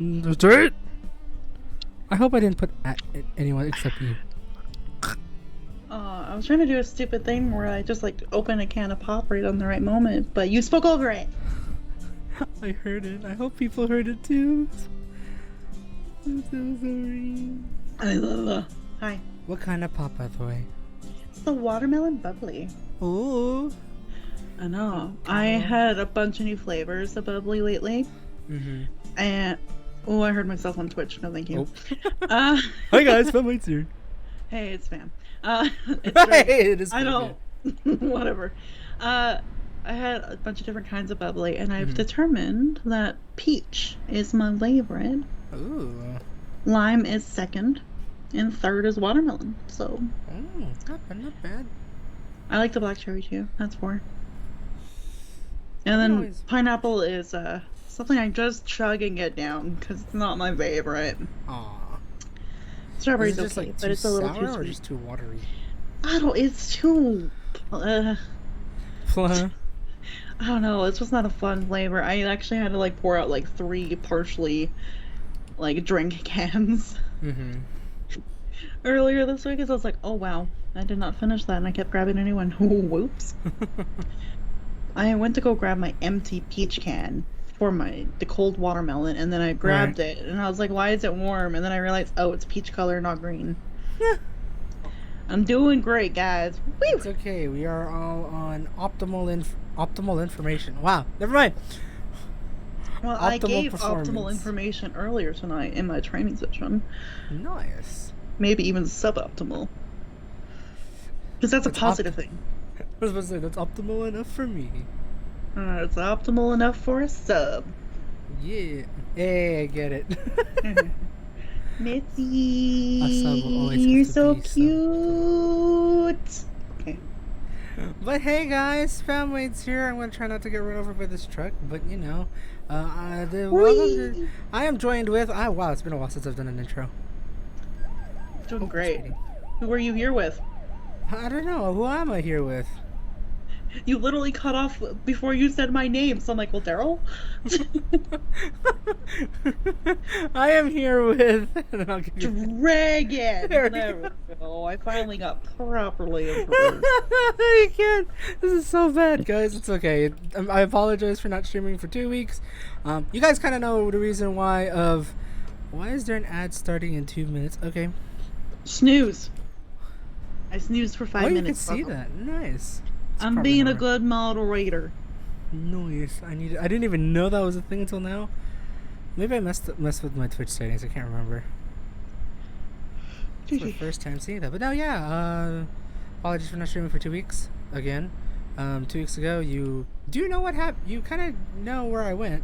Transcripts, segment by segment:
Dirt. I hope I didn't put anyone except you. I was trying to do a stupid thing where I just like open a can of pop right on the right moment, but you spoke over it. I heard it. I hope people heard it too. I'm so sorry. Hi. What kind of pop, by the way? It's the watermelon bubbly. Ooh. I know. I had a bunch of new flavors of bubbly lately. Mm-hmm. And I heard myself on Twitch. No, thank you. Oh. Hi guys, Famwait's here. Hey, it's Fam. It's Hey, it is. I don't. Whatever. I had a bunch of different kinds of bubbly, and I've determined that peach is my favorite. Ooh. Lime is second, and third is watermelon. So. Oh, not bad. I like the black cherry too. That's four. And then pineapple is something I just chug and get down because it's not my favorite. Aww. Strawberry's is it just, okay, like, but it's a little too sour sweet. Or just too watery? I don't. It's too. I don't know. It's just not a fun flavor. I actually had to like pour out like 3 partially like drink cans earlier this week because I was like, oh wow, I did not finish that, and I kept grabbing a new one. Whoops. I went to go grab my empty peach can for the cold watermelon, and then I grabbed it, and I was like, why is it warm? And then I realized, oh, it's peach color, not green. I'm doing great, guys. Woo! It's okay. We are all on optimal information. Wow. Never mind. Well, I gave optimal information earlier tonight in my training session. Nice. Maybe even suboptimal. Because that's a positive thing. I was about to say, that's optimal enough for me. It's optimal enough for a sub. Yeah. Hey, I get it. Mitzi, you're so cute. Okay. But hey guys, Famwait's here. I'm gonna try not to get run over by this truck, but you know, I am joined with. Wow, it's been a while since I've done an intro. Doing great. Who are you here with? I don't know. Who am I here with? You literally cut off before you said my name, so I'm like, well, Daryl? I am here with... And then I'll give you... Dragon! There we go. I finally got properly introduced. You can't. This is so bad, guys. It's okay. I apologize for not streaming for 2 weeks. You guys kind of know the reason why of... Why is there an ad starting in 2 minutes? Okay. Snooze. I snoozed for 5 minutes. Oh, you can see that. Nice. I'm being a good moderator. Nice. I didn't even know that was a thing until now. Maybe I messed with my Twitch settings. I can't remember. It's my first time seeing that. But no, yeah. Apologies for not streaming for 2 weeks again. 2 weeks ago, you know what happened? You kind of know where I went,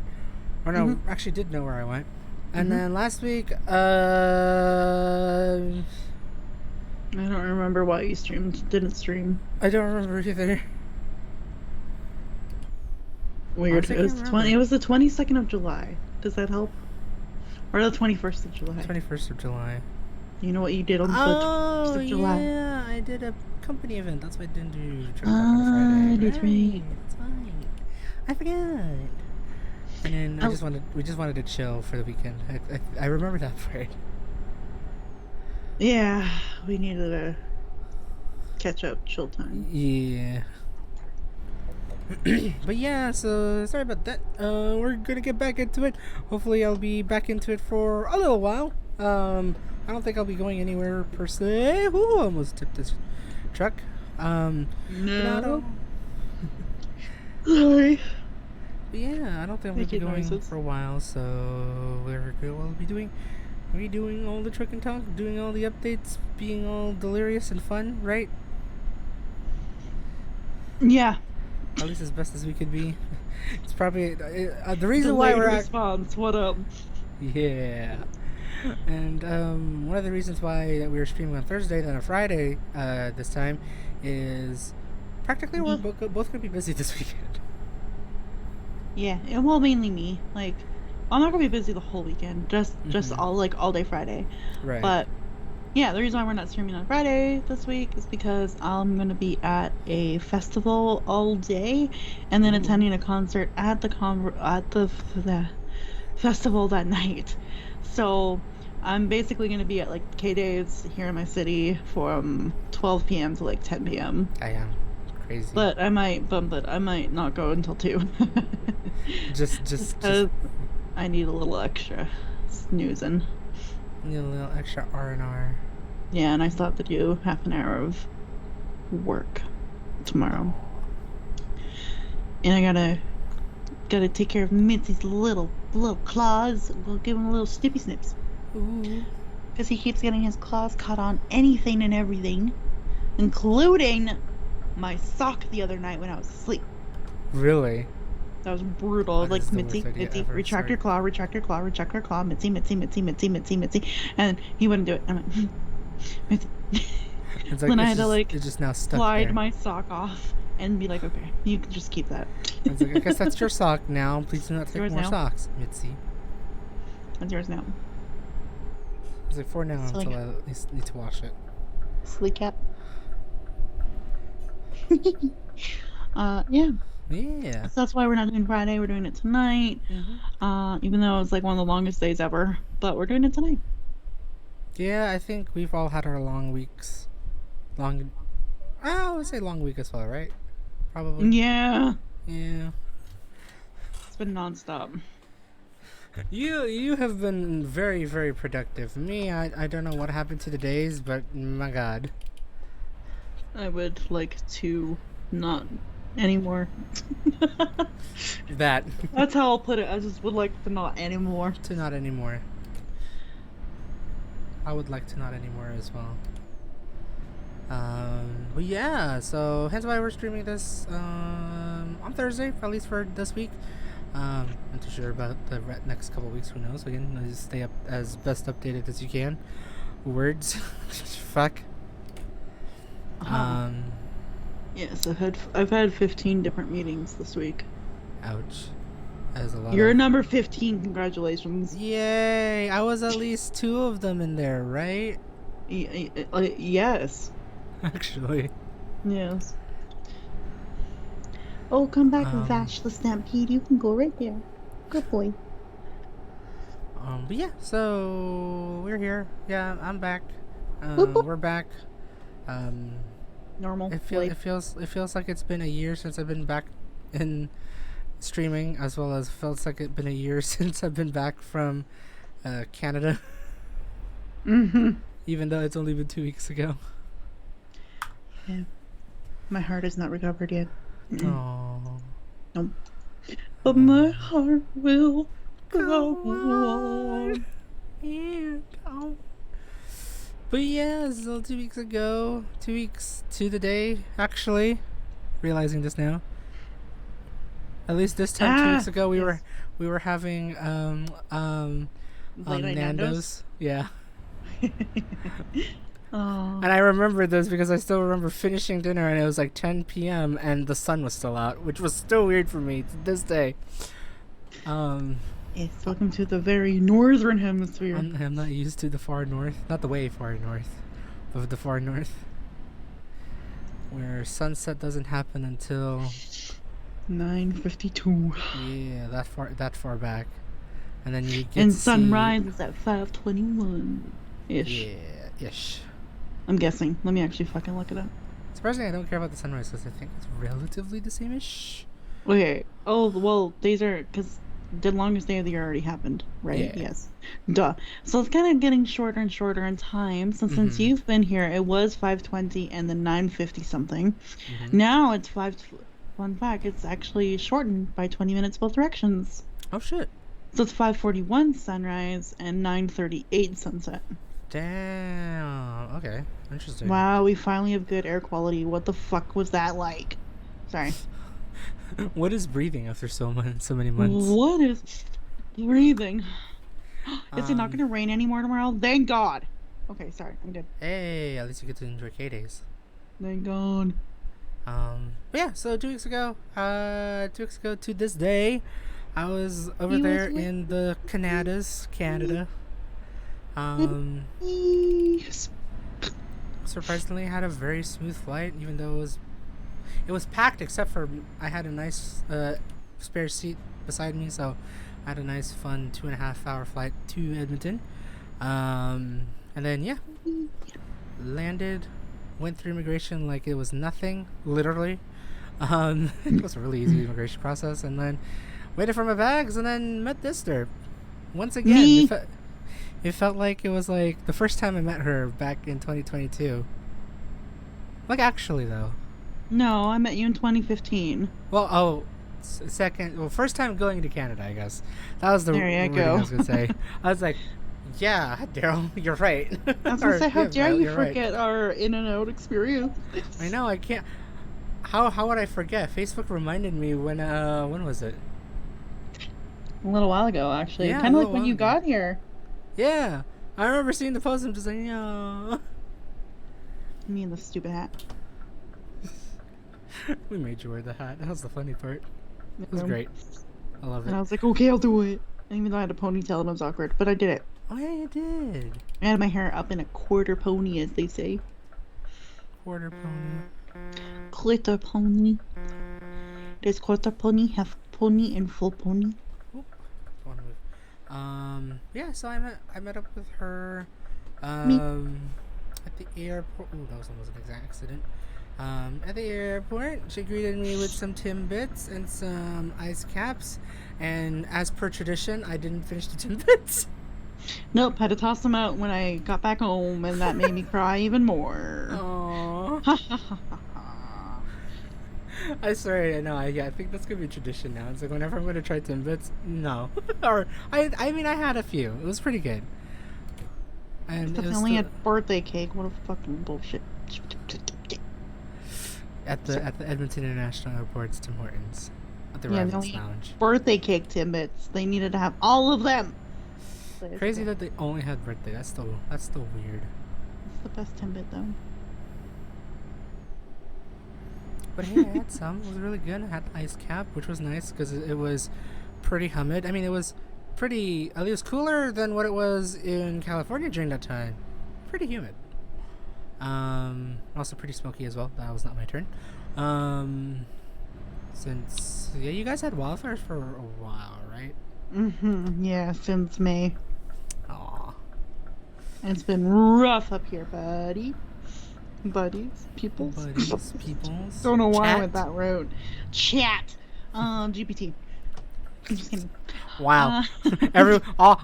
or no, actually did know where I went. And then last week, I don't remember why you didn't stream. I don't remember either. Weird. It was the 22nd of July. Does that help? Or the 21st of July? 21st of July. You know what you did on the 21st of July? Yeah, I did a company event. That's why I didn't do Truck Talk on Friday. That's right. It's fine. I forgot. And then we just wanted to chill for the weekend. I remember that part. Yeah, we needed a catch up chill time. Yeah. But yeah, so sorry about that. We're gonna get back into it. Hopefully I'll be back into it for a little while. I don't think I'll be going anywhere per se. Ooh, almost tipped this truck. No. Sorry. But yeah, I don't think I'm gonna be going for a while, so we'll be doing all the truck and talk, doing all the updates, being all delirious and fun, right? Yeah. At least as best as we could be. It's probably the reason why we're response. What up? Yeah. And one of the reasons why that we were streaming on Thursday than on Friday this time is practically we're both gonna be busy this weekend. Yeah, well, mainly me. Like, I'm not gonna be busy the whole weekend. Just all day Friday. Right. But yeah, the reason why we're not streaming on Friday this week is because I'm gonna be at a festival all day, and then attending a concert at the festival that night. So I'm basically going to be at like K Days here in my city from 12 p.m. to like 10 p.m. I am crazy. But I might not go until 2. Just Just because I need a little extra snoozing. need a little extra R&R. Yeah, and I still have to do half an hour of work tomorrow. And I gotta take care of Mitzi's little claws. We'll give him a little snippy snips. Ooh. Because he keeps getting his claws caught on anything and everything, including my sock the other night when I was asleep. Really? That was brutal. That like, is the Mitzi, worst idea Mitzi, ever. retract Sorry. your claw, retract your claw, retract your claw, Mitzi, Mitzi, Mitzi, Mitzi, Mitzi, Mitzi. And he wouldn't do it. I'm like, Mitzi. It's like Then I it's had to like it's just now stuck slide there. my sock off and be like, okay, you can just keep that. It's like, I guess that's your sock now. Please do not take Yours more now. socks, Mitzi. That's yours now. It's like for now Silly until I at least need to wash it. Silly cat. Yeah. Yeah. So that's why we're not doing Friday. We're doing it tonight. Even though it's like one of the longest days ever, but we're doing it tonight. Yeah, I think we've all had our long weeks. I would say long week as well, right? Probably. Yeah. Yeah. It's been nonstop. You have been very, very productive. Me, I don't know what happened to the days, but my god. I would like to not anymore. That. That's how I'll put it. I just would like to not anymore. To not anymore. I would like to not anymore as well. But yeah, so hence why we're streaming this on Thursday, at least for this week. I'm not too sure about the next couple weeks. Who knows? Again, just stay up as best updated as you can. Words, fuck. Yes, I've had 15 different meetings this week. Ouch. That is a lot. You're number 15. Congratulations. Yay! I was at least 2 of them in there, right? Yes. Actually. Yes. Oh, come back, Vash the Stampede. You can go right there. Good boy. But yeah, so we're here. Yeah, I'm back. We're back. Normal. It feels like it's been a year since I've been back in streaming, as well as feels like it's been a year since I've been back from Canada. Even though it's only been 2 weeks ago. Yeah. My heart is not recovered yet. Oh. Nope. But my heart will go on. Yeah, go. But yeah, so 2 weeks ago, 2 weeks to the day, actually, realizing this now. At least this time, 2 weeks ago, we were having Nando's. Yeah. Oh. And I remember this because I still remember finishing dinner and it was like 10 p.m. and the sun was still out, which was still weird for me to this day. Yes, welcome to the very northern hemisphere. I'm not used to the far north, not the way far north, but the far north, where sunset doesn't happen until 9:52. Yeah, that far back, and then you get and to sunrise is at 5:21 ish. Yeah, ish. I'm guessing. Let me actually fucking look it up. Surprisingly, I don't care about the sunrise because I think it's relatively the same-ish. Okay. Oh well, days are because the longest day of the year already happened, right? Yeah. Yes. Duh. So it's kind of getting shorter and shorter in time. So since you've been here, it was 5:20 and then 9:50 something. Now it's 5. Fun fact: it's actually shortened by 20 minutes both directions. Oh shit. So it's 5:41 sunrise and 9:38 sunset. Damn. Okay. Interesting. Wow, we finally have good air quality. What the fuck was that like? Sorry. What is breathing after so many months? What is breathing? Is it not going to rain anymore tomorrow? Thank God. Okay, sorry. I'm good. Hey, at least you get to enjoy K-Days. Thank God. But yeah, so 2 weeks ago to this day, I was over there in the Canada. Yes. Surprisingly, had a very smooth flight, even though it was packed, except for I had a nice spare seat beside me, so Had a nice, fun 2.5 hour flight to Edmonton. And then, yeah, landed, went through immigration like it was nothing, literally. It was a really easy immigration process. And then waited for my bags and then met this derp. Once again, Me. it felt like it was like the first time I met her back in 2022. Like, actually, though. No, I met you in 2015. Well, first time going to Canada, I guess. That was the There you wording go. I was going to say. I was like, yeah, Daryl, you're right. I was gonna say, how dare you you're right. forget our in and out experience? I know, I can't. How would I forget? Facebook reminded me when was it? A little while ago, actually. Yeah, Kind a of like little when while you ago. got here. Yeah. I remember seeing the post and just like, yeah. Me and the stupid hat. We made you wear the hat. That was the funny part. It was great. I love it. And I was like, okay, I'll do it. Even though I had a ponytail and it was awkward, but I did it. Oh yeah, you did. I had my hair up in a quarter pony, as they say. Quarter pony. Glitter pony. There's quarter pony, half pony, and full pony. Wanna move. Yeah, so I met up with her at the airport. Ooh, that was almost an accident. At the airport, she greeted me with some Timbits and some ice caps, and as per tradition, I didn't finish the Timbits. Nope, had to toss them out when I got back home, and that made me cry even more. Aww. I swear, no, I think that's gonna be a tradition now. It's like whenever I'm gonna try Timbits, no. Or I mean, I had a few. It was pretty good. And Except it I was only still- had birthday cake. What a fucking bullshit. at the Edmonton International Airport's Tim Hortons at the Yeah, Rivals the only Lounge. birthday cake Timbits. They needed to have all of them. But it's Crazy okay. that they only had birthday. That's still weird. It's the best Timbit though. But hey, I had some. It was really good. I had ice cap, which was nice because it was pretty humid. I mean, it was pretty. At least cooler than what it was in California during that time. Pretty humid. Also pretty smoky as well. That was not my turn. Since you guys had wildfires for a while, right? Yeah, since May. Aw. It's been rough up here, buddies, peoples. Buddies, peoples. Don't know why I Chat. went that road. Chat. GPT. I'm just kidding. Wow.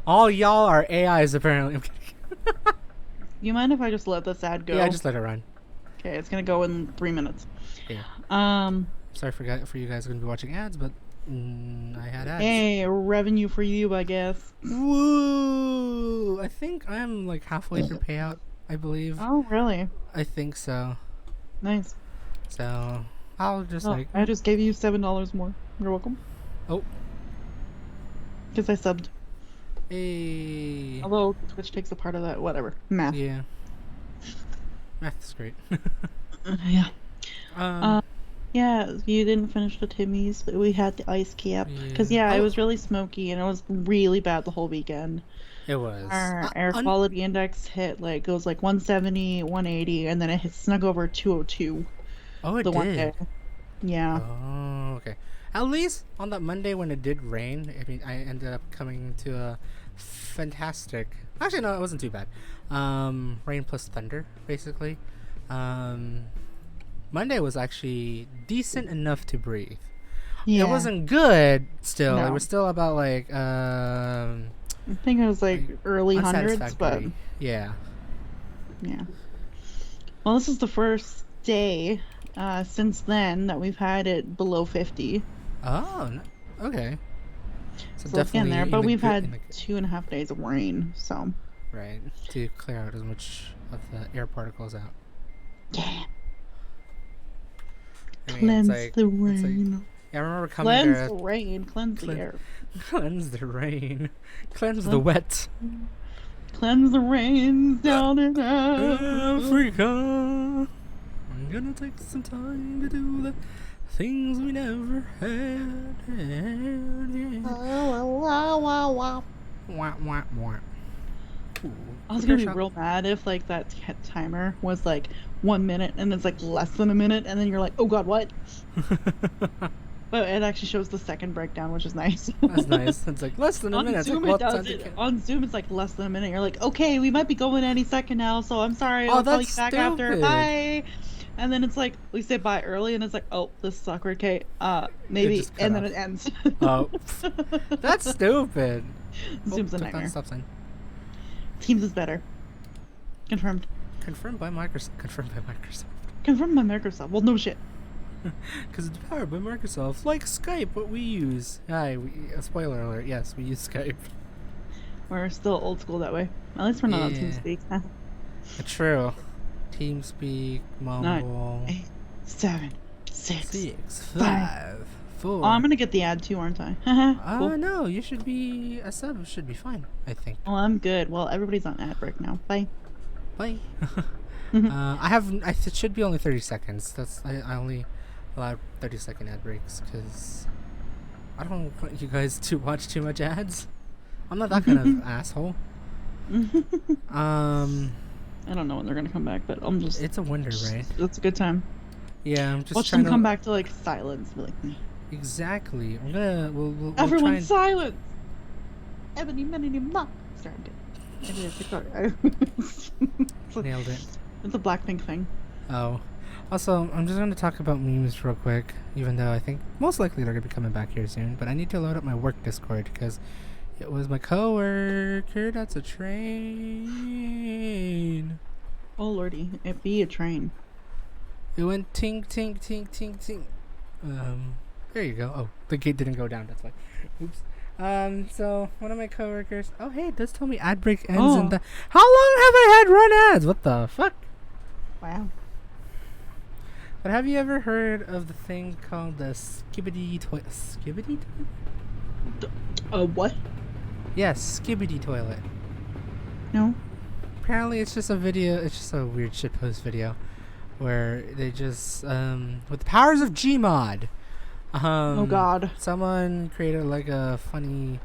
All y'all are AIs apparently. I'm kidding. You mind if I just let this ad go? Yeah, just let it run. Okay, it's gonna go in 3 minutes. Yeah. Sorry for you guys going to be watching ads, but I had ads. Hey, revenue for you, I guess. Woo! I think I'm like halfway through payout, I believe. Oh, really? I think so. Nice. So I'll just Oh, I just gave you $7 more. You're welcome. Oh. Because I subbed. Hey. Although Twitch takes a part of that. Whatever. Math. Yeah. Math is great. Yeah. um, Yeah, you didn't finish the Timmy's, but we had the ice cap. Because, Yeah. it Oh. was really smoky and it was really bad the whole weekend. it was. Our air quality index hit, like, goes like 170, 180, and then it snug over 202 Oh, it the did. one day. Yeah. Oh, okay. At least on that Monday when it did rain, I mean, I ended up coming to a fantastic. Actually, no, it wasn't too bad. Rain plus thunder, basically. Monday was actually decent enough to breathe. Yeah. It wasn't good. Still, it No. was still about like I think it was like early hundreds, but unsatisfactory. Yeah. yeah. Well, this is the first day since then that we've had it below 50. Oh, okay. So So it's getting there, in but the we've good- in had the- 2.5 days of rain, so right to clear out as much of the air particles out. yeah. I mean, Cleanse it's like, the it's like- rain. yeah, I remember coming Cleanse there. the rain. Cleanse the Clean- air. Cleanse the rain. Cleanse the Cleanse- wet. Cleanse the rains down in Africa. Africa. I'm gonna take some time to do the things we never had. Wah, wah, wah. Ooh, I was gonna be shot. real mad if like that timer was like 1 minute and it's like less than a minute and then you're like, oh god, what? But it actually shows the second breakdown, which is nice. That's nice. It's like less than a On minute. It's Zoom, like, well, it does time to it. kill. On Zoom, it's like less than a minute. You're like, okay, we might be going any second now, so I'm sorry. Oh, I'll call you that's back after. stupid. Bye. And then it's like we say bye early, and it's like, oh, this is awkward. Okay, maybe, just cut and then off. it ends. Oh, that's stupid. Zoom's a took down nightmare. stop sign. Teams is better. Confirmed. Confirmed by Microsoft. Confirmed by Microsoft. Confirmed by Microsoft. Well, no shit. Because it's powered by Microsoft, like Skype, what we use. Hi, spoiler alert. Yes, we use Skype. We're still old school that way. At least we're not on Yeah. TeamSpeak. True. TeamSpeak, Mumble. 8, 7, 6. 6, 5, 5, 4. Oh, I'm gonna get the ad too, aren't I? Cool. No, you should be a sub. Should be fine, I think. Well, I'm good. Well, everybody's on ad break now. Bye. Bye. Mhm. It should be only 30 seconds. I only allow 30-second ad breaks because I don't want you guys to watch too much ads. I'm not that kind of asshole. I don't know when they're gonna come back, but I'm just. It's a wonder, right? It's a good time. Yeah, I'm just Watch trying them to come back to like silence. Be like, Exactly. I'm gonna. We'll try everyone and... silence. Ebony, Menny, Ma. Sorry, I'm good. Nailed it. It's a Blackpink thing. Oh. Also, I'm just gonna talk about memes real quick, even though I think most likely they're gonna be coming back here soon. But I need to load up my work Discord because it was my coworker. That's a train. Oh lordy, it be a train. It went tink tink tink tink tink. There you go. Oh, the gate didn't go down. That's why. Oops. So one of my coworkers. Oh, hey, it does tell me ad break ends in the. How long have I had run ads? What the fuck? Wow. But have you ever heard of the thing called the skibbity toilet? Skibbity toilet? What? Yes, skibbity toilet. No. Apparently, it's just a video. It's just a weird shitpost video where they just with the powers of Gmod. Oh God. Someone created like a funny,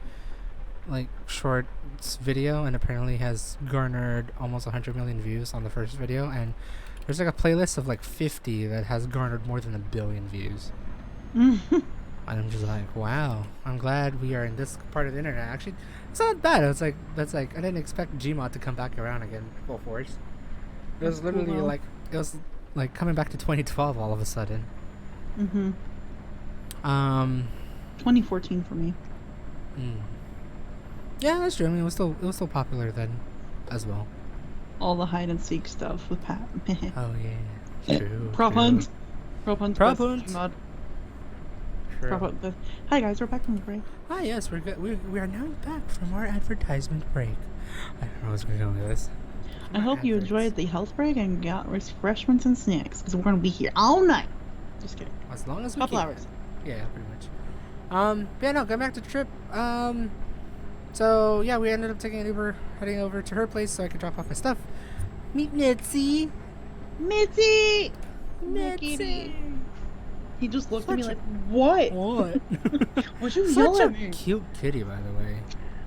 like shorts video, and apparently has garnered almost 100 million views on the first video, and there's like a playlist of like 50 that has garnered more than 1 billion views. And I'm just like, wow, I'm glad we are in this part of the internet. Actually, it's not bad. It's like I didn't expect Gmod to come back around again full force. It was That's cool, literally though. like it was like coming back to 2012 all of a sudden. 2014 for me. Yeah, that's true. I mean, it was still popular then, as well. All the hide and seek stuff with Pat. Oh yeah, true. Prop true. hunt. Prop hunt. Prop best hunt. Gmod. True. Prop hunt. Hi guys, we're back from the break. Ah, yes, we're good. We are now back from our advertisement break. I don't know what's going on with this. I hope you enjoyed the health break and got refreshments and snacks because we're gonna be here all night. Just kidding. As long as we Couple can. hours. Yeah, pretty much. Yeah, no, going back to the trip. So yeah, we ended up taking an Uber, heading over to her place so I could drop off my stuff. Meet Mitzi. Mitzi! Mitzi. He just looked at Such me a- like, what? What? What'd you yell Such at a me? cute kitty, by the way.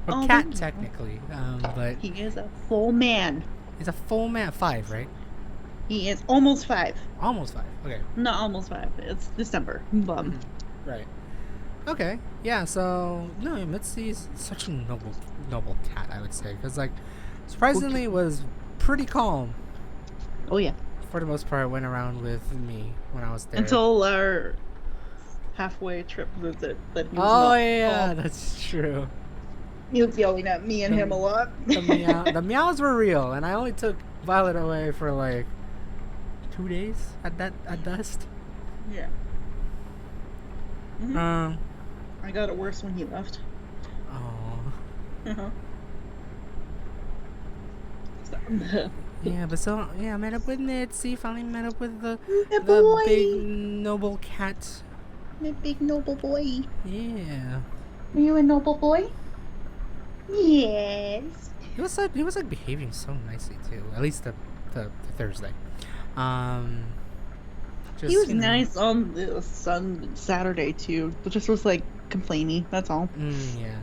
Or Oh, cat, thank you. technically. But He is a full man. he's a full man. 5, right? He is almost 5. Almost 5. Okay. Not almost 5. It's December. Right. Okay. Yeah. So no, Mitzi is such a noble cat, I would say, because like surprisingly was pretty calm Oh yeah. for the most part. Went around with me when I was there. Until our halfway trip visit that he was Oh not yeah, calm. that's true. He was yelling at me and him a lot. The meows were real, and I only took Violet away for like 2 days at best. Yeah. I got it worse when he left. Oh. Yeah, but so yeah, I met up with Mitzi. Finally met up with the boy. big noble cat. My big noble boy. Yeah. Are you a noble boy? Yes. He was like behaving so nicely too. At least the Thursday. Just, He was you know, nice on the Saturday too, but just was like complaining. That's all. Yeah.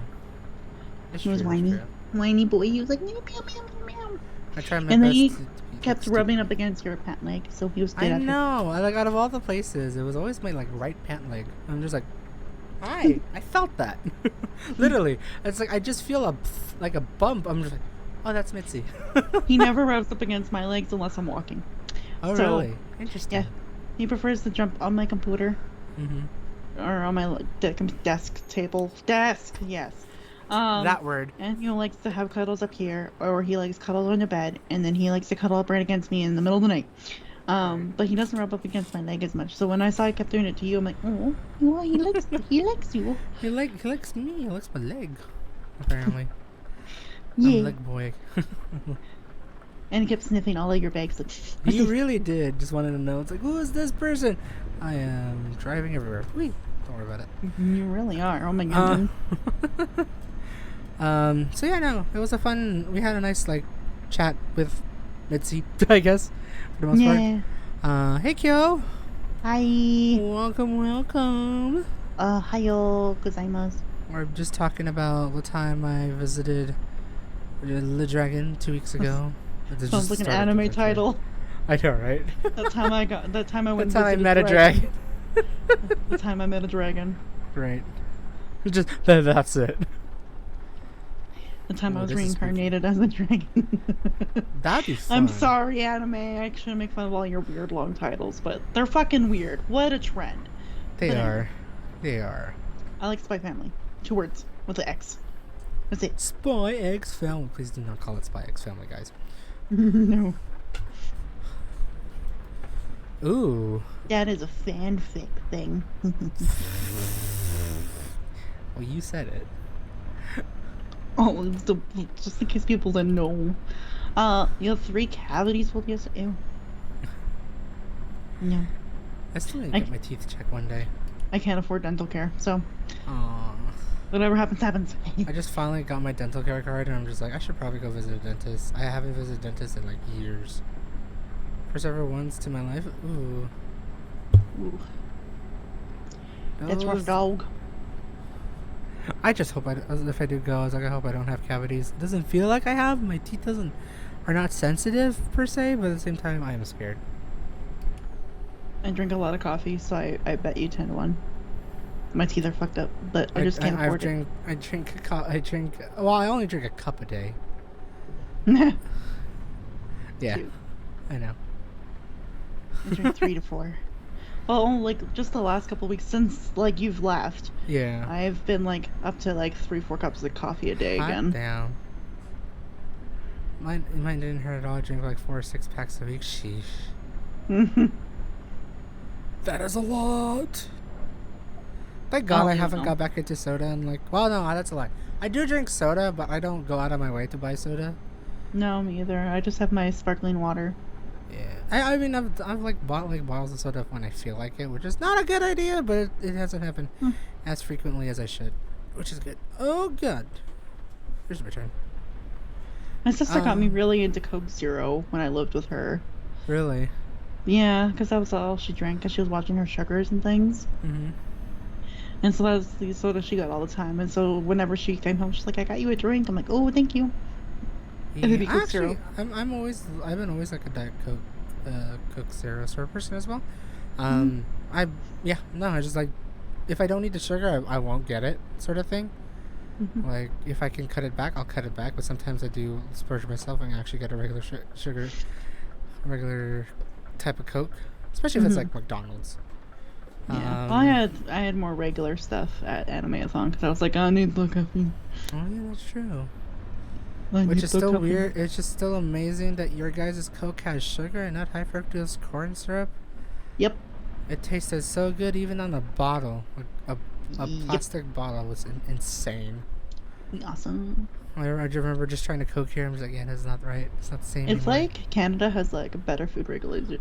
It's He was true, it's whiny. true. Whiny boy. He was like meow meow meow meow. I tried my And then best he to be kept stupid. rubbing up against your pant leg, so he was dead I after. know. Like out of all the places, it was always my like right pant leg. I'm just like, Hi. I felt that. Literally. It's like I just feel like a bump. I'm just like, oh, that's Mitzi. He never rubs up against my legs unless I'm walking. Oh, So, really? Interesting. yeah, he prefers to jump on my computer Mm-hmm. or on my desk. Yes. That word. And he likes to have cuddles up here, or he likes cuddles on the bed, and then he likes to cuddle up right against me in the middle of the night. Right. But he doesn't rub up against my leg as much. So when I saw I kept doing it to you, I'm like, oh, well, he likes you. He likes me. He likes my leg. Apparently, I'm Yeah. leg boy. And he kept sniffing all of your bags. He really did. Just wanted to know. It's like, who is this person? I am driving everywhere. Wait, don't worry about it. You really are. Oh my god. So yeah, no, it was a fun. We had a nice like chat with Mitzi, I guess, for the most part. Hey Kyo, Hi. welcome. Hayo gozaimasu. We're just talking about the time I visited the Dragon 2 weeks ago. It Sounds just like an started anime with the title. I know, right? That time I went. The time I visited met a dragon. The time I met a dragon. Right. Just that's it. The time I was this is spooky. reincarnated as a dragon. That'd be fun. I'm sorry, anime. I shouldn't make fun of all your weird long titles, but they're fucking weird. What a trend. They But are. anyway. They are. I like Spy Family. 2 words with the X. That's it. Spy X Family. Please do not call it Spy X Family, guys. No. Ooh. That is a fanfic thing. Well, you said it. Oh, just in case people didn't know. You have 3 cavities with you. Ew. No. I still need to get my teeth checked one day. I can't afford dental care, so Aww. whatever happens, happens. I just finally got my dental care card, and I'm just like, I should probably go visit a dentist. I haven't visited a dentist in like years. First ever once to my life. Ooh. Ooh. That's rough, dog. I just hope if I do go, I was like, I hope I don't have cavities. It doesn't feel like I have. My teeth are not sensitive per se, but at the same time, I am scared. I drink a lot of coffee, so I bet you 10 to 1. My teeth are fucked up, but I just can't afford it. I drink. Well, I only drink a cup a day. Yeah, 2. I know. I drink 3 to 4. Well, like just the last couple weeks since like you've left, Yeah. I've been like up to like 3-4 cups of coffee a day Hot again. damn. Mine didn't hurt at all. I drink like 4 or 6 packs a week. Sheesh. That is a lot. Thank God I haven't got back into soda and like. Well, no, that's a lie. I do drink soda, but I don't go out of my way to buy soda. No, me either. I just have my sparkling water. Yeah, I mean, I've like bought like bottles of soda when I feel like it, which is not a good idea, but it hasn't happened as frequently as I should, which is good. Oh God, here's my turn. My sister got me really into Coke Zero when I lived with her. Really? Yeah, because that was all she drank, because she was watching her sugars and things. Mm-hmm. And so that was the soda she got all the time. And so whenever she came home, she's like, I got you a drink. I'm like, oh, thank you. Yeah, actually, I've been always like a Diet Coke, Coke Zero sort of person as well. I just like, if I don't need the sugar, I won't get it, sort of thing. Like, if I can cut it back, I'll cut it back. But sometimes I do splurge myself and actually get a regular sugar, regular type of Coke, especially if it's like McDonald's. Yeah, well, I had more regular stuff at Animethon because I was like, I need the caffeine. Oh yeah, that's true. Which is still weird. It's just still amazing that your guys' Coke has sugar and not high fructose corn syrup. Yep. It tasted so good even on a bottle. Like a plastic bottle was insane. Awesome. I remember just trying to Coke here. I was like, yeah, that's not right. It's not the same It's anymore. like Canada has like better food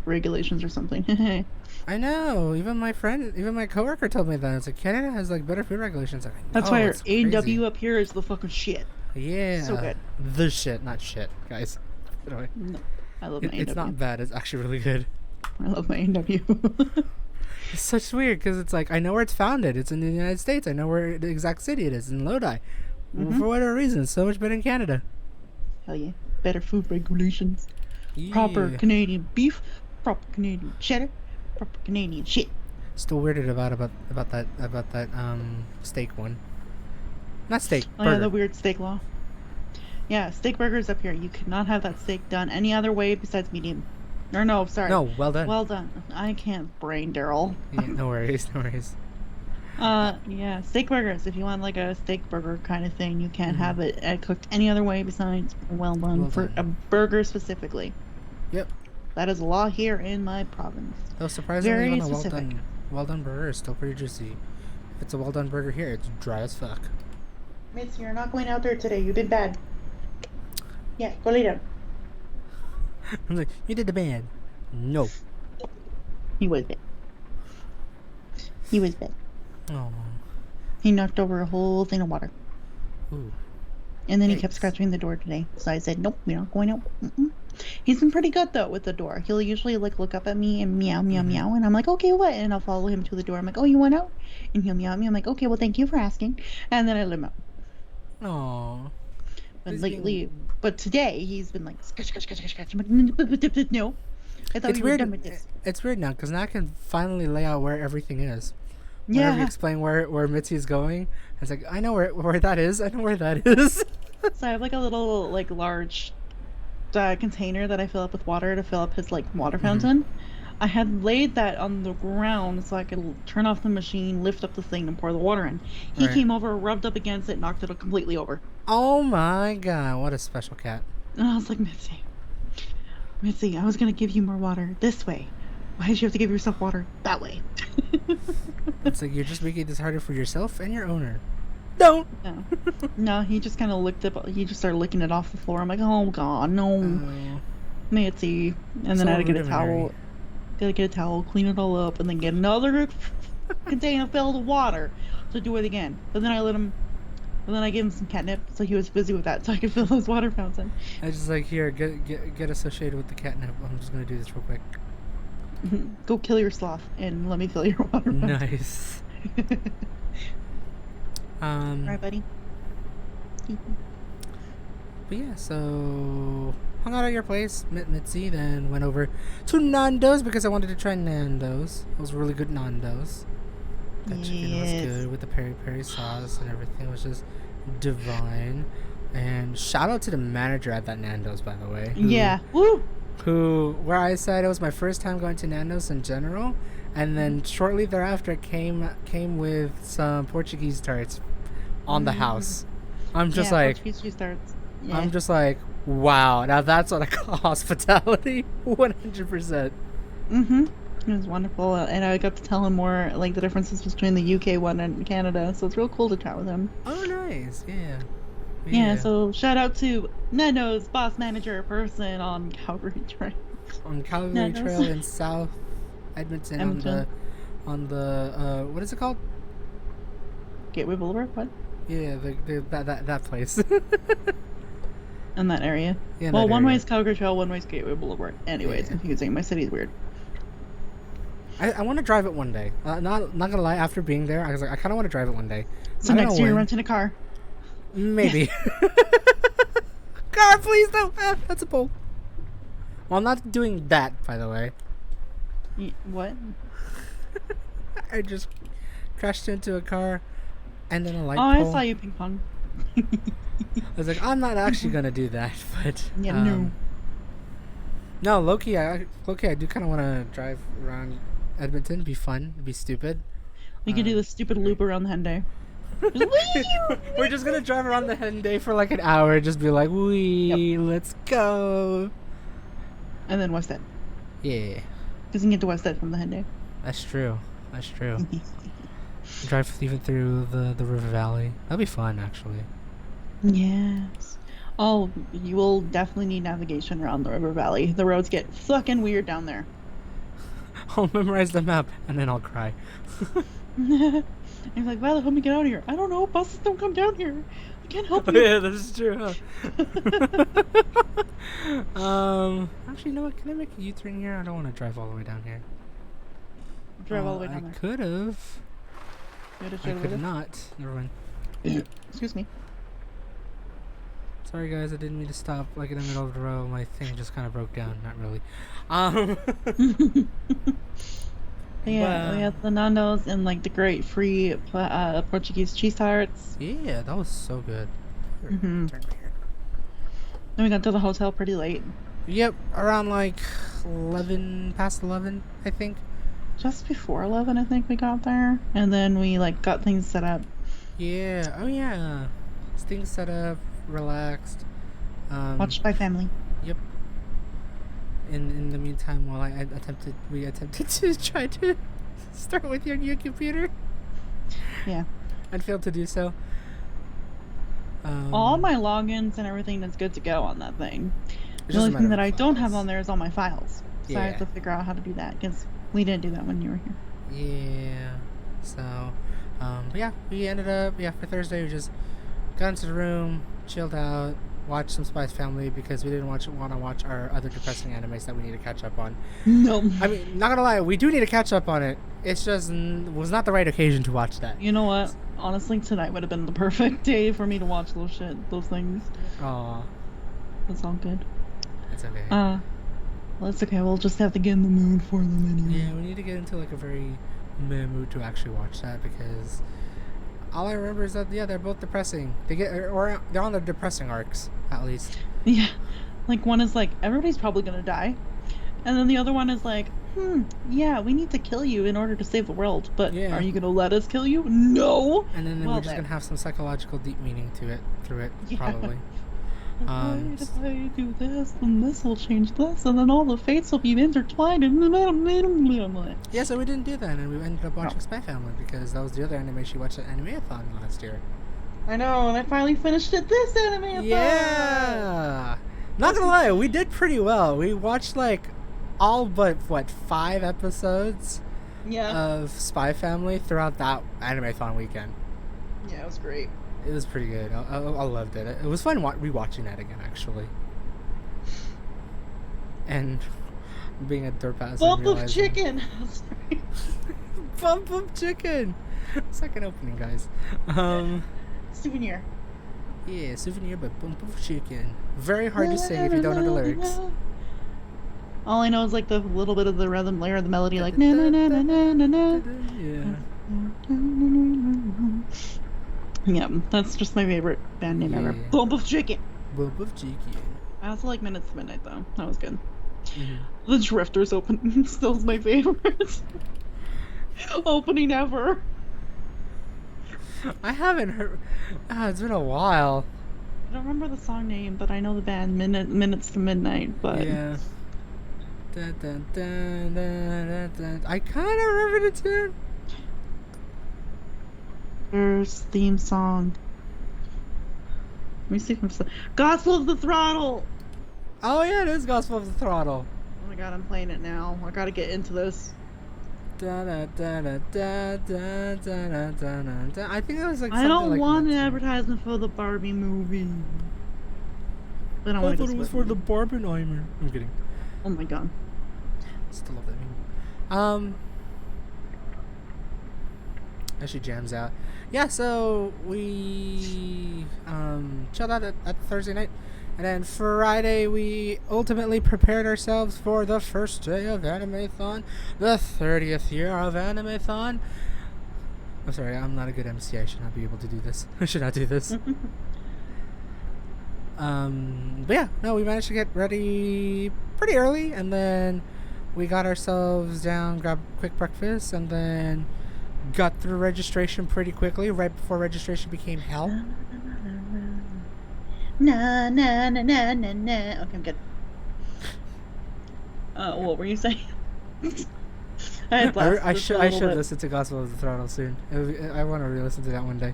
regulations or something. I know. Even my coworker told me that. It's like Canada has like better food regulations. Like, That's why our A&W up here is the fucking shit. Yeah. So good. The shit, not shit, guys. Anyway, No, I love my A&W. It's not bad. It's actually really good. I love my A&W. It's such weird because it's like I know where it's founded. It's in the United States. I know where the exact city it is in Lodi. For whatever reason, it's so much better in Canada. Hell yeah. Better food regulations. Yeah. Proper Canadian beef. Proper Canadian cheddar. Proper Canadian shit. Still weirded about that steak one. Not steak, Oh yeah, the burger. weird steak law. Yeah, steak burgers up here. You cannot have that steak done any other way besides medium. Or no, sorry. No, well done. Well done. I can't brain Daryl. Yeah, no worries, no worries. Yeah, steak burgers. If you want like a steak burger kind of thing, you can't Mhm. have it cooked any other way besides well done Well for a done. burger specifically. Yep. That is a law here in my province. Though surprisingly, Very even a specific. well done burger is still pretty juicy. If it's a well done burger here, it's dry as fuck. Miss, you're not going out there today. You did bad. Yeah, go lay down. I'm like, you did the bad. No. He was bad. He was bad. Oh. He knocked over a whole thing of water. Ooh. And then he kept Yikes. scratching the door today. So I said, nope, you're not going out. Mm-mm. He's been pretty good though with the door. He'll usually like look up at me and meow, meow, Mhm. meow. And I'm like, okay, what? And I'll follow him to the door. I'm like, oh, you want out? And he'll meow at me. I'm like, okay, well, thank you for asking. And then I let him out. Aw. But He's lately, being- but today he's been like, scratch, scratch, scratch, scratch, scratch. I'm like, no. I thought It's we were weird. done with this. It's weird now because now I can finally lay out where everything is. Whenever you Yeah. explain where Mitzi is going, it's like I know where that is. I know where that is. So I have like a little like large container that I fill up with water to fill up his like water fountain. I had laid that on the ground so I could turn off the machine, lift up the thing, and pour the water in. He Right. came over, rubbed up against it, knocked it completely over. Oh my god! What a special cat. And I was like, Mitzi, I was gonna give you more water this way. Why did you have to give yourself water that way? It's like you're just making this harder for yourself and your owner. Don't. No, no, he just kind of licked it. He just started licking it off the floor. I'm like, oh god, no, Oh. Mitzi. And then So I had to get a rudimentary. towel. Gotta get a towel, clean it all up, and then get another container filled with water to do it again. But then I gave him some catnip, so he was busy with that, so I could fill his water fountain. I just like here get associated with the catnip. I'm just gonna do this real quick. Go kill your sloth and let me fill your water fountain. Nice. Alright, buddy. But yeah, so hung out at your place, met Mitzi, then went over to Nando's because I wanted to try Nando's. It was really good Nando's. That chicken was Yes. good with the peri peri sauce and everything. It was just divine. And shout out to the manager at that Nando's, by the way. Yeah. Woo! Where I said it was my first time going to Nando's in general, and then shortly thereafter came with some Portuguese tarts on the house. I'm just yeah, like, Portuguese cheese tarts. Yeah. I'm just like, wow. Now that's what I call hospitality, 100%. It was wonderful, and I got to tell him more like the differences between the UK one and Canada. So it's real cool to chat with him. Oh, nice. Yeah. Yeah. So shout out to Nando's boss manager person on Calgary Trail. On Calgary Nando's. Trail in South Edmonton, Edmonton. on the what is it called? Gateway Boulevard. What? Yeah, that place. In that area. Yeah, Well, that one way area. is Calgary Trail, one way is Gateway Boulevard. Anyway, it's Yeah. confusing. My city's weird. I want to drive it one day. Not gonna lie. After being there, I was like, I kind of want to drive it one day. So I don't next know year you're when. renting a car. Maybe. God, please don't. That's a pole. Well, I'm not doing that, by the way. What? I just crashed into a car, and then a light Oh, I pole. saw you ping pong. I was like, I'm not actually gonna do that, but Yeah, no. No, Loki, I do kind of want to drive around Edmonton. Be fun, be stupid. We could do the stupid loop around the Hyundai. We're just gonna drive around the Hyundai for like an hour, just be like, wee, let's go. And then West End. Yeah, Because you can get to West End from the Hyundai. that's true. That's true. Drive even through the river valley. That'd be fun, actually. Yes. Oh, you will definitely need navigation around the river valley. The roads get fucking weird down there. I'll memorize the map and then I'll cry. And you're like, why the hell we get out of here? I don't know. Buses don't come down here. I can't help Oh, you. yeah, that's true. Huh? Actually, you know what? Can I make a U-turn here? I don't want to drive all the way down here. Drive all the way I down there. could have. You gotta I drive could over not. Never mind. there. Excuse me. Sorry, guys. I didn't mean to stop like in the middle of the road. My thing just kind of broke down. Not really. Yeah, we But had the Nando's and like the great free Portuguese cheese tarts. yeah, that was so good. Here, Mm-hmm. turn me here. Then we got to the hotel pretty late. Yep, around like 11, past 11, I think. Just before 11, I think we got there. And then we like got things set up. Yeah, oh yeah. Things set up, relaxed. Um, Watched by family. yep. In the meantime, while we attempted to try to start with your new computer Yeah. and failed to do so. All my logins and everything is good to go on that thing. It's The just a only matter thing of that I don't have files. on there is all my files. So I have Yeah. to figure out how to do that because we didn't do that when you were here. Yeah. So, but yeah, we ended up, for Thursday, we just got into the room, chilled out, watched some Spice Family because we didn't want to watch our other depressing animes that we need to catch up on. No. I mean, not gonna lie, we do need to catch up on it. It's just was not the right occasion to watch that. You know what? Honestly, tonight would have been the perfect day for me to watch those things. Aw, That's all good. it's okay. Well, it's okay. We'll just have to get in the mood for them anyway. Yeah, we need to get into like a very meh mood to actually watch that because all I remember is that they're both depressing. Or they're on the depressing arcs at least. Yeah. Like one is like everybody's probably gonna die, and then the other one is like, yeah, we need to kill you in order to save the world, but Yeah. are you gonna let us kill you? No. And then Well, we're just gonna have some psychological deep meaning through it, Yeah. probably. Wait, if I do this, then this will change this, and then all the fates will be intertwined. And Yeah, so we didn't do that, and we ended up watching Oh. Spy Family because that was the other anime she watched at Animethon last year. I know, and I finally finished it this anime. Yeah! Not gonna lie, we did pretty well. We watched like all but 5 episodes Yeah. of Spy Family throughout that Animethon weekend. Yeah, it was great. It was pretty good. I loved it. It was fun rewatching that again, actually. And being a dirtbag. Bump of chicken. Sorry. Bump of chicken. Second opening, guys. Souvenir. Yeah, souvenir, but bump of chicken. Very hard to sing if you don't know the lyrics. All I know is like the little bit of the rhythm layer of the melody, like na na na na na na na. Yeah. Yeah, that's just my favorite band name ever. Yeah. Bump of chicken. Bump of chicken. I also like Minutes to Midnight though. That was good. Mm-hmm. The Drifters open still's my favorite opening ever. I haven't heard. It's been a while. I don't remember the song name, but I know the band Minutes to Midnight. But Yeah. Dun, dun, dun, dun, dun, dun. I kind of remember the tune. there's theme song. Let me see if I'm still. Gospel of the Throttle. Oh yeah, it is Gospel of the Throttle. Oh my god, I'm playing it now. I gotta get into this. Da, da, da, da, da, da, da, da, da, da. I think it was like. I something don't like want that an too. advertisement for the Barbie movie. I don't I want thought to it go was Swift for the movie. Barbenheimer. I'm kidding. Oh my god. Still love that meme. Actually jams out. Yeah, so we chilled out at Thursday night, and then Friday we ultimately prepared ourselves for the first day of Animethon, the 30th year of Animethon. I'm sorry, I'm not a good MC. I should not be able to do this. I should not do this. But yeah, no, we managed to get ready pretty early, and then we got ourselves down, grabbed a quick breakfast, and then got through registration pretty quickly, right before registration became hell. Na na na na na na. Okay, I'm good. What were you saying? I had I blasted should a little bit. listen to Gospel of the Throttle soon. I want to re-listen to that one day.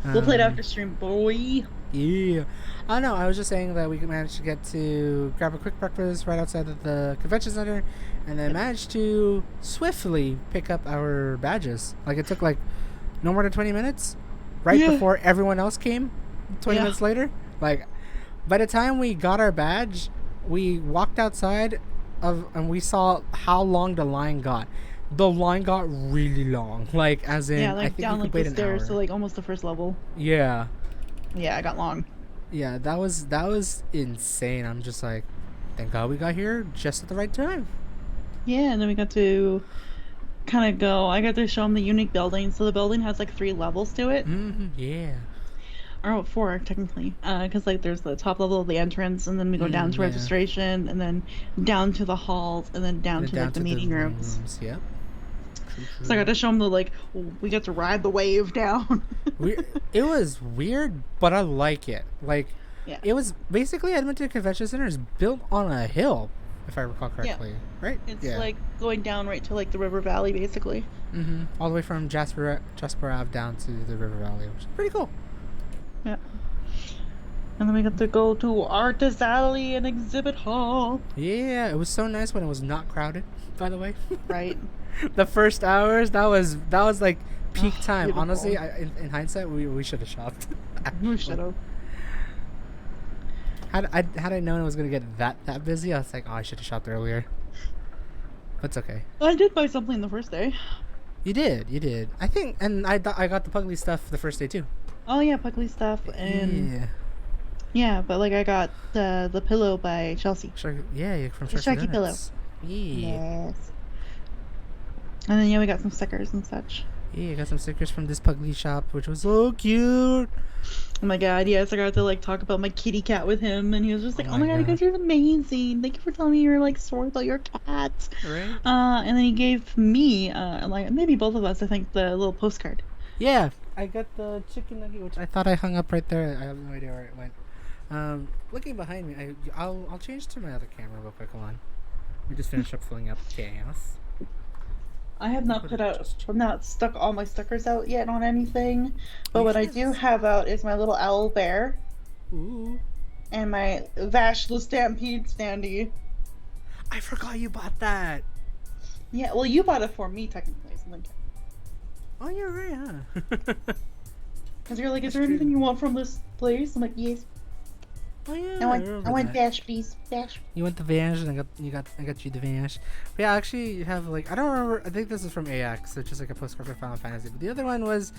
We'll play it after stream, boy. Yeah. Oh no, I was just saying that we managed to get to grab a quick breakfast right outside of the convention center, and then managed to swiftly pick up our badges. Like it took like no more than 20 minutes, right Yeah. before everyone else came. 20 Yeah. minutes later, like by the time we got our badge, we walked outside and we saw how long the line got. The line got really long, like as in Yeah, I like think down you like could wait the an stairs hour. to like almost the first level. Yeah. Yeah, I got long. Yeah, that was insane. I'm just like, thank God we got here just at the right time. Yeah, and then we got to kind of go. I got to show them the unique building. So the building has like 3 levels to it, Yeah. or 4 technically. Because like there's the top level of the entrance, and then we go down to Yeah. registration, and then down to the halls, and then down And to down like the to the meeting meeting rooms. rooms. Yep. True, So I got true. to show them the like we got to ride the wave down. It was weird, but I like it. Like, Yeah. it was basically Edmonton Convention Center is built on a hill, if I recall Yeah. correctly. Right? It's Yeah. like going down right to like the river valley, basically. All the way from Jasper Ave down to the River Valley, which is pretty cool. Yeah. And then we got to go to Artist Alley and Exhibit Hall. Yeah, it was so nice when it was not crowded. By the way, Right. the first hours that was like peak Oh, time. beautiful. Honestly, in hindsight, we should have shopped. We should have. Had I known it was gonna get that busy, I was like, oh, I should have shopped earlier. But it's okay. I did buy something the first day. You did. I think, and I got the Pugly stuff the first day too. Oh yeah, Puckley stuff and Yeah, yeah, but like I got the pillow by Chelsea. yeah, from The Sharky Sharky pillow. Donuts. Yeah. Yes. And then yeah, we got some stickers and such. Yeah, I got some stickers from this Pugly shop, which was so cute. Oh my god, yes, I got to like talk about my kitty cat with him, and he was just like, Oh "Oh my my god, you God. guys are amazing! Thank you for telling me you're like sorry about your cat." Right? And then he gave me, like maybe both of us, I think, the little postcard. Yeah, I got the chicken nugget, which I thought I hung up right there. I have no idea where it went. Looking behind me, I'll change to my other camera real quick. Hold on. We just finished up filling up gas. I have not Put it just- I'm not stuck all my stickers out yet on anything, but what I do Yes. have out is my little owl bear Ooh, and my Vash the Stampede standee. I forgot you bought that. Yeah, well, you bought it for me technically, so like, Oh, you're right, huh? because you're like, is That's there true. anything you want from this place? I'm like, yes. Oh yeah, I want remember that. Vash, please, Vash. You want the Vanish, and I got you the Vanish. But yeah, actually, you have like I don't remember. I think this is from AX, so it's just like a postcard for Final Fantasy. But the other one was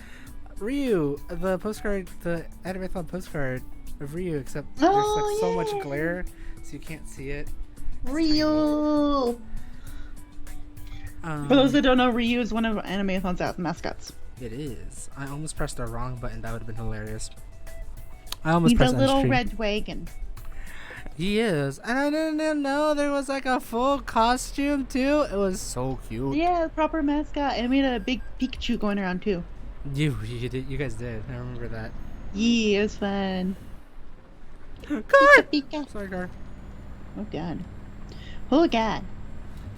Ryu, the postcard, the Animethon postcard of Ryu. Except there's Oh, like so much yeah. glare, so you can't see it. Ryu. Um, For those that don't know, Ryu is one of Animethon's mascots. it is. I almost pressed the wrong button. That would have been hilarious. I almost He's a pressed on little stream. red wagon. He is, and I didn't even know there was like a full costume too. It was so cute. Yeah, proper mascot, and we had a big Pikachu going around too. You guys did. I remember that. Yeah, it was fun. Car. Pika. Sorry, car. Oh god. Oh god.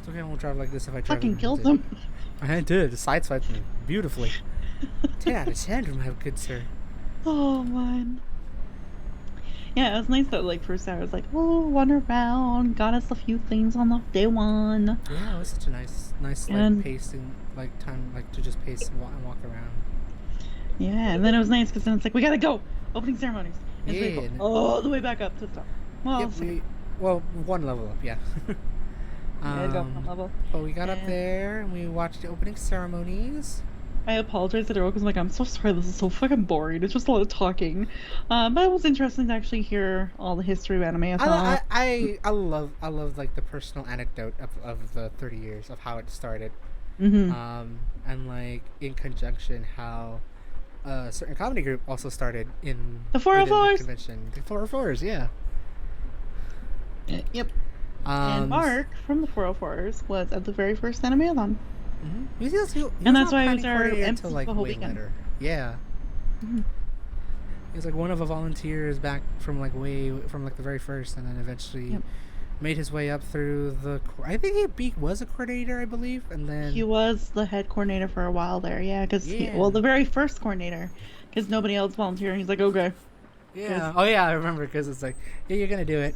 It's okay. I won't drive like this if I drive. Fucking like killed this. him. I did. Sideswiped me beautifully. 10 out of 10, my good sir. Oh man. Yeah, it was nice that like first I was like, oh, wander around, got us a few things on the day one. Yeah, it was such a nice like And- pacing, like time, like to just pace and walk around. Yeah, and then it was nice because then it's like we gotta go opening ceremonies. And so we Yeah. go all the way back up to the top. Well, Yep, well, one level up, yeah. yeah, go up one level. But we got up And- there and we watched the opening ceremonies. I apologize to everyone because I'm like, I'm so sorry, this is so fucking boring. It's just a lot of talking. But it was interesting to actually hear all the history of anime. I love like the personal anecdote of the 30 years of how it started. Mm-hmm. And like in conjunction how a certain comedy group also started in The within 404s. convention. The 404s, yeah. Yep. And Mark from the 404s was at the very first Animethon. He was And that's not why he was planning our coordinator MC until, like the whole way weekend. later. Yeah. Mhm. He was like one of the volunteers back from like the very first, and then eventually Yep. made his way up through the. I think he was a coordinator, I believe, and then He was the head coordinator for a while there, yeah, because Yeah. the very first coordinator, because nobody else volunteered. He's like, okay, yeah. Oh yeah, I remember because it's like yeah, you're gonna do it.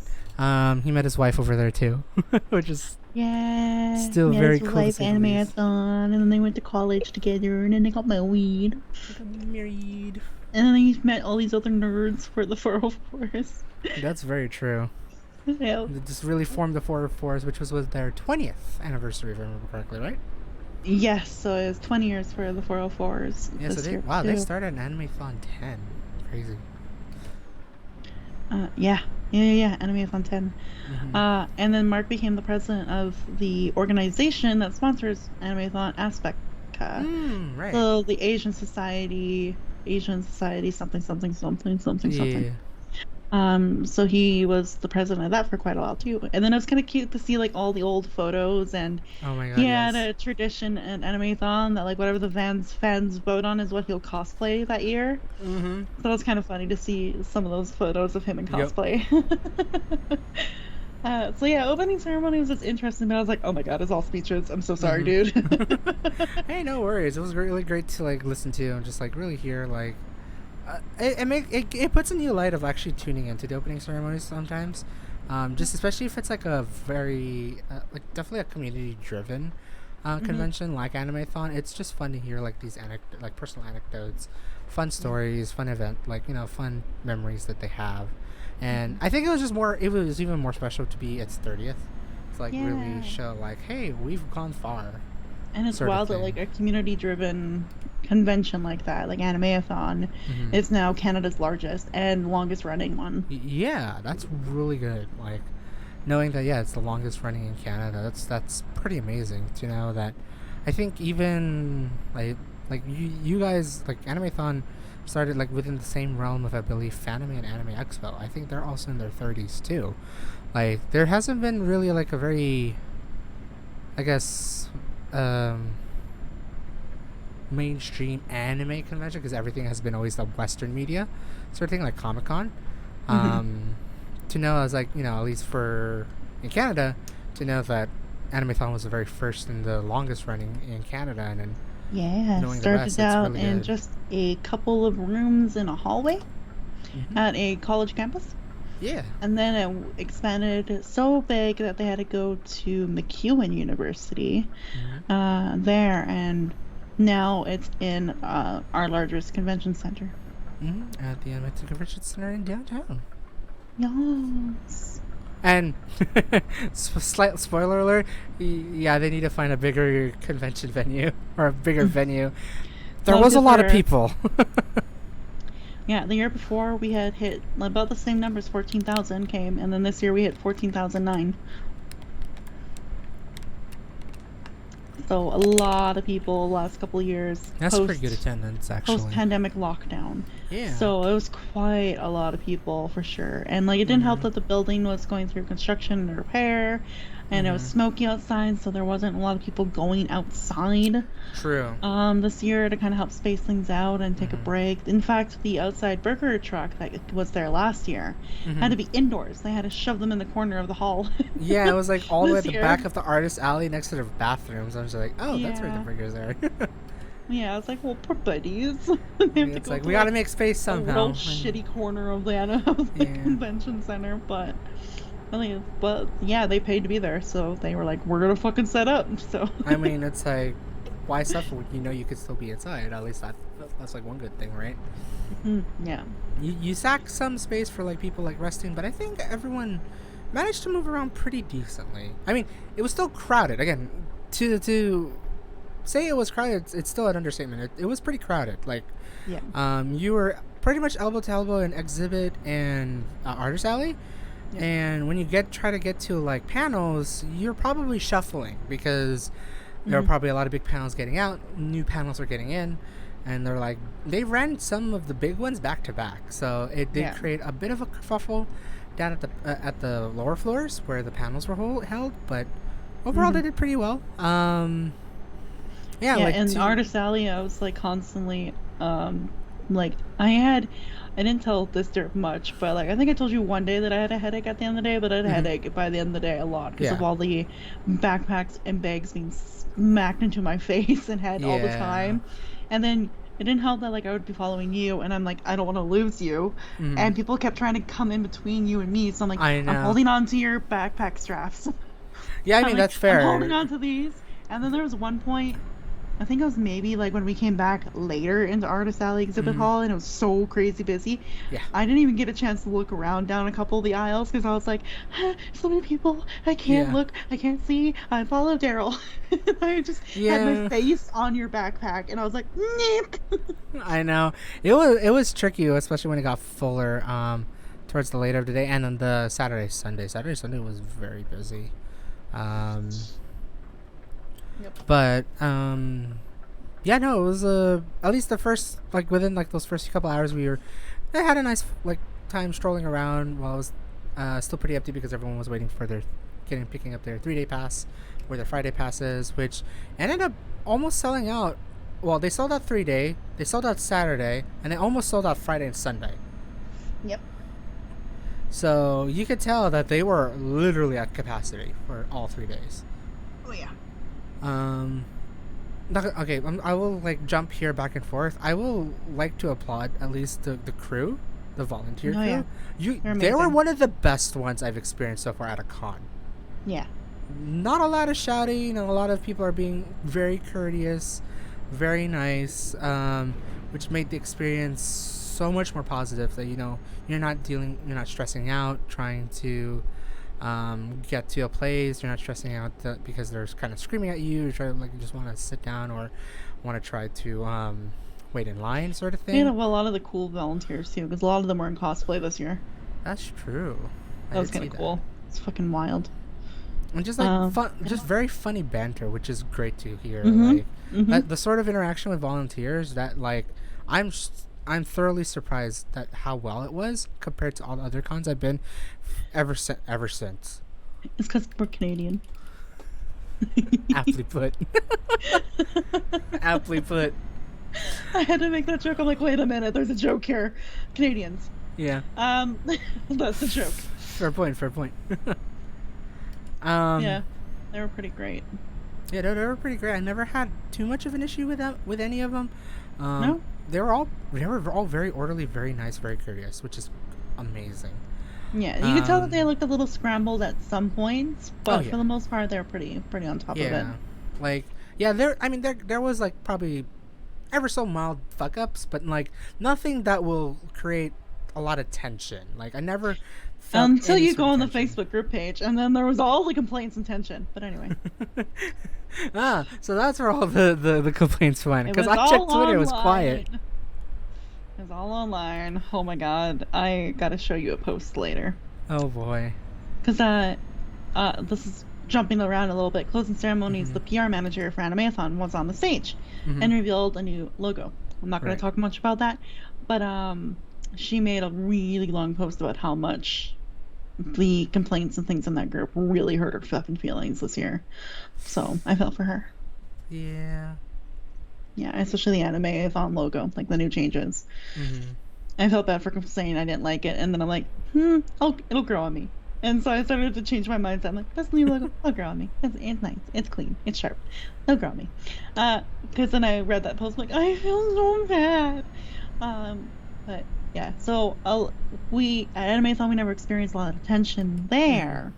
He met his wife over there too, which is yeah. Still he had very his cool to wife say the least. Animethon, and then they went to college together, and then they got married, married. and then he met all these other nerds for the 404s. That's very true. Yeah. They just really formed the 404s, which was their 20th anniversary, if I remember correctly, right? Yes, so it was 20 years for the 404s. Yeah, so this they year, they too. started an Animethon 10. Crazy. Yeah. Yeah. Animethon 10. Mm-hmm. And then Mark became the president of the organization that sponsors Animethon Aspecta. Right. So the Asian Society, something, something, something, something, something. Yeah. So he was the president of that for quite a while too. And then it was kind of cute to see like all the old photos, and Oh my he god, had yes. a tradition in Animathon that like whatever the fans vote on is what he'll cosplay that year. Mm-hmm. So it was kind of funny to see some of those photos of him in Yep. cosplay. So yeah, opening ceremony was just interesting, but I was like, oh my God, it's all speeches. I'm so sorry, Mm-hmm. dude. Hey, no worries. It was really great to like listen to and just like really hear like it puts a new light of actually tuning into the opening ceremonies sometimes. Just especially if it's like a very like definitely a community driven Hmm. convention like Animethon. It's just fun to hear like these like personal anecdotes, fun Yeah. stories, fun event, like fun memories that they have. And Hmm. I think it was just more. It was even more special to be its 30th. To like really Yeah. show like, hey, we've gone far, And it's sort of wild that thing. like a community-driven convention like that, like Animathon, Mm-hmm. is now Canada's largest and longest running one. Yeah, that's really good. Like knowing that, yeah, it's the longest running in Canada. That's pretty amazing to know that. I think even like you guys like Animethon started like within the same realm of I believe Fanime and Anime Expo. I think they're also in their 30s too. Like there hasn't been really like a very I guess um mainstream anime convention because everything has been always the Western media sort of thing like Comic Con. Hmm. Um, to know as like at least for in Canada to know that Animethon was the very first and the longest running in Canada, and then Yeah, knowing the rest, started it's out really in good. just a couple of rooms in a hallway Hmm. at a college campus. Yeah. And then it expanded so big that they had to go to McEwen University Hmm. there. And now it's in our largest convention center. At the Animethon Convention Center in downtown. Yes. And slight spoiler alert, yeah, they need to find a bigger convention venue or a bigger venue. There Well, was a because lot of we're, people. yeah, the year before we had hit about the same numbers, 14,000 came, and then this year we hit 14,009. So a lot of people last couple of years That's pretty good attendance, post actually. pandemic lockdown. Yeah. So it was quite a lot of people for sure. And like it didn't help Mm-hmm. that the building was going through construction and repair, and it was Mm-hmm. smoky outside, so there wasn't a lot of people going outside True. this year to kind of help space things out and take a Mm-hmm. break. In fact, the outside burger truck that was there last year had Mm-hmm. to be indoors. They had to shove them in the corner of the hall Yeah, it was like all the way this at the back year. of the artist alley next to the bathrooms. I was just like, oh, that's where the Yeah. burgers are. Yeah, I was like, well, poor buddies. They have to It's go like to we got to like make space a real somehow. And shitty corner of the of the yeah, convention center, but really, but yeah, they paid to be there, so they were like, we're gonna fucking set up. So I mean, it's like why suffer when you know you could still be inside. At least that's like one good thing, right? yeah. You sack some space for like people like resting, but I think everyone managed to move around pretty decently. I mean, it was still crowded. Again, to say it was crowded, it's still an understatement. It was pretty crowded. Like, Yeah. you were pretty much elbow to elbow in exhibit and artist alley. Yep. And when you try to get to like panels, you're probably shuffling because there are Hmm. probably a lot of big panels getting out, new panels are getting in, and they're like they ran some of the big ones back to back, so it did Yeah. create a bit of a kerfuffle down at the lower floors where the panels were held, but overall Hmm. they did pretty well. Yeah, Yeah, like and to. Artist Alley, I was like constantly, like I didn't tell this dirt much, but like I think I told you one day that I had a headache at the end of the day, but I had a Mhm. headache by the end of the day a lot because Yeah, of all the backpacks and bags being smacked into my face and head all the yeah. time. And then it didn't help that like I would be following you, and I'm like, I don't want to lose you. Mhm. And people kept trying to come in between you and me, so I'm like, I I'm know. holding on to your backpack straps. Yeah, I I'm mean like, that's I'm holding fair. on to these. And then there was one point, I think it was maybe like when we came back later into Artist Alley exhibit Mhm. hall and it was so crazy busy. Yeah. I didn't even get a chance to look around down a couple of the aisles because I was like, so many people. I can't Yeah. look. I can't see. I follow Daryl. I just had my Yeah. face on your backpack and I was like, "Nyeh." I know. It was tricky, especially when it got fuller. towards the later of the day, and then the Saturday Sunday was very busy. Um, Yep. but yeah, no, it was at least the first, like, within like those first couple hours I had a nice like time strolling around while it was still pretty empty because everyone was waiting for their picking up their 3-day pass or their Friday passes, which ended up almost selling out. Well, they sold out 3-day, they sold out Saturday, and they almost sold out Friday and Sunday. Yep. So you could tell that they were literally at capacity for all 3 days. Oh yeah. Okay, I will like jump here back and forth. I will like to applaud at least the crew, the volunteer crew. Yeah. They were one of the best ones I've experienced so far at a con. Yeah. Not a lot of shouting, and a lot of people are being very courteous, very nice, which made the experience so much more positive. That you're not stressing out trying to get to a place. You're not stressing out because they're kind of screaming at you. You just want to sit down or want to try to wait in line, sort of thing. You know, well, a lot of the cool volunteers too, because a lot of them were in cosplay this year. That's true. That was kind of cool. It's fucking wild. And just like fun, just very funny banter, which is great to hear. Mm-hmm. Like the sort of interaction with volunteers that like I'm thoroughly surprised at how well it was compared to all the other cons I've been ever since. It's because we're Canadian. Aptly put. Aptly put. I had to make that joke. I'm like, wait a minute, there's a joke here. Canadians. Yeah. That's a joke. Fair point. Yeah, they were pretty great. Yeah, they were pretty great. I never had too much of an issue with any of them. No. They were all very orderly, very nice, very courteous, which is amazing. Yeah, you could tell that they looked a little scrambled at some points, but for the most part, they were pretty on top of it. Like, yeah, there was like probably ever so mild fuck ups, but like nothing that will create a lot of tension. Like I never felt until any you sort go of on the tension. Facebook group page, and then there was all the complaints and tension. But anyway, so that's where all the complaints went. Because I all checked Twitter, online. it was quiet. It was all online. Oh my god, I gotta show you a post later. Oh boy. Because this is jumping around a little bit. Closing ceremonies, the PR manager for Animethon was on the stage and revealed a new logo. I'm not going to talk much about that, but she made a really long post about how much the complaints and things in that group really hurt her fucking feelings this year. So I felt for her. Yeah. Yeah, especially the Animethon logo, like the new changes. I felt bad for saying I didn't like it, and then I'm like, it'll grow on me. And so I started to change my mindset. I'm like, that's the new logo. It'll grow on me. It's nice. It's clean. It's sharp. It'll grow on me. Because then I read that post, I'm like, I feel so bad. But yeah, so we at Animethon we never experienced a lot of tension there,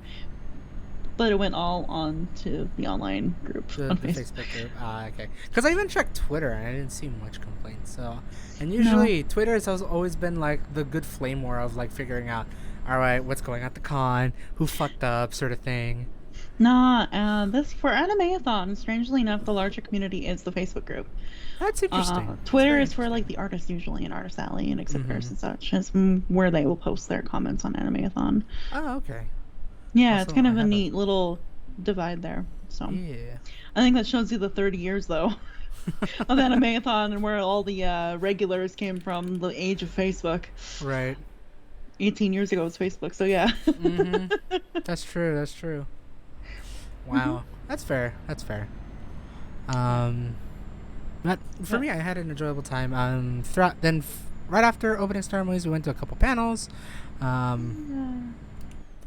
but it went all on to the online group on the Facebook. Facebook group. Okay. Because I even checked Twitter and I didn't see much complaints. So, and usually Twitter has always been like the good flame war of like figuring out, all right, what's going on at the con, who fucked up, sort of thing. Nah, this for Animethon, strangely enough, the larger community is the Facebook group. That's interesting. Twitter is for like the artists usually, and Artist Alley and exhibitors and such. It's where they will post their comments on Animethon. Oh, okay. Yeah, it's kind of a neat little divide there. So yeah, I think that shows you the 30 years though of Animethon and where all the regulars came from, the age of Facebook. Right. 18 years ago was Facebook, so yeah. That's true. Wow. That's fair. But for me, I had an enjoyable time. Right after opening ceremonies, we went to a couple panels.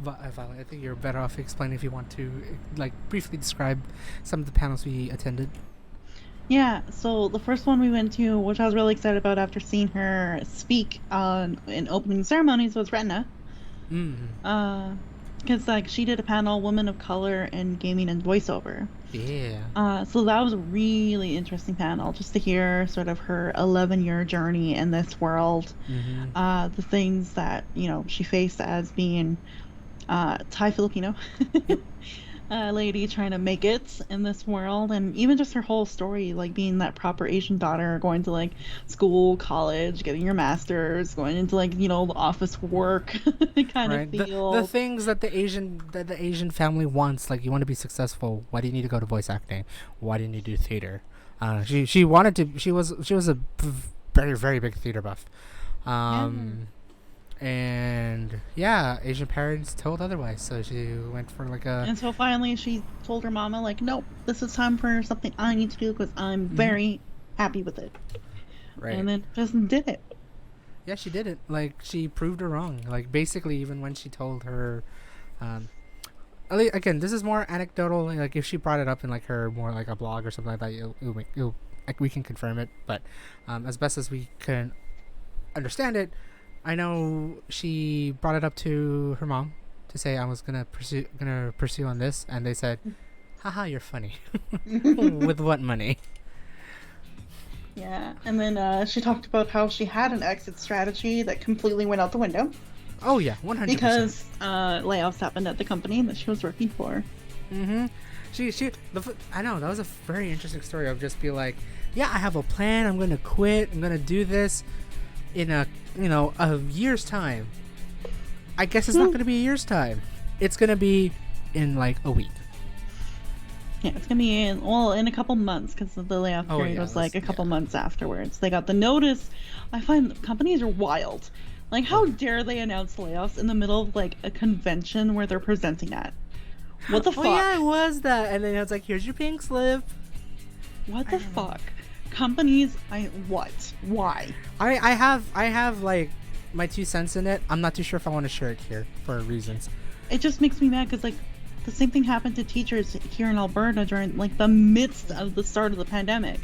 Violet, I think you're better off explaining if you want to, like, briefly describe some of the panels we attended. Yeah, so the first one we went to, which I was really excited about after seeing her speak in opening ceremonies, was Retna. Because like she did a panel, Women of Color in Gaming and Voiceover. Yeah. So that was a really interesting panel, just to hear sort of her 11-year journey in this world, the things that she faced as being Thai Filipino, lady trying to make it in this world, and even just her whole story, like being that proper Asian daughter, going to like school, college, getting your master's, going into like the office work kind of Right. The field. things that the Asian family wants, like you want to be successful. Why do you need to go to voice acting? Why do you need to do theater? She wanted to. She was a very very big theater buff. Yeah. Um, and yeah, Asian parents told otherwise, so she went for like a. And so finally she told her mama, like, nope, this is time for something I need to do because I'm Mhm. very happy with it. Right. And then just did it. Yeah, she did it. Like she proved her wrong. Like basically, even when she told her, um, again, this is more anecdotal. Like if she brought it up in like her more like a blog or something like that, like we can confirm it. But as best as we can understand it, I know she brought it up to her mom to say I was gonna pursue on this, and they said, "Haha, you're funny." With what money? Yeah. And then she talked about how she had an exit strategy that completely went out the window Oh yeah, 100%. because layoffs happened at the company that she was working for. Mm-hmm. I know that was a very interesting story of just be like, yeah, I have a plan. I'm gonna quit. I'm gonna do this in a year's time. I guess it's not gonna be a year's time. It's gonna be in like a week. Yeah, it's gonna be in a couple months because the layoff Oh, period yeah, was like a couple yeah. months afterwards. They got the notice. I find companies are wild. Like, how dare they announce layoffs in the middle of like a convention where they're presenting at? What the Oh fuck? yeah, it was that. And then it's like, here's your pink slip. What I the don't know. fuck? Companies, what? Why? I have like my 2 cents in it. I'm not too sure if I want to share it here for reasons. It just makes me mad because like the same thing happened to teachers here in Alberta during like the midst of the start of the pandemic.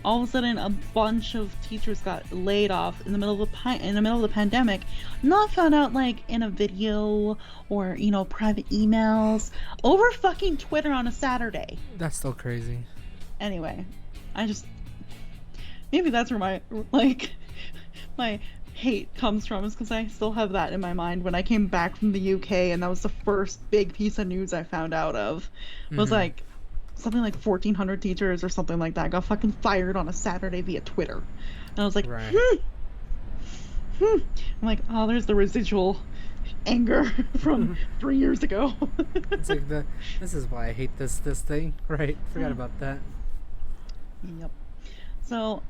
All of a sudden, a bunch of teachers got laid off in the middle of the pandemic. Not found out like in a video or private emails over fucking Twitter on a Saturday. That's still crazy. Anyway, I just maybe that's where my like my hate comes from, is because I still have that in my mind when I came back from the UK, and that was the first big piece of news I found out of. Was Mm-hmm. like something like 1,400 teachers or something like that got fucking fired on a Saturday via Twitter. And I was like, Right. I'm like, oh, there's the residual anger from 3 years ago. It's like this is why I hate this thing. Right. Forgot about that. Yep. So,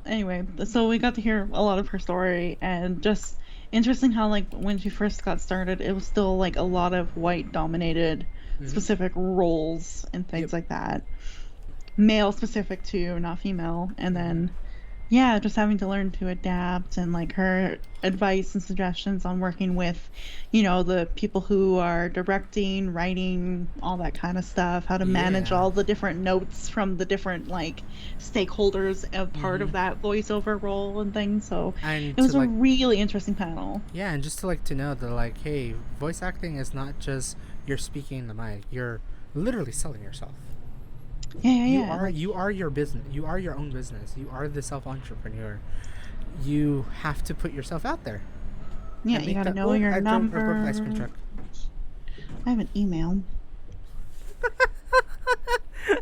anyway, so we got to hear a lot of her story, and just interesting how, like, when she first got started, it was still, like, a lot of white-dominated Mm-hmm. specific roles and things Yep. like that. Male specific too, not female. And Mm-hmm. then, yeah, just having to learn to adapt, and, like, her advice and suggestions on working with, the people who are directing, writing, all that kind of stuff, how to manage Yeah. all the different notes from the different, like, stakeholders of part Mm-hmm. of that voiceover role and things. So And it to was a like, really interesting panel. yeah, and just to like to know that like, hey, voice acting is not just you're speaking in the mic. You're literally selling yourself. Yeah, yeah, You yeah. are Like, you are your business. You are your own business. You are the self entrepreneur. You have to put yourself out there yeah, and you make gotta that. know Oh, your I drove a ice cream number. truck. I have an email.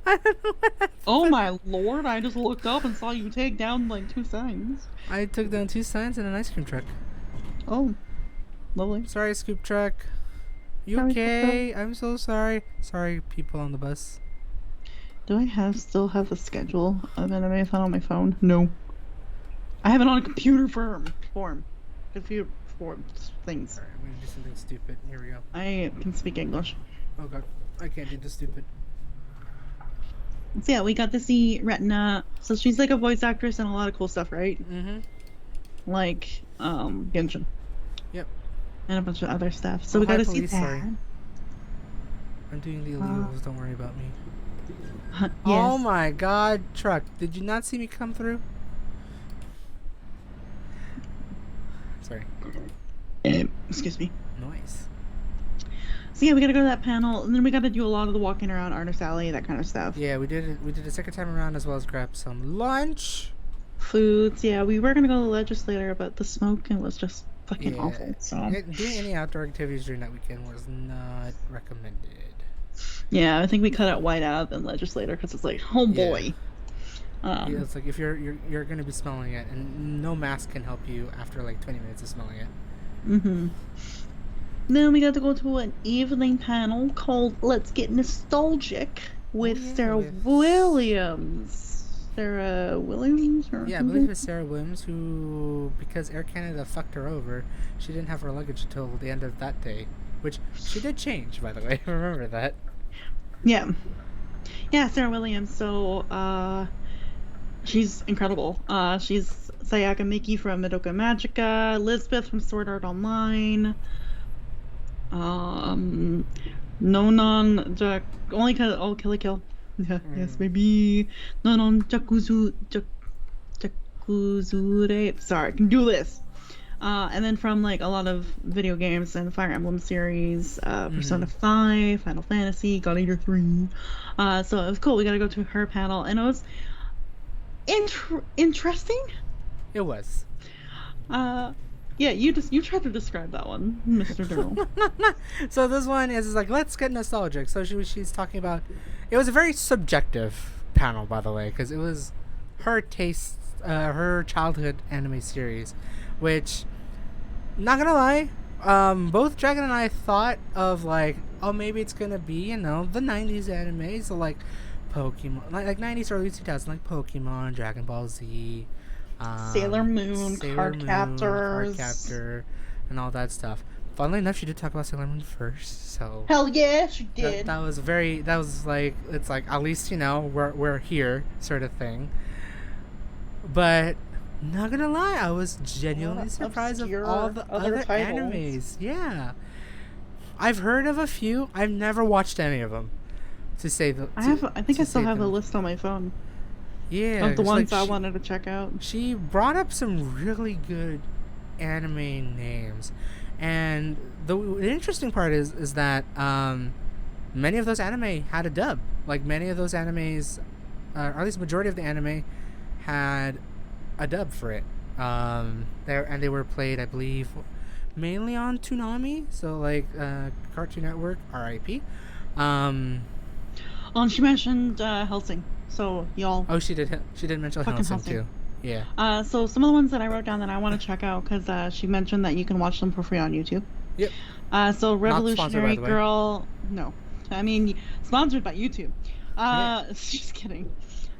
I don't know what happened. Oh my lord, I just looked up and saw you take down like 2 signs. I took down 2 signs and an ice cream truck. Oh, lovely. Sorry, scoop truck. You Sorry, Scoop Truck. okay? I'm so sorry. Sorry, people on the bus. Do I still have the schedule of Animethon on my phone? No. I have it on a computer form. Computer form things. Alright, I'm gonna do something stupid. Here we go. I can speak English. Oh god, I can't do this stupid. So yeah, we got to see Retina. So she's like a voice actress and a lot of cool stuff, right? Mm-hmm. Like, Genshin. Yep. And a bunch of other stuff. So Oh, we hi, got to see police, that. sorry. I'm doing the illegals. Don't worry about me. Yes. Oh my god, truck! Did you not see me come through? Sorry. Excuse me. Noise. So yeah, we gotta go to that panel, and then we gotta do a lot of the walking around Artist Alley, that kind of stuff. Yeah, we did it. We did a second time around as well as grab some lunch. Foods, yeah, we were gonna go to the legislator, but the smoking was just fucking Yeah. awful. So Doing any outdoor activities during that weekend was not recommended. Yeah, I think we cut out White out and Legislator because it's like, oh Yeah. boy. Yeah, it's like if you're gonna be smelling it, and no mask can help you after like 20 minutes of smelling it. Mm-hmm. Then we got to go to an evening panel called "Let's Get Nostalgic" Oh with yeah, Sarah with Williams. Sarah Williams, or yeah, I believe it's Sarah Williams who, because Air Canada fucked her over, she didn't have her luggage until the end of that day, which she did change, by the way. Remember that? yeah, yeah, Sarah Williams. So, she's incredible. She's Sayaka Miki from Madoka Magica, Elizabeth from Sword Art Online. Um, Nonon Jack only cause Kill la Kill. Yeah, yes, Mm. baby. Nonon Jakuzure. Sorry, I can do this. And then from like a lot of video games and Fire Emblem series, Persona 5, Final Fantasy, God Eater 3. So it was cool. We got to go to her panel, and it was interesting. It was. Yeah, you tried to describe that one, Mr. Daryl. So this one is like, let's get nostalgic. So she's talking about. It was a very subjective panel, by the way, because it was her taste, her childhood anime series, which, not gonna lie, both Dragon and I thought of like, oh, maybe it's gonna be the '90s anime, so like Pokemon, like '90s early 2000s, like Pokemon, Dragon Ball Z. Sailor Moon, Sailor Card Captor, and all that stuff. Funnily enough, she did talk about Sailor Moon first, so Hell yeah, she did. that was very. That was like, it's like, at least we're here, sort of thing. But not gonna lie, I was genuinely surprised of all the other animes. Yeah, I've heard of a few. I've never watched any of them. To say the, I think I still have a list on my phone. Yeah, Of the ones I wanted to check out. She brought up some really good anime names, and the interesting part is that many of those anime had a dub. Like, many of those animes, or at least majority of the anime, had a dub for it. They were played, I believe, mainly on Toonami. So like Cartoon Network, R.I.P. And she mentioned Helsing. So y'all. Oh, she did mention Helsing too. Yeah. So some of the ones that I wrote down that I want to check out, because she mentioned that you can watch them for free on YouTube. Yep. So Revolutionary sponsored, Girl. No, I mean sponsored by YouTube. Just kidding.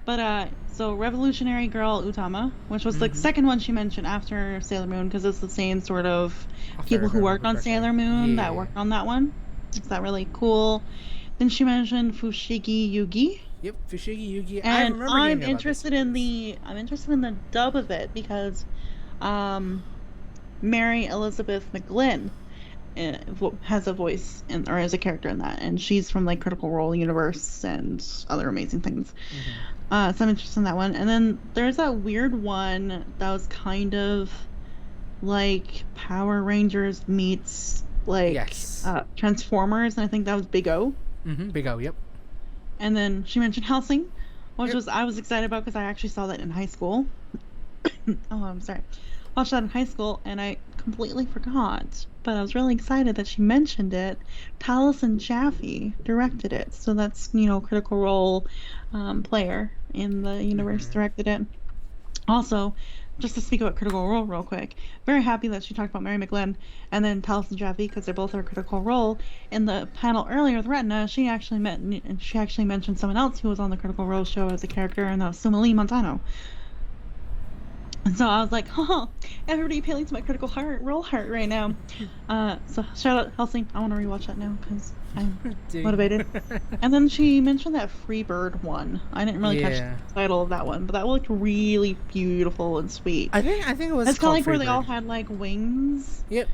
But so Revolutionary Girl Utama, which was the second one she mentioned after Sailor Moon, because it's the same sort of people who worked on Sailor Moon that worked on that one. Is that really cool? Then she mentioned Fushigi Yugi. Yep, Fushigi Yugi. And I'm interested in the dub of it because Mary Elizabeth McGlynn has a voice or as a character in that, and she's from like Critical Role universe and other amazing things. So I'm interested in that one. And then there's that weird one that was kind of like Power Rangers meets like Transformers, and I think that was Big O. Big O, yep. And then she mentioned Helsing, which I was excited about because I actually saw that in high school. Oh, I'm sorry. Watched that in high school, and I completely forgot. But I was really excited that she mentioned it. Taliesin Jaffe directed it, so that's Critical Role player in the universe directed it. Also, just to speak about Critical Role real quick, very happy that she talked about Mary McGlynn and then Taliesin Jaffe because they're both her Critical Role. In the panel earlier with Retina, she actually mentioned someone else who was on the Critical Role show as a character, and that was Sumali Montano. And so I was like, everybody appealing to my Critical Role heart right now. So shout out Helsing. I want to rewatch that now because I'm motivated. And then she mentioned that Freebird one. I didn't really catch the title of that one, but that looked really beautiful and sweet. I think it was. It's kind of like where they all had like wings. Yep.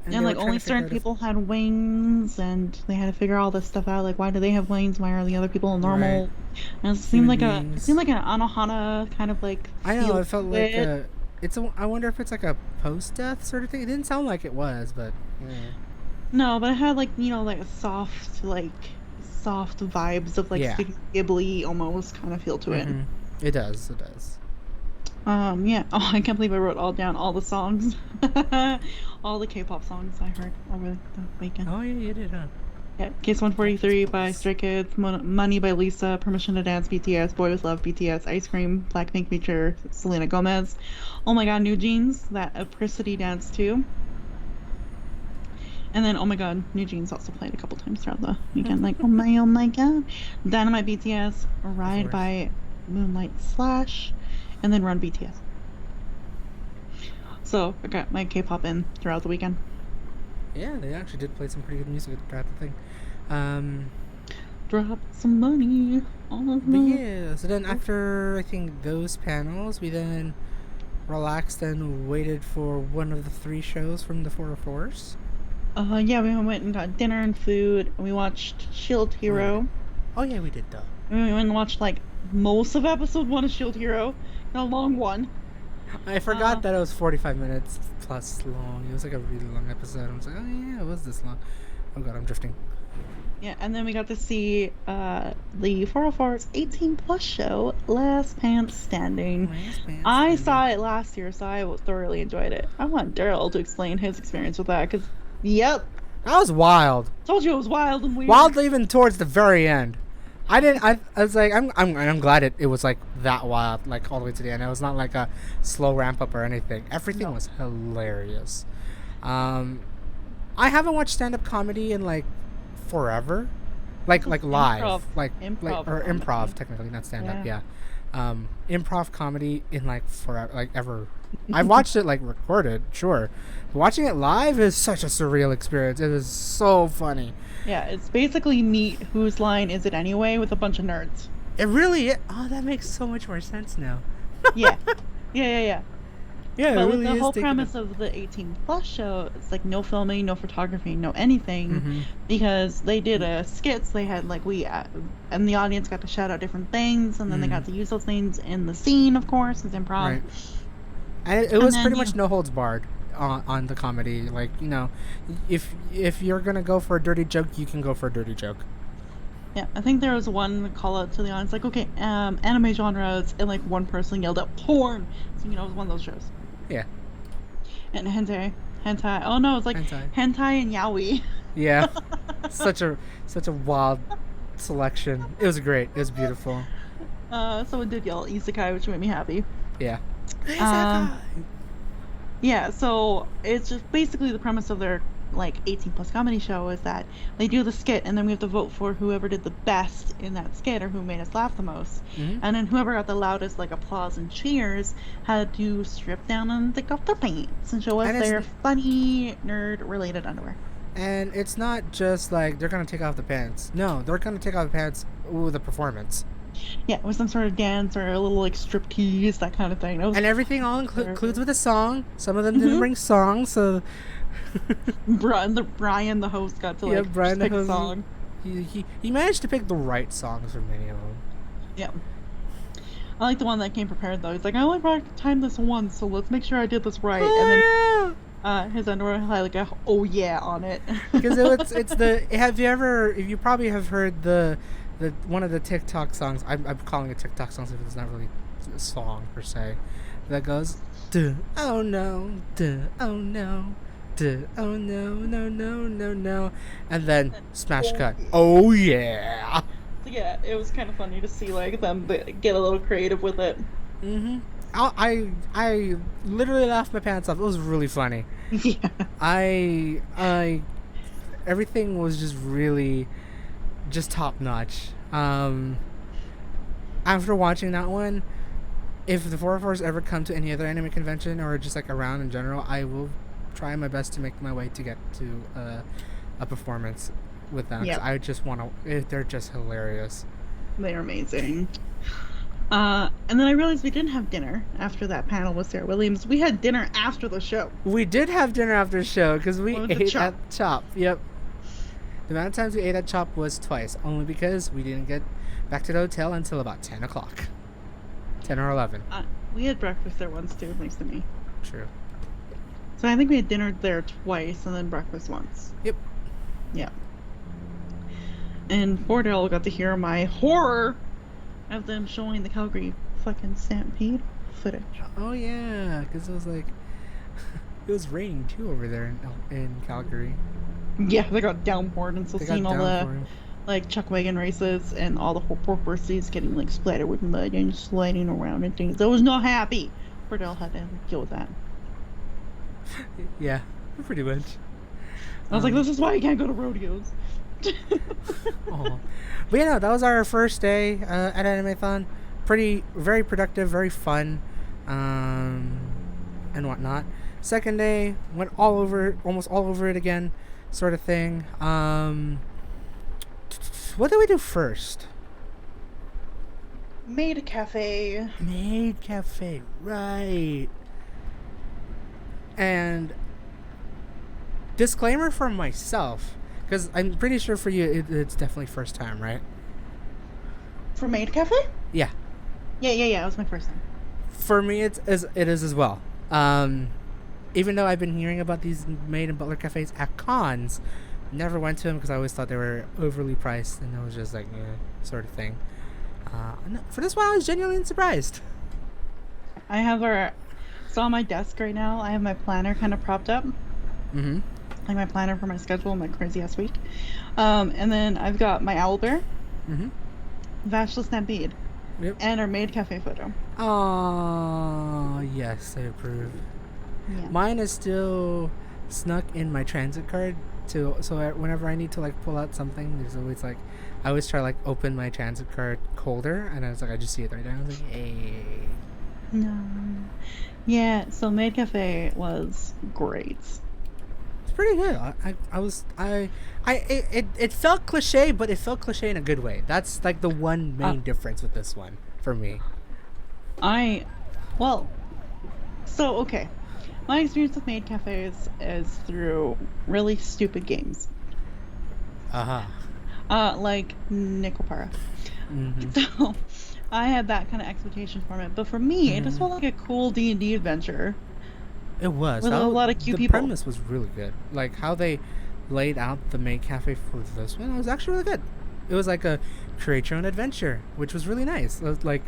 And like only certain people had wings, and they had to figure all this stuff out. Like, why do they have wings? Why are the other people normal? Right. And it seemed like an Anohana kind of like. I know. It felt like I wonder if it's like a post-death sort of thing. It didn't sound like it was, but. Yeah. No, but it had like like a soft vibes of like Ghibli almost kind of feel to it. It does. It does. Yeah. Oh, I can't believe I wrote all the songs. All the K-pop songs I heard over the weekend. Oh, yeah, you did, huh? Yeah, Case 143 by Stray Kids, Money by Lisa, Permission to Dance BTS, Boy With Love BTS, Ice Cream, Blackpink feature Selena Gomez. Oh my god, New Jeans, that Apricity dance too. And then, oh my god, New Jeans also played a couple times throughout the weekend. Like, oh my god. Dynamite BTS, Of Ride course. by Moonlight Slash, and then Run BTS. So I got my K-pop in throughout the weekend. Yeah, they actually did play some pretty good music throughout the thing. Um, Drop some money on but yeah, so then after I think those panels, we then relaxed and waited for one of the 3 shows from the 404s. Yeah, we went and got dinner and food. And we watched Shield Oh, yeah, we did. Hero. Oh, yeah, we did, though. We went and watched like most of episode 1 of Shield Hero. A long one. I forgot that it was 45 minutes plus long. It was like a really long episode. I was like, oh, yeah, it was this long. Oh, God, I'm drifting. Yeah, and then we got to see the 404's 18 plus show, Last Pants Standing. I saw it last year, so I thoroughly enjoyed it. I want Daryl to explain his experience with that, because, yep. That was wild. Told you it was wild and weird. Wild even towards the very end. I was like, I'm glad it was like that wild, like all the way to the end. It was not like a slow ramp up or anything. Everything was hilarious. I haven't watched stand up comedy in like forever, like live, improv technically, not stand up. Yeah. Improv comedy in like forever, like ever. I've watched it like recorded, sure. But watching it live is such a surreal experience. It is so funny. Yeah, it's basically Meet Whose Line Is It Anyway with a bunch of nerds. It really is. Oh, that makes so much more sense now. Yeah. Yeah, but really the whole premise of the 18 plus show, it's like no filming, no photography, no anything, because they did a skits. They had like and the audience got to shout out different things, and then they got to use those things in the scene, of course, as improv. Right. And it was pretty much no holds barred on the comedy. Like, you know, if you're gonna go for a dirty joke, you can go for a dirty joke. Yeah, I think there was one call out to the audience, like, okay, anime genres, and like one person yelled out porn. So, you know, it was one of those shows. Yeah. And hentai. Oh no, it's like hentai and yaoi. Yeah. such a wild selection. It was great. It was beautiful. Someone did yell isekai, which made me happy. Yeah. Yeah, so it's just basically the premise of their like 18 plus comedy show is that they do the skit and then we have to vote for whoever did the best in that skit or who made us laugh the most. And then whoever got the loudest like applause and cheers had to strip down and take off their pants and show us their funny nerd related underwear. And it's not just like they're gonna take off the pants. No, they're gonna take off the pants with a performance. Yeah, with some sort of dance or a little like strip tease, that kind of thing. And everything all includes with a song. Some of them didn't bring songs, so Brian the host got to like pick a song. He managed to pick the right songs for many of them. Yeah. I like the one that came prepared though. He's like, I only brought time this once, so let's make sure I did this right. And then his underwear had like a "oh yeah" on it. Because it's the if you probably have heard the one of the TikTok songs. I'm calling it TikTok songs if it's not really a song per se. That goes, duh, oh no, duh, oh no. Oh no, and then smash cut. Oh yeah. Yeah, it was kind of funny to see like them get a little creative with it. I literally laughed my pants off. It was really funny. Yeah. I everything was just really just top notch. After watching that one, if the 404s ever come to any other anime convention or just like around in general, I will try my best to make my way to get to a performance with them. Yep. I just want to. They're just hilarious. They're amazing. And then I realized we didn't have dinner after that panel with Sarah Williams. We had dinner after the show. We did have dinner after the show because we ate at Chop. Yep. The amount of times we ate at Chop was twice, only because we didn't get back to the hotel until about 10 o'clock. 10 or 11. We had breakfast there once too, thanks to me. True. So I think we had dinner there twice and then breakfast once. Yep. Yeah. And Fordell got to hear my horror of them showing the Calgary fucking stampede footage. Oh yeah, because it was like it was raining too over there in Calgary. Yeah, they got downpoured, and so They got seeing all down the for him. like chuck wagon races and all the poor horses getting like splattered with mud and sliding around and things. I was not happy. Cordell had to like, deal with that. Yeah, pretty much. I was like, this is why you can't go to rodeos. Oh, but yeah, no, that was our first day at Animethon. Very productive, very fun, um, and whatnot. Second day went almost all over it again, sort of thing. What did we do first? Maid cafe. Maid cafe, right? And disclaimer for myself, because I'm pretty sure for you it's definitely first time, right? For maid cafe? Yeah. Yeah. It was my first time. For me, it is as well. Even though I've been hearing about these maid and butler cafes at cons, never went to them because I always thought they were overly priced, and it was just like sort of thing. For this one, I was genuinely surprised. I have so on my desk right now, I have my planner kind of propped up. Mm-hmm. Like my planner for my schedule, my crazy ass week. And then I've got my owlbear, Mm-hmm. Vashla Stampede, Yep. and our maid cafe photo. Oh, yes, I approve. Yeah. Mine is still snuck in my transit card whenever I need to like pull out something, there's always like I always try like open my transit card holder, and I was like I just see it right now. I was like, hey. No. Yeah, so Maid Cafe was great. It's pretty good. It felt cliche, but it felt cliche in a good way. That's like the one main difference with this one for me. Okay. My experience with Maid Cafes is through really stupid games. Like Nicopara. Mm-hmm. So I had that kind of expectation from it. But for me, it just felt like a cool D&D adventure. It was. With a lot of cute the people. The premise was really good. Like how they laid out the maid cafe for this one, it was actually really good. It was like a create your own adventure, which was really nice. It was like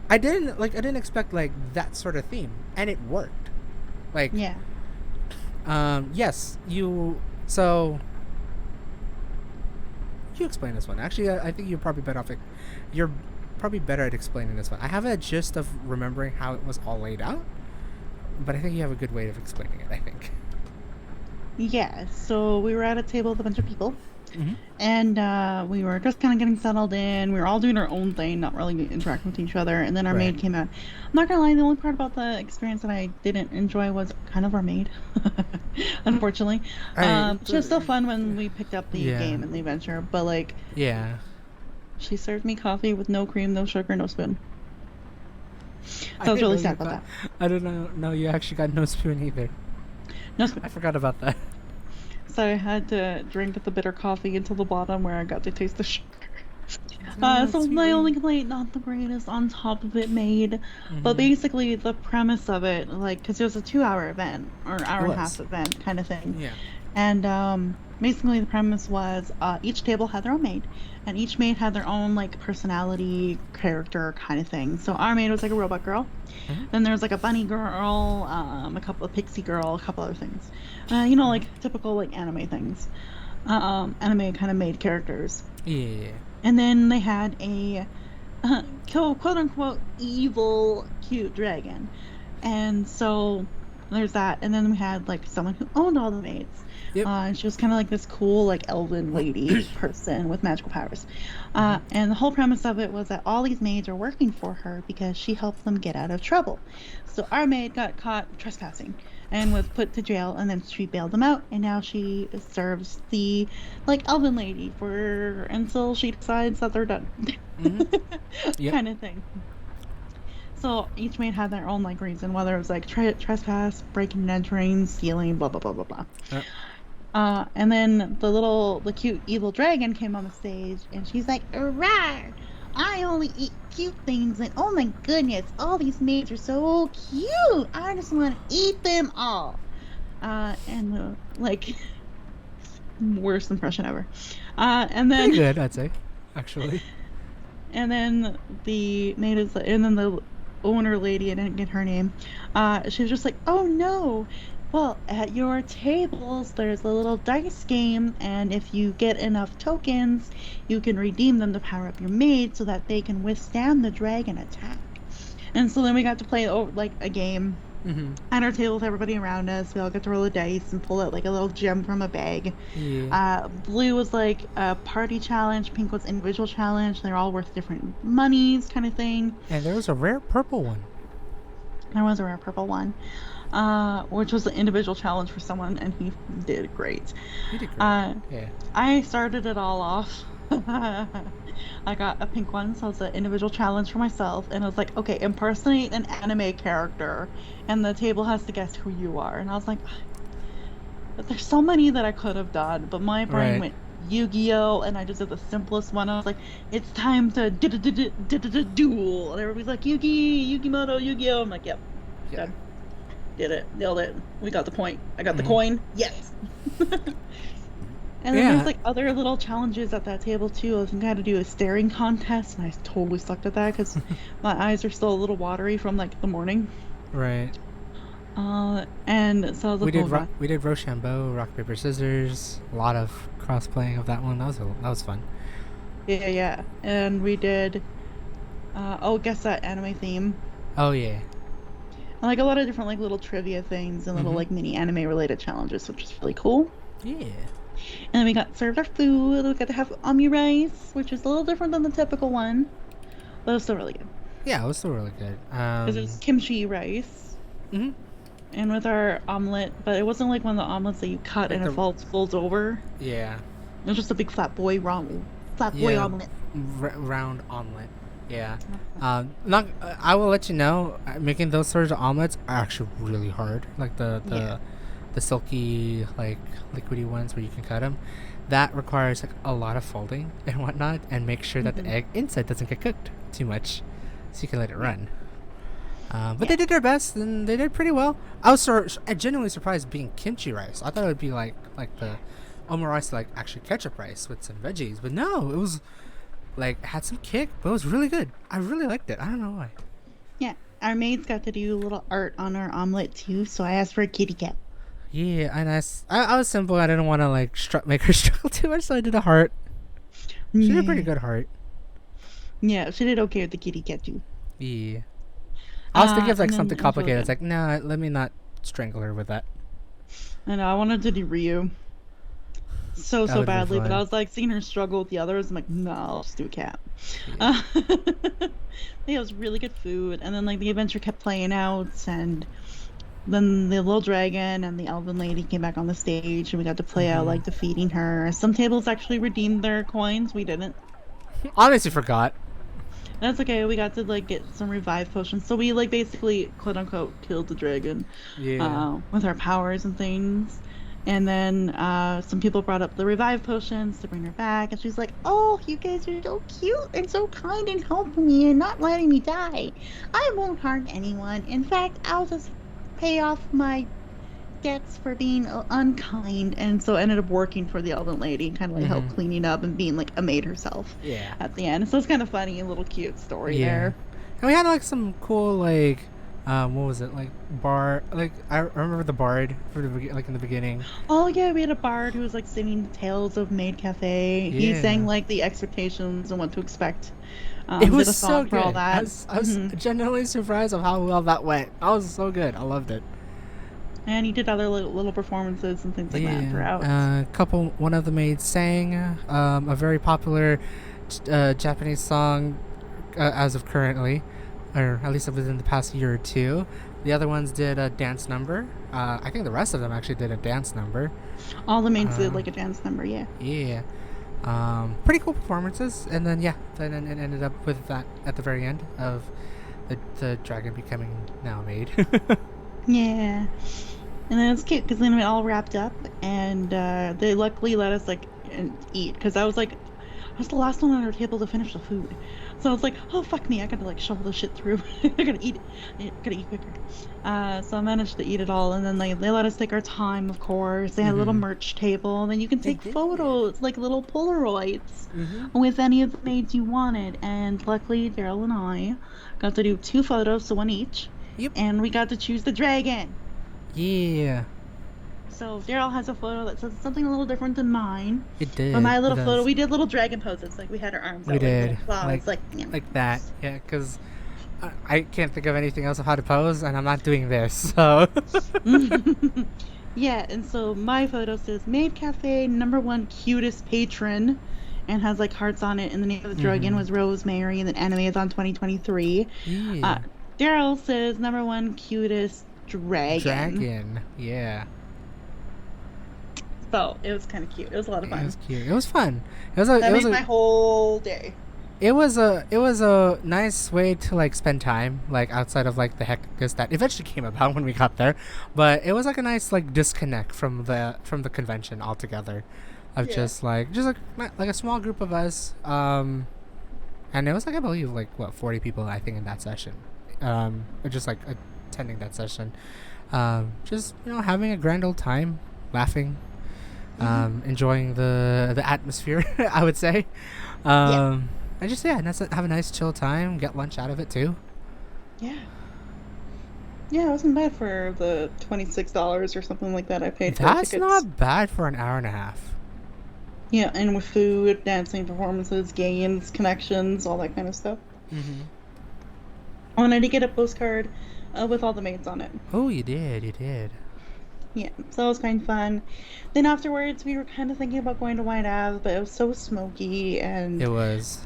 I didn't expect like that sort of theme, and it worked. Like yeah. Yes, you. So you explain this one. Actually, I think you're probably better off. You're probably better at explaining this one. I have a gist of remembering how it was all laid out, but I think you have a good way of explaining it. I think. Yeah. So we were at a table with a bunch of people. Mm-hmm. And we were just kind of getting settled in. We were all doing our own thing, not really interacting with each other. And then our maid came out. I'm not gonna lie, the only part about the experience that I didn't enjoy was kind of our maid, unfortunately. She was still fun when we picked up the game and the adventure, but like, she served me coffee with no cream, no sugar, no spoon. So I was really sad about that. I don't know. No, you actually got no spoon either. No spoon. I forgot about that. So I had to drink the bitter coffee until the bottom where I got to taste the sugar. So my only complaint, not the greatest on top of it made, but basically the premise of it, like, because it was a 2-hour event, or hour and a half event kind of thing. Yeah. And basically the premise was each table had their own maid, and each maid had their own, like, personality, character kind of thing. So our maid was like a robot girl. Then there was like a bunny girl, a couple of pixie girl, a couple other things. Like typical like anime things. Anime kind of made characters. Yeah. And then they had a quote unquote evil cute dragon. And so there's that. And then we had like someone who owned all the maids. Yep. And she was kind of like this cool like elven lady person with magical powers. And the whole premise of it was that all these maids are working for her because she helps them get out of trouble. So our maid got caught trespassing and was put to jail, and then she bailed them out, and now she serves the like elven lady until she decides that they're done. Kind of thing. So each maid had their own like reason, whether it was like trespass, breaking and entering, stealing, blah blah blah blah blah. And then the cute evil dragon came on the stage, and she's like, "Rawr! I only eat cute things, and oh my goodness, all these maids are so cute. I just want to eat them all." Like, worst impression ever. And then pretty good, I'd say, actually. And then the owner lady, I didn't get her name. She was just like, "Oh no, Well, at your tables, there's a little dice game, and if you get enough tokens, you can redeem them to power up your maid so that they can withstand the dragon attack. And so then we got to play like a game Mm-hmm. at our table with everybody around us. We all got to roll a dice and pull out like a little gem from a bag. Yeah. Blue was like a party challenge, pink was individual challenge. They're all worth different monies, kind of thing. And there was a rare purple one. There was a rare purple one, which was an individual challenge for someone, and he did great. You did great. Yeah. I started it all off. I got a pink one, so it's an individual challenge for myself, and I was like, okay, impersonate an anime character, and the table has to guess who you are. And I was like, but there's so many that I could have done, but my brain Right. went Yu-Gi-Oh, and I just did the simplest one. I was like, it's time to duel, and everybody's like, Yu-Gi-Moto, Yu-Gi-Oh. I'm like, yep, Yeah. done. Did it, nailed it. We got the point. I got the coin. Yes. And then Yeah. there's like other little challenges at that table too. I think I had to do a staring contest, and I totally sucked at that because my eyes are still a little watery from like the morning. Right. And so I was We like, did oh, we did Rochambeau, rock paper scissors. A lot of cross playing of that one. That was fun. yeah. And we did, guess that anime theme. Oh yeah. And like a lot of different like little trivia things and little like mini anime related challenges, which was really cool. Yeah. And then we got served our food. We got to have omu rice, which is a little different than the typical one, but it was still really good. Yeah, it was still really good. Because it was kimchi rice. Mhm. And with our omelet, but it wasn't like one of the omelets that you cut Like and it folds over. Yeah. It was just a big flat boy Yeah. omelet. Round omelet. Yeah. Not. I will let you know. Making those sorts of omelets are actually really hard. Like the silky like liquidy ones where you can cut them. That requires like a lot of folding and whatnot, and make sure that the egg inside doesn't get cooked too much, so you can let it run. But they did their best, and they did pretty well. I was genuinely surprised being kimchi rice. I thought it would be like the omurice, like actually ketchup rice with some veggies, but no, it was like had some kick, but it was really good. I really liked it. I don't know why. Yeah, our maids got to do a little art on our omelet too, so I asked for a kitty cat. Yeah, and I was simple. I didn't want to like make her struggle too much, so I did a heart. She did a pretty good heart. Yeah, she did okay with the kitty cat too. Yeah. I was thinking of like and then something it was really complicated. good. It's like, nah, let me not strangle her with that. I know, I wanted to do Ryu so That would be badly, but fun. I was like seeing her struggle with the others. I'm like, no, I'll just do a cat. Yeah. Yeah, it was really good food, and then like the adventure kept playing out, and then the little dragon and the elven lady came back on the stage, and we got to play out like defeating her. Some tables actually redeemed their coins. We didn't. Honestly, forgot. That's okay. We got to like get some revive potions. So we like basically quote unquote killed the dragon Yeah. with our powers and things. And then some people brought up the revive potions to bring her back, and she's like, "Oh, you guys are so cute and so kind and helping me and not letting me die. I won't harm anyone. In fact, I'll just pay off my debts for being unkind." And so it ended up working for the elven lady and kind of like help cleaning up and being like a maid herself Yeah. at the end. So it's kind of funny, a little cute story Yeah. there. And we had like some cool like what was it, like bar, like I remember the bard for like in the beginning. Oh yeah, we had a bard who was like singing tales of Maid Cafe. He Yeah. sang like the expectations and what to expect. It Did was a so song for all good. that. I was genuinely surprised of how well that went. I was so good. I loved it. And he did other little performances and things like that throughout. One of the maids sang a very popular Japanese song as of currently, or at least within the past year or two. The other ones did a dance number. I think the rest of them actually did a dance number. All the maids did like a dance number, yeah. Yeah. Pretty cool performances. And then, yeah, then it ended up with that at the very end of the dragon becoming now a maid. Yeah. And then it's cute because then we all wrapped up, and they luckily let us like eat because I was the last one on our table to finish the food. So I was like, oh fuck me, I gotta like shovel this shit through. I gotta eat it. I gotta eat quicker. So I managed to eat it all, and then they let us take our time, of course. They had a little merch table, and then you can take photos, like little Polaroids, with any of the maids you wanted. And luckily, Daryl and I got to do 2 photos, so one each. Yep. And we got to choose the dragon. Yeah. So Daryl has a photo that says something a little different than mine. It But did. my It little photo, does. we did little dragon poses. Like we had our arms We out like did. little claws. Like, yeah. Like that. Yeah, because I can't think of anything else of how to pose, and I'm not doing this. So. Yeah, and so my photo says Maid Cafe #1 cutest patron and has like hearts on it, and the name of the dragon Mm-hmm. was Rosemary, and then Animethon 2023. Uh Yeah. Daryl says #1 cutest dragon. Dragon. Yeah. So it was kind of cute. It was a lot of It fun. was cute. It was fun. It was a. That It was made a. my whole day. It was a. It was a nice way to like spend time, like outside of like the hecticness that eventually came about when we got there. But it was like a nice like disconnect from the convention altogether, of Yeah. just like a small group of us. And it was like I believe like what 40 people I think in that session, just like attending that session, just having a grand old time, laughing, enjoying the atmosphere. I would say, Yeah. and just have a nice chill time, get lunch out of it too. Yeah. Yeah, it wasn't bad for the $26 or something like that I paid for That's tickets. not bad for an hour and a half. Yeah, and with food, dancing performances, games, connections, all that kind of stuff. Mm-hmm. Oh, and I did get a postcard with all the maids on it. Oh, you did. Yeah, so that was kind of fun. Then afterwards, we were kind of thinking about going to White Ave, but it was so smoky, and It was.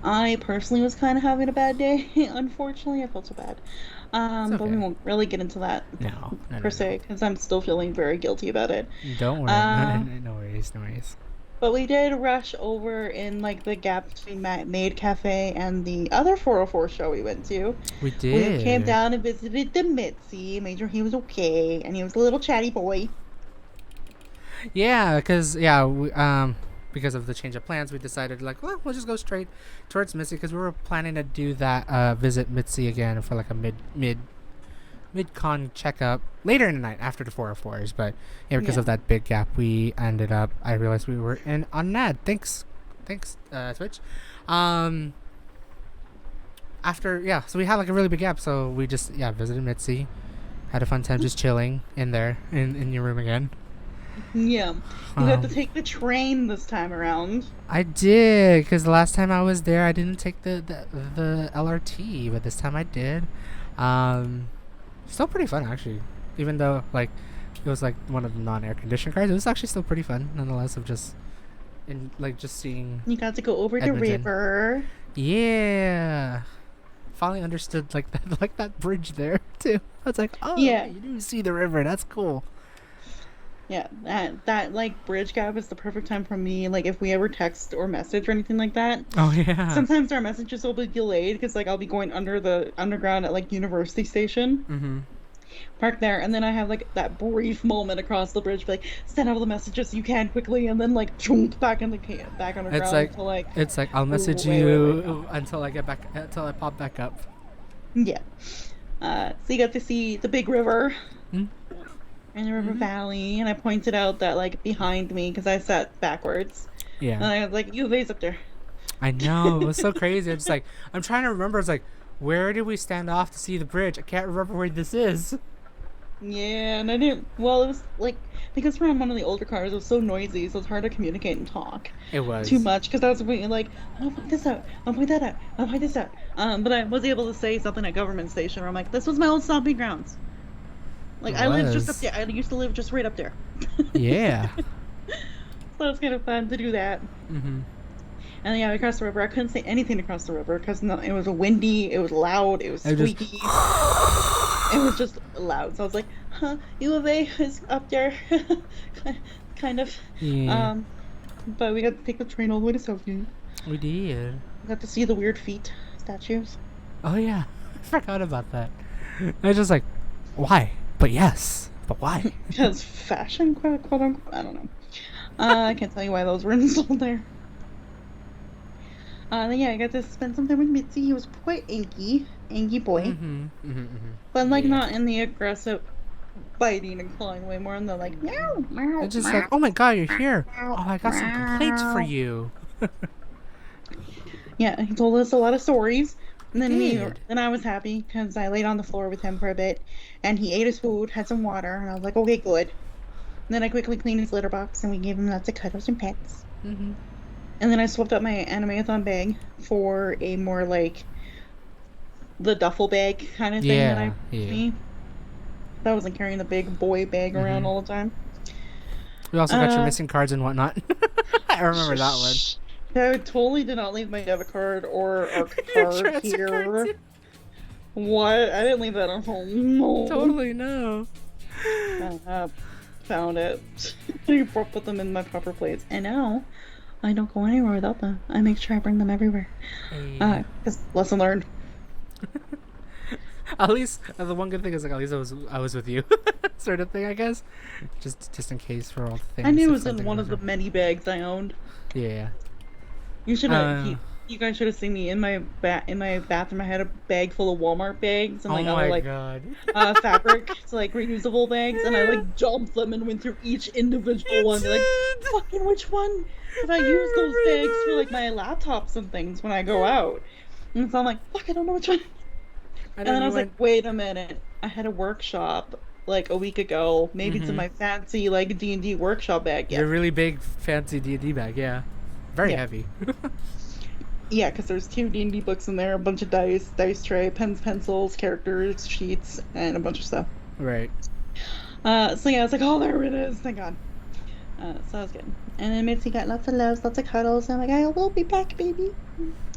I personally was kind of having a bad day. Unfortunately, I felt so bad. It's But we okay. won't really get into that No. per se, because I'm still feeling very guilty about it. Don't worry. Uh, No worries. No worries. But we did rush over in like the gap between Maid Cafe and the other 404 show we went to. We We came did. down and visited the Mitzi, made sure he was okay, and he was a little chatty boy. Yeah, because of the change of plans, we decided like, well, we'll just go straight towards Mitzi because we were planning to do that visit Mitzi again for like a mid con checkup later in the night after the 404s. But yeah, because Yeah. of that big gap, we ended up. I realized we were in on NAD. Thanks, Twitch. Um, so we had like a really big gap, so we just visited Mitzi, had a fun time just chilling in there in your room again. Yeah. You got to Um, take the train this time around. I did, because the last time I was there, I didn't take the LRT, but this time I did. Still pretty fun actually, even though like it was like one of the non-air conditioned cars. It was actually still pretty fun nonetheless. Of just just seeing. You got to go over the Edmonton. river. Yeah, finally understood like that like that bridge there too. I was like, oh Yeah. you do see the river. That's cool. Yeah, that like bridge gap is the perfect time for me. Like if we ever text or message or anything like that, Oh yeah. sometimes our messages will be delayed because like I'll be going under the underground at like University Station, Mm-hmm. park there, and then I have like that brief moment across the bridge, be like send all the messages you can quickly, and then like jump back in the back underground It's like to like I'll message wait, you until I get back until I pop back up. yeah. So you got to see the big river Mm. and the river Mhm. valley, and I pointed out that like behind me because I sat backwards, and Yeah. I was like, "You vase up there." I know, it was so crazy. It's like I'm trying to remember. It's like, where did we stand off to see the bridge? I can't remember where this is. Yeah, and I didn't. Well, it was like because we're on one of the older cars, it was so noisy, so it's hard to communicate and talk It was too much. Because I was being like, "I'll point this out. I'll point that out. I'll point this out." But I was able to say something at Government Station where I'm like, "This was my old stomping grounds. Like It I lived just was. up there. I used to live just right up there." Yeah. So it was kind of fun to do that. Mm-hmm. And yeah, we crossed the river. I couldn't say anything across the river because it was windy, it was loud, it was I just. squeaky. It was just loud. So I was like, huh, U of A is up there. Kind of. Yeah. But we got to take the train all the way to Southgate. We did. We got to see the weird feet statues. Oh yeah. I forgot about that. I was just like, why? But yes. But why? Because fashion, quote unquote. I don't know. I can't tell you why those were installed there. Then yeah, I got to spend some time with Mitzi. He was quite angy boy. Mm-hmm. Mm-hmm. But like Yeah. not in the aggressive biting and clawing way, more in the like meow, meow, It's just meow, like, oh my god, you're here. meow, Oh, I got some complaints for meow. you. Yeah, he told us a lot of stories. And then did. then I was happy because I laid on the floor with him for a bit, and he ate his food, had some water, and I was like, okay, good. Then I quickly cleaned his litter box and we gave him lots of cuddles and pets. Mm-hmm. And then I swapped out my Animethon bag for a more like the duffel bag kind of thing that I Yeah, yeah. me. I wasn't carrying the big boy bag around Mm-hmm. all the time. We also got your Uh, missing cards and whatnot. I remember that one. I totally did not leave my debit card or our Your card transfer card here. too. What? I didn't leave that at home. No. Totally no. Uh, Found it. I put them in my proper place. And now I don't go anywhere without them. I make sure I bring them everywhere. Hey. 'Cause lesson learned. At least the one good thing is like at least I was with you, sort of thing I guess. Just in case for all the things. I knew it if was in something one goes of the wrong. many bags I owned. Yeah. You should have. Uh, You guys should have seen me in my bathroom. I had a bag full of Walmart bags and oh like other my like god. fabric, so like reusable bags, and I like jumped them and went through each individual one. Like, fucking which one? If I use those bags for like my laptops and things when I go out, and so I'm like, fuck, I don't know which one. I And know then I you was like, went. wait a minute. I had a workshop like a week ago. Maybe it's in Mm-hmm. my fancy like D&D workshop bag. Your Yeah, really big fancy D&D bag, yeah. Very yeah, heavy. yeah. Because there's two D&D books in there, a bunch of dice tray, pens, pencils, characters, sheets, and a bunch of stuff. Right. So yeah, I was like, oh, there it is. Thank God. So that was good. And then Mitzi got lots of loves, lots of cuddles. I'm like, I will be back, baby,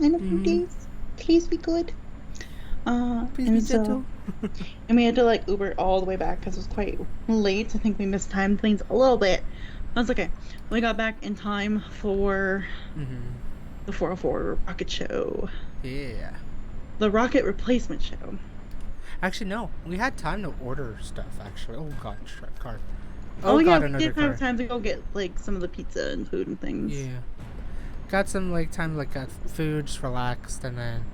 in a few Mm-hmm. days. Please be good. Please be And so, gentle. and we had to like Uber all the way back because it was quite late. I think we mistimed things a little bit. That's okay. We got back in time for Mm-hmm. the 404 rocket show, Yeah. the rocket replacement show. Actually, no. We had time to order stuff. Actually. Oh god, car. Oh, Oh yeah, god, we another did have car. time to go get like some of the pizza and food and things. Yeah. Got some like time, like got food, just relaxed, and then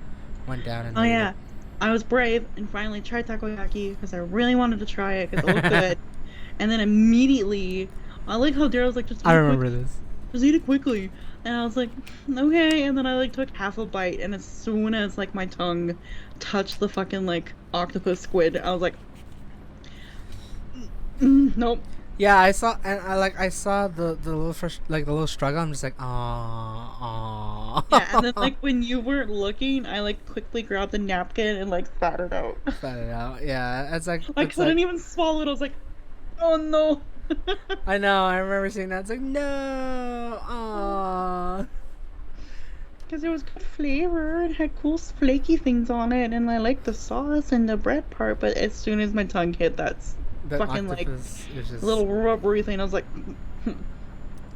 went down and Oh ate yeah, I was brave and finally tried takoyaki because I really wanted to try it because it looked it. good. And then immediately, I like how Daryl's like, I remember this. just eat it quickly. And I was like, okay. And then I like took half a bite, and as soon as like my tongue touched the fucking like octopus squid, I was like, nope. Yeah, I saw, and I saw the little like the little struggle. I'm just like, ah, Yeah, and then like when you weren't looking, I like quickly grabbed the napkin and like spat it out. Spat it out. Yeah, it's like I it's couldn't like even swallow it. I was like, oh no. I know. I remember seeing that. It's like no, ah. Because it was good flavor. It had cool flaky things on it, and I liked the sauce and the bread part. But as soon as my tongue hit that That fucking like octopus is just little rubbery thing, I was like,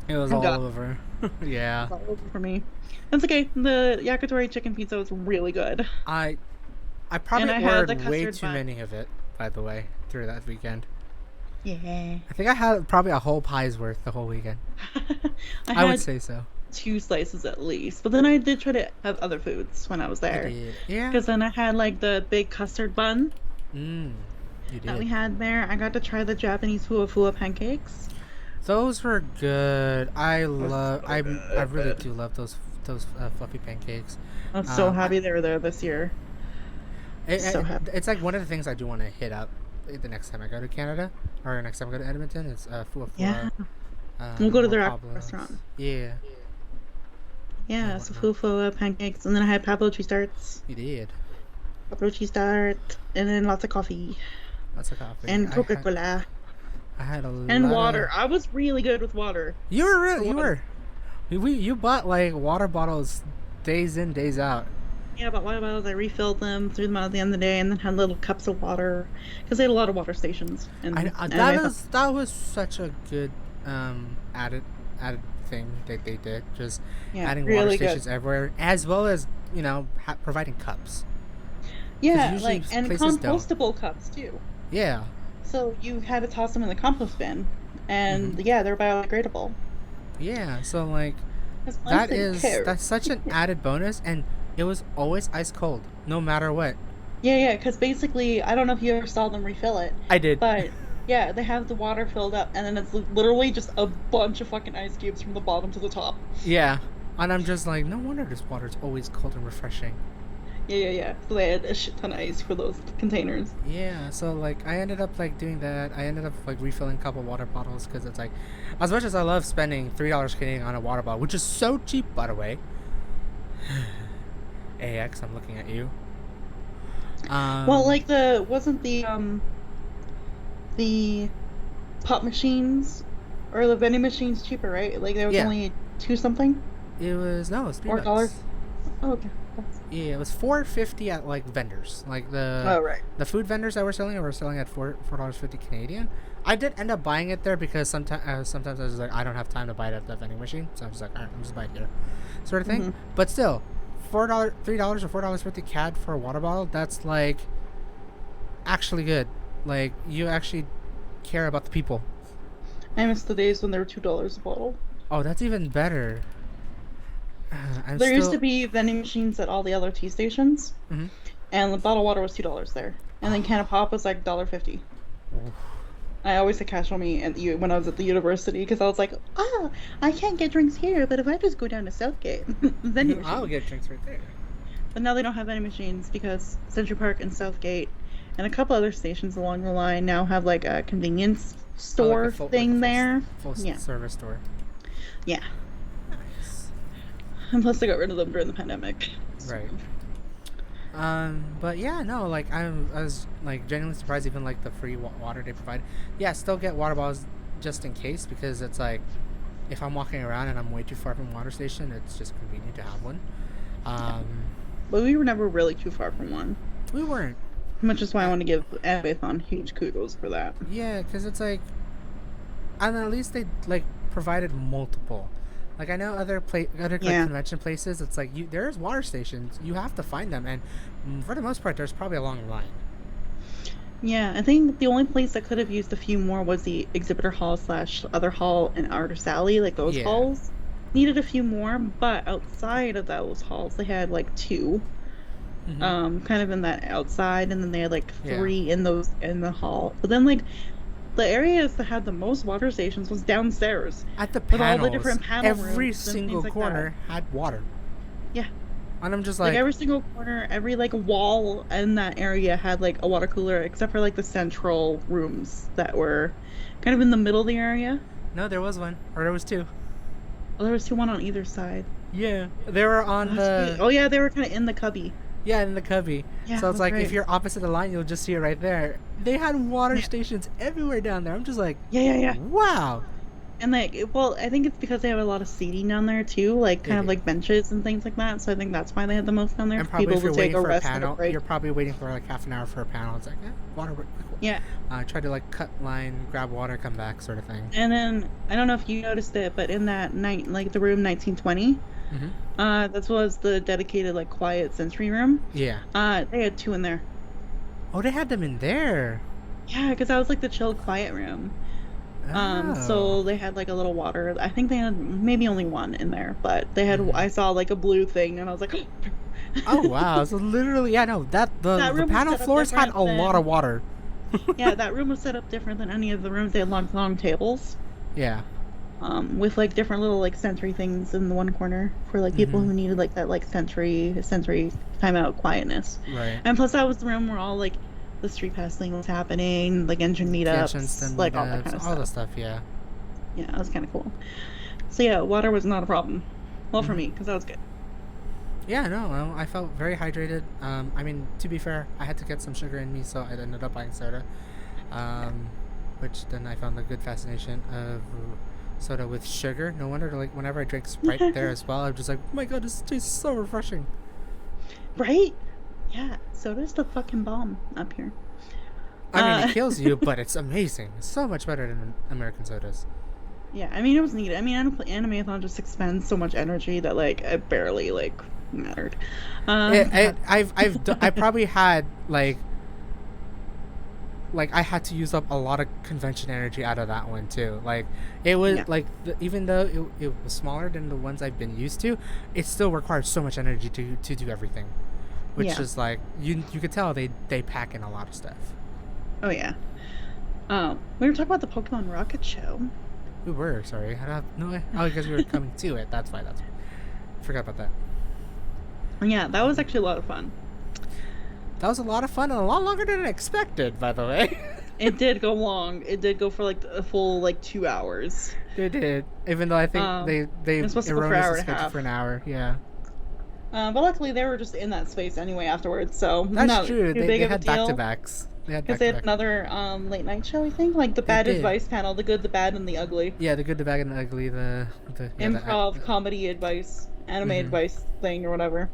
it was I'm all done. over. Yeah, It's all over for me. That's okay. The yakitori chicken pizza was really good. I probably And I had ordered the way custard too bun. many of it. By the way, through that weekend, Yeah. I think I had probably a whole pie's worth the whole weekend. I I would had say so. 2 slices at least, but then I did try to have other foods when I was I there. did. Yeah. Because then I had like the big custard bun You that we did. had there. I got to try the Japanese fuwa pancakes. Those were good. I Those love. so I really good. do love those fluffy pancakes. I'm so I, happy they were there this year. So happy. it's like one of the things I do want to hit up the next time I go to Canada or next time I go to Edmonton. It's Fua Yeah. Fua. We'll go to Juan their actual Pablo's. restaurant. Yeah, Yeah, and so whatnot. fufu pancakes, and then I had Pablo cheese tarts, You did. and then lots of coffee Lots of coffee. and Coca-Cola I had a and lot water. Of, I was really good with water. you were real. For You water. were. You bought like water bottles days in days out. Yeah, but water bottles, I refilled them, threw them out at the end of the day, and then had little cups of water because they had a lot of water stations. And That was such a good added thing that they did, just yeah, adding water really good. stations everywhere, as well as providing cups. Yeah, usually like and places don't. compostable cups too. Yeah, So you had to toss them in the compost bin, and yeah, they're biodegradable. yeah. So like 'Cause once they that's such an added bonus, and it was always ice cold, no matter what. Yeah, because basically, I don't know if you ever saw them refill it, I did. but yeah, they have the water filled up, and then it's literally just a bunch of fucking ice cubes from the bottom to the top. Yeah, and I'm just like, no wonder this water is always cold and refreshing. Yeah. So they had a shit ton of ice for those containers. Yeah, so like I ended up like doing that. I ended up like refilling a couple water bottles because it's like, as much as I love spending $3 Canadian on a water bottle, which is so cheap by the way. AX, I'm looking at you. Well, Um, like wasn't the pop machines or the vending machines cheaper, right? Like there was yeah, only two something it was no, it was three or dollars. bucks. Oh, okay. Yeah, it was $4.50 at like vendors, like Oh, right. the food vendors that were selling at $4.50 Canadian. I did end up buying it there because sometimes I was like I don't have time to buy it at the vending machine, so I was like alright, I'm just buying it here, sort of thing. Mm-hmm. But still, $3 or $4.50 CAD for a water bottle. That's like actually good. Like you actually care about the people. I miss the days when they were $2 a bottle. Oh, that's even better. I'm There used to still. be vending machines at all the other tea stations, Mhm. and the bottle of water was $2 there, and then can of pop was like $1.50. I always had cash on me and when I was at the university because I was like, oh, I can't get drinks here, but if I just go down to Southgate, vending I'll machine. get drinks right there. But now they don't have vending machines because Central Park and Southgate and a couple other stations along the line now have like a convenience Oh, store like a thing there. full Yeah, service store. yeah. Nice. And plus they got rid of them during the pandemic. So. Right. But yeah, no, like I was like genuinely surprised even like the free water they provide. Yeah, still get water bottles just in case because it's like if I'm walking around and I'm way too far from a water station, it's just convenient to have one. Yeah. Um, But we were never really too far from one. we weren't. Which is why I Uh, want to give Animethon huge kudos for that. yeah, because it's like, and at least they like provided multiple. Like I know other like Yeah. convention places, it's like there's water stations. You have to find them, and for the most part, there's probably a long line. Yeah, I think the only place that could have used a few more was the exhibitor hall slash other hall and Artist Alley. Like those Yeah. halls needed a few more, but outside of those halls, they had like two, Mm-hmm. kind of in that outside, and then they had like Yeah. three in those in the hall. But then like the areas that had the most water stations was downstairs At the with all the panels, different panel every rooms and single things like corner that. had water, Yeah. and I'm just Like like, every single corner, every like wall in that area had like a water cooler, except for like the central rooms that were kind of in the middle of the area. no, there was one, or there was two. Well, there was two one on either side. Yeah, they were Oh, on that's good. the Oh yeah, they were kind of in the cubby. yeah in the cubby. Yeah, So it's that's like if right. you're opposite the line, you'll just see it right there. They had water Yeah, stations everywhere down there. I'm just like, yeah. wow, And like, well, I think it's because they have a lot of seating down there too, like they kind of do. like benches and things like that. So I think that's why they had the most down there And for probably people if to you're take waiting a for a rest and a panel, break. you're probably waiting for like half an hour for a panel. It's like, water, quick. Yeah. Try to like cut line, grab water, come back, sort of thing. And then I don't know if you noticed it, but in that night, like the room 1920, Mm-hmm. that was the dedicated like quiet sensory room. Yeah. They had two in there. Oh, they had them in there. Yeah, because that was like the chill quiet room. Oh. So they had like a little water. I think they had maybe only one in there, but they had. Mm-hmm. I saw like a blue thing, and I was like, Oh wow! So literally, yeah, no, that that the room was panel set up floors had different a lot of than. water. Yeah, that room was set up different than any of the rooms. They had long tables, Yeah. with like different little like sensory things in the one corner for like people Mm-hmm. who needed like that like sensory timeout quietness. Right. And plus, that was the room where all like the street pass thing was happening, like engine Conventions, the meetups, like all that kind of meetups, all the stuff. stuff. Yeah. Yeah, that was kind of cool. So yeah, water was not a problem. Well, for Mm-hmm. me, because that was good. Yeah. No, I felt very hydrated. I mean, to be fair, I had to get some sugar in me, so I ended up buying soda. Um, which then I found a good fascination of soda with sugar. No wonder, like, whenever I drink Sprite there as well, I'm just like, oh my god, this tastes so refreshing. Right? Yeah, soda's the fucking bomb up here. I mean, it Uh, kills you, but it's amazing. It's so much better than American sodas. yeah, I mean, it was needed. I mean, Animathon just expends so much energy that, like, it barely, like, mattered. I probably had like I had to use up a lot of convention energy out of that one too. Like it was Yeah, like even though it was smaller than the ones I've been used to, it still required so much energy to do everything. Which yeah. is like you could tell they pack in a lot of stuff. Oh, yeah. We were talking about the Pokemon Rocket Show. We were sorry. I don't have no. Oh, because we were coming to it. That's why. Forgot about that. Yeah, that was actually a lot of fun. That was a lot of fun and a lot longer than I expected, by the way. It did go long. It did go for like a full like 2 hours. They did, even though I think they It's supposed to go for an hour erroneously and a scheduled half. for an hour. Yeah, But luckily they were just in that space anyway afterwards, so that's not true. too They big of a had back to deal. backs. They had Because back they to had back. another late night show, I think, like the They bad did. advice panel, the good, the bad, and the ugly. Yeah, the good, the bad, and the ugly. The Improv comedy advice, anime advice thing or whatever.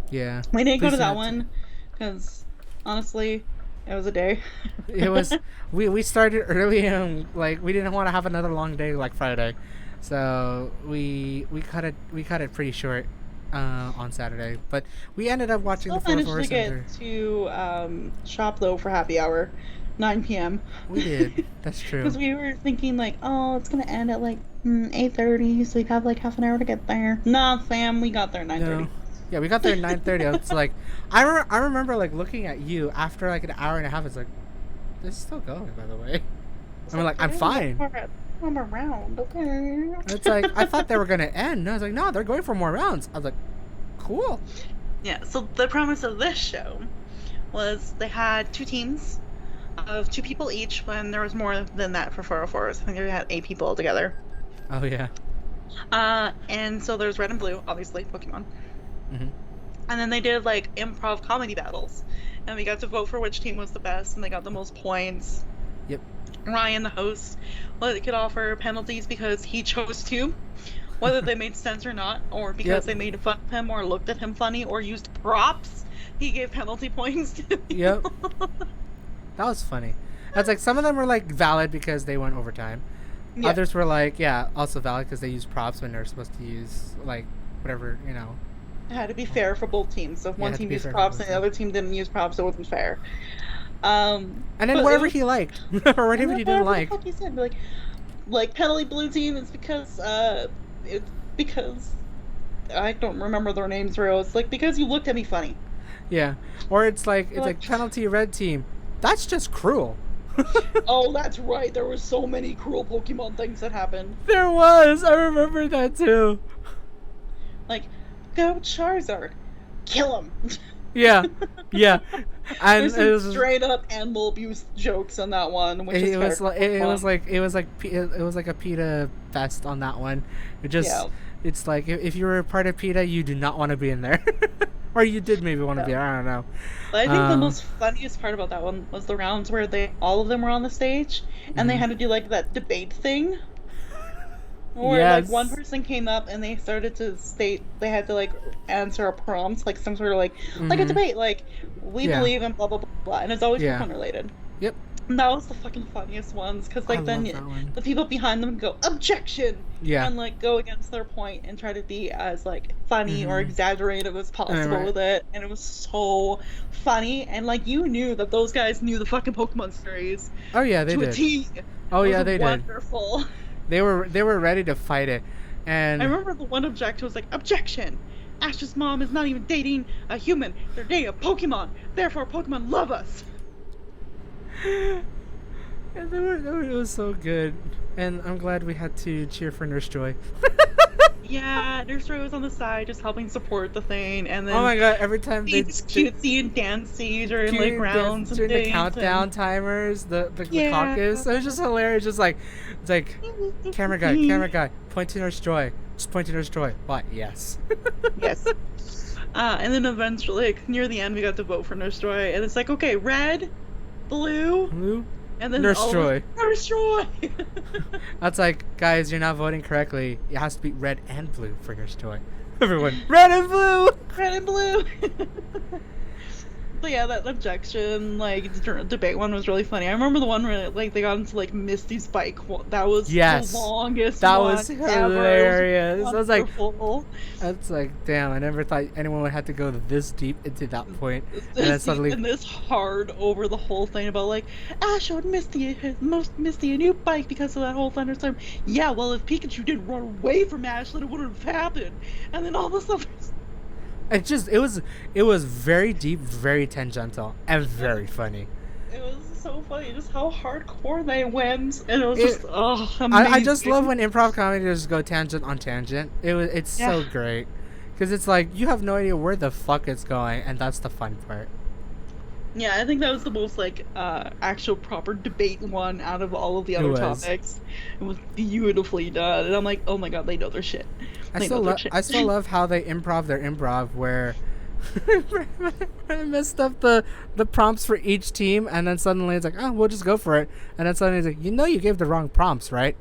Yeah. We didn't go Please to that do not- one because honestly, it was a day. It was we started early and like we didn't want to have another long day like Friday, so we cut it pretty short on Saturday. But we ended up watching the Still managed to 404 Center. get to shop though for happy hour, 9 p.m. We did. That's true. Because we were thinking like, oh, it's gonna end at like 8:30, so we'd have like half an hour to get there. Nah, fam, we got there at 9:30. No. Yeah, we got there at 9:30. It's like I remember like looking at you after like an hour and a half. It's like this is still going, by the way. I'm like, I'm fine. I'm around, okay. It's like I thought they were gonna end. And I was like, no, they're going for more rounds. I was like, cool. Yeah, so the premise of this show was they had two teams of 2 people each when there was more than that for 404s. I think they had 8 people altogether. Oh yeah. And so there's red and blue, obviously, Pokemon. Mhm. And then they did like improv comedy battles. And we got to vote for which team was the best, and they got the most points. Yep. Ryan, the host, could offer penalties because he chose to, whether they made sense or not, or because Yep. they made fun of him or looked at him funny or used props. He gave penalty points to people. Yep. That was funny. That's like some of them were like valid because they went overtime. Yeah. Others were like, yeah, also valid because they used props when they're supposed to use like whatever, you know. It had to be fair for both teams. So if Yeah, it one had to team be used fair for props both and the other team didn't use props, it wasn't fair. And then but whatever it was- he liked or whatever he didn't like. Like you said, like penalty blue team is because I don't remember their names real. It's like because you looked at me funny. Yeah. Or it's like Like- penalty red team. That's just cruel. Oh, that's right. There were so many cruel Pokemon things that happened. There was. I remember that too. Like, go Charizard, kill him. Yeah. Yeah. And There's it some was straight up animal abuse jokes on that one, which is it was fair. like it was like a PETA fest on that one. It just Yeah. it's like if you were a part of PETA, you do not want to be in there, or you did maybe want to be. I don't know. But I think the most funniest part about that one was the rounds where all of them were on the stage and they had to do like that debate thing. Where Yes. like one person came up and they started to state they had to like answer a prompt, like some sort of like a debate, like we Yeah. believe in blah blah blah blah, and it's always Yeah. Pokemon related. Yep. And that was the fucking funniest ones because like I then love that one. the people behind them go objection Yeah. and like go against their point and try to be as like funny or exaggerative as possible Right. with it, and it was so funny, and like you knew that those guys knew the fucking Pokemon series Oh yeah, they to a did. T. Oh It yeah, was they did. wonderful. They were ready to fight it, and I remember the one objection was like, objection! Ash's mom is not even dating a human. They're dating a Pokemon. Therefore, Pokemon love us. and it was so good, and I'm glad we had to cheer for Nurse Joy. Yeah, Nurse Joy was on the side just helping support the thing, and then Oh my god! Every time they he's cutesy and dancy during like cute rounds and during things. the countdown timers, the Yeah. caucus. It was just hilarious. Just like it's like camera guy, point to Nurse Joy. Just point to Nurse Joy. What? Yes. Yes. And then eventually, like, near the end, we got to vote for Nurse Joy, and it's like, okay, red, blue, Blue. and then Nurse all of Joy. us- Nurse Joy. That's like, guys, you're not voting correctly. It has to be red and blue for Nurse Joy. Everyone, red and blue. Red and blue. But yeah, that objection, like, debate one was really funny. I remember the one where, like, they got into, like, Misty's bike. That was Yes. the longest That one was ever. It was hilarious. I was like, wonderful. that's like, damn. I never thought anyone would have to go this deep into that point. And then This suddenly, and this hard over the whole thing about, like, Ash showed Misty a new bike because of that whole thunderstorm. Yeah, well, if Pikachu didn't run away from Ash, then it wouldn't have happened. And then all this other it was very deep, very tangential, and very funny. It was so funny, just how hardcore they went, and it was It- just amazing. I just love when improv comedy just go tangent on tangent. It's so Yeah. great, because it's like you have no idea where the fuck it's going, and that's the fun part. Yeah, I think that was the most like actual proper debate one out of all of the It other was. topics. It was beautifully done. And I'm like, oh my god, they know their shit. They know their shit. I still love how they improv their improv where I messed up the prompts for each team, and then suddenly it's like, oh, we'll just go for it, and then suddenly it's like, you gave the wrong prompts, right?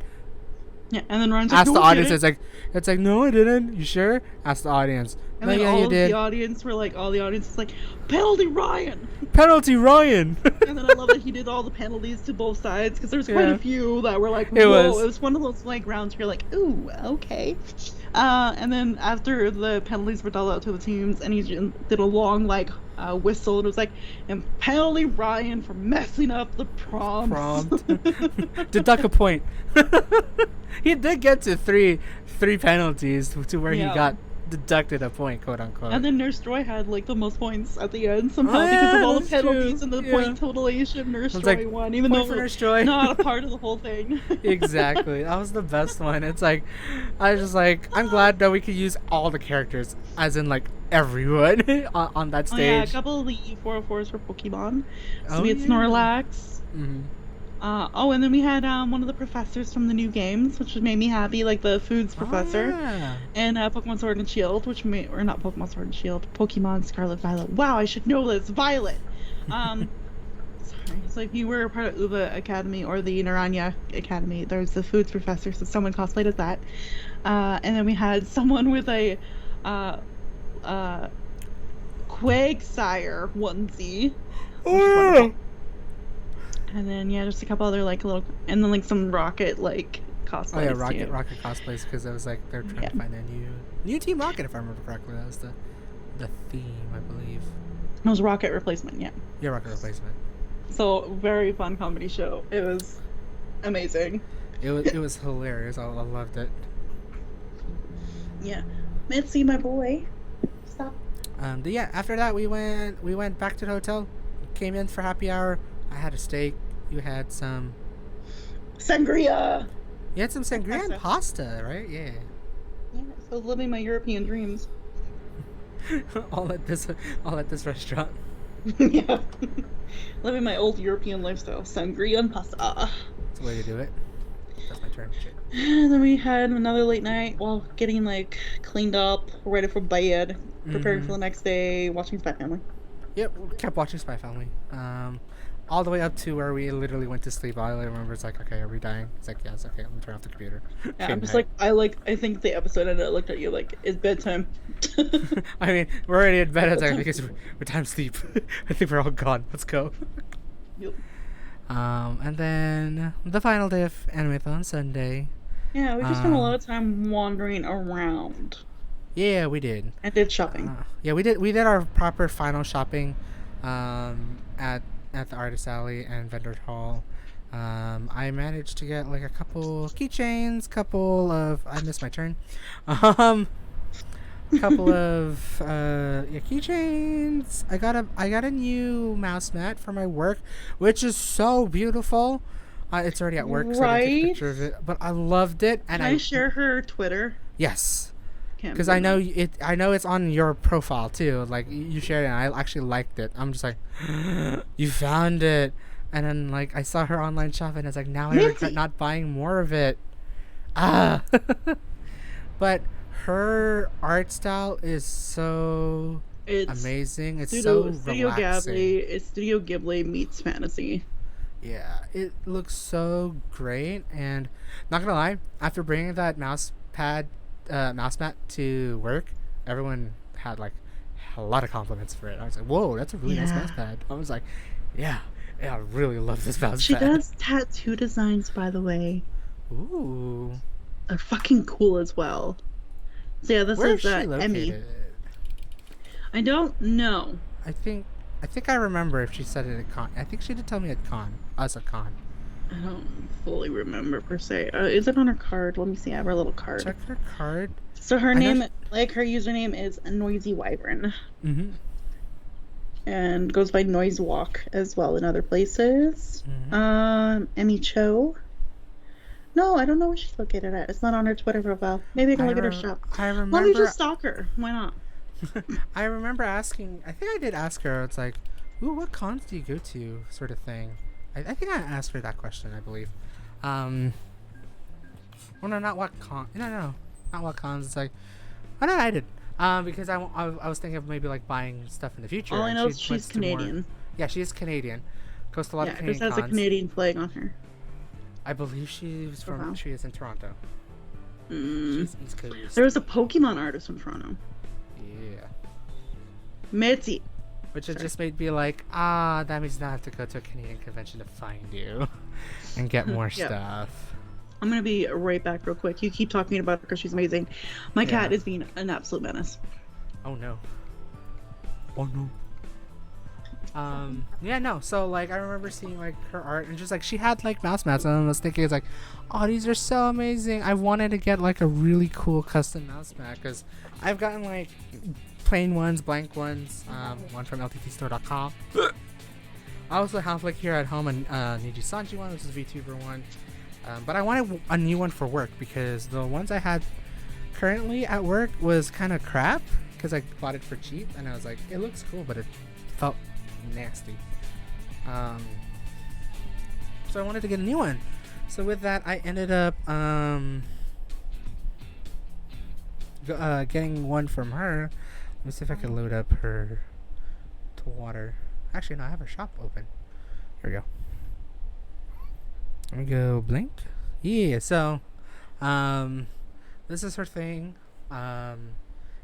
Yeah, and then Ryan's like, Ask no, the I audience. didn't. It's like, no, I didn't. You sure? Ask the audience. And No, then yeah, all you of the did. audience were like, all the audience is like, penalty Ryan. Penalty, Ryan. And then I love that he did all the penalties to both sides because there's quite Yeah, a few that were like, it whoa. was. It was one of those like rounds where you're like, ooh, okay. And then after the penalties were dealt out to the teams, and he did a long like whistle, and it was like, and penalty Ryan for messing up the prompts. Deduct a point. He did get to three penalties to where he Yeah. got deducted a point, quote unquote. And then Nurse Joy had like the most points at the end somehow Oh, because of yeah, all the that's penalties true. and the Yeah. point totalation. Nurse It's Joy like, won, even point though for it Nurse was Joy. not a part of the whole thing. Exactly. That was the best one. It's like, I was just like, I'm glad that we could use all the characters, as in like everyone on that Oh yeah, a stage. couple of the E404s for Pokemon. So Oh, we had yeah. Snorlax. Mm-hmm. Oh, and then we had one of the professors from the new games, which made me happy, like the foods professor, Yeah. and Pokemon Sword and Shield, or not Pokemon Sword and Shield, Pokemon Scarlet Violet. Wow, I should know this. Violet. Sorry. So if you were a part of Uva Academy or the Naranja Academy, there's the foods professor, so someone cosplayed as that. And then we had someone with a Quagsire onesie. Oh, yeah. And then yeah, just a couple other like little, and then like some Rocket like cosplays. Oh yeah, Rocket too. Rocket cosplays, because it was like they're trying Yeah. to find a new Team Rocket, if I remember correctly. That was the theme, I believe. It was Rocket replacement, yeah. Yeah, Rocket replacement. So very fun comedy show. It was amazing. It was hilarious. I loved it. Yeah, Mitzi, my boy. Stop. But yeah, after that we went back to the hotel, came in for happy hour. I had a steak. You had some. Sangria. You had some sangria and pasta, right? Yeah. Yeah, so living my European dreams. all at this restaurant. Yeah. Living my old European lifestyle. Sangria and pasta. That's the way to do it. That's my turn. Shit. And then we had another late night while getting like cleaned up, ready for bed, preparing for the next day, watching Spy Family. Yep, kept watching Spy Family. All the way up to where we literally went to sleep. All I remember is like, okay, are we dying? It's like, yeah, it's okay. Let me turn off the computer. Yeah, I'm just like, I think the episode ended. I looked at you like, it's bedtime. I mean, we're already in bed. It's like, because we're time to sleep. I think we're all gone. Let's go. Yep. And then the final day of Animethon, Sunday. Yeah, we just spent a lot of time wandering around. Yeah, we did. And did shopping. Yeah, we did our proper final shopping at the Artist Alley and Vendor Hall. I managed to get like a couple keychains, I missed my turn. Couple of keychains. I got a new mouse mat for my work, which is so beautiful. It's already at work, so I didn't take a picture of it, but I loved it. And Can I share her Twitter? Yes. Because I know it's on your profile too. Like you shared it, and I actually liked it. I'm just like, you found it, and then like I saw her online shopping. And it's like, now I regret not buying more of it. But her art style is so amazing. It's so relaxing. It's Studio Ghibli meets fantasy. Yeah, it looks so great, and not gonna lie, after bringing that mouse mat to work, everyone had like a lot of compliments for it. I was like, whoa, that's a really nice mouse pad. I was like, yeah, I really love this mouse pad. She does tattoo designs, by the way. Ooh. They're fucking cool as well. So yeah, this is Emmy. I don't know. I think I remember if she said it at con. I think she did tell me at con. Us at con. I don't fully remember per se. Is it on her card? Let me see. I have her little card. Check her card. So her name, like her username, is Noisy Wyvern. Mm-hmm. And goes by Noise Walk as well in other places. Mm-hmm. Emmy Cho. No, I don't know where she's located at. It's not on her Twitter profile. Maybe I can look at her shop. Let me just stalk her. Why not? I remember asking. I think I did ask her. It's like, Ooh, what cons do you go to, sort of thing? I think I asked her that question, I believe. Um, well, no, not what con. No, not what cons. It's like, oh no, I did. Because I was thinking of maybe like buying stuff in the future, All I and know she is went she's to more. Canadian. Yeah, she is Canadian. Goes to a lot of Yeah, it just Canadian has a cons. Canadian flag on her. I believe she's from. Wow. She is in Toronto. Mm. She's East Coast. There was a Pokemon artist from Toronto. Yeah. Mitzi. Which it just made me like, that means I have to go to a Canadian convention to find you and get more Yep. stuff. I'm gonna be right back real quick. You keep talking about her because she's amazing. My cat is being an absolute menace. Oh no. Oh no. Yeah, no. So like, I remember seeing like her art, and just like she had like mouse mats, and I was thinking, it's like, oh, these are so amazing. I wanted to get like a really cool custom mouse mat because I've gotten like plain ones, blank ones, one from lttstore.com. I also have like here at home a Niji Sanji one, which is a VTuber one. But I wanted a new one for work because the ones I had currently at work was kind of crap because I bought it for cheap, and I was like, it looks cool, but it felt nasty. So I wanted to get a new one. So with that, I ended up getting one from her. Let me see if I can load up her to water. Actually, no, I have her shop open. Here we go. Let me go blink. Yeah, so this is her thing.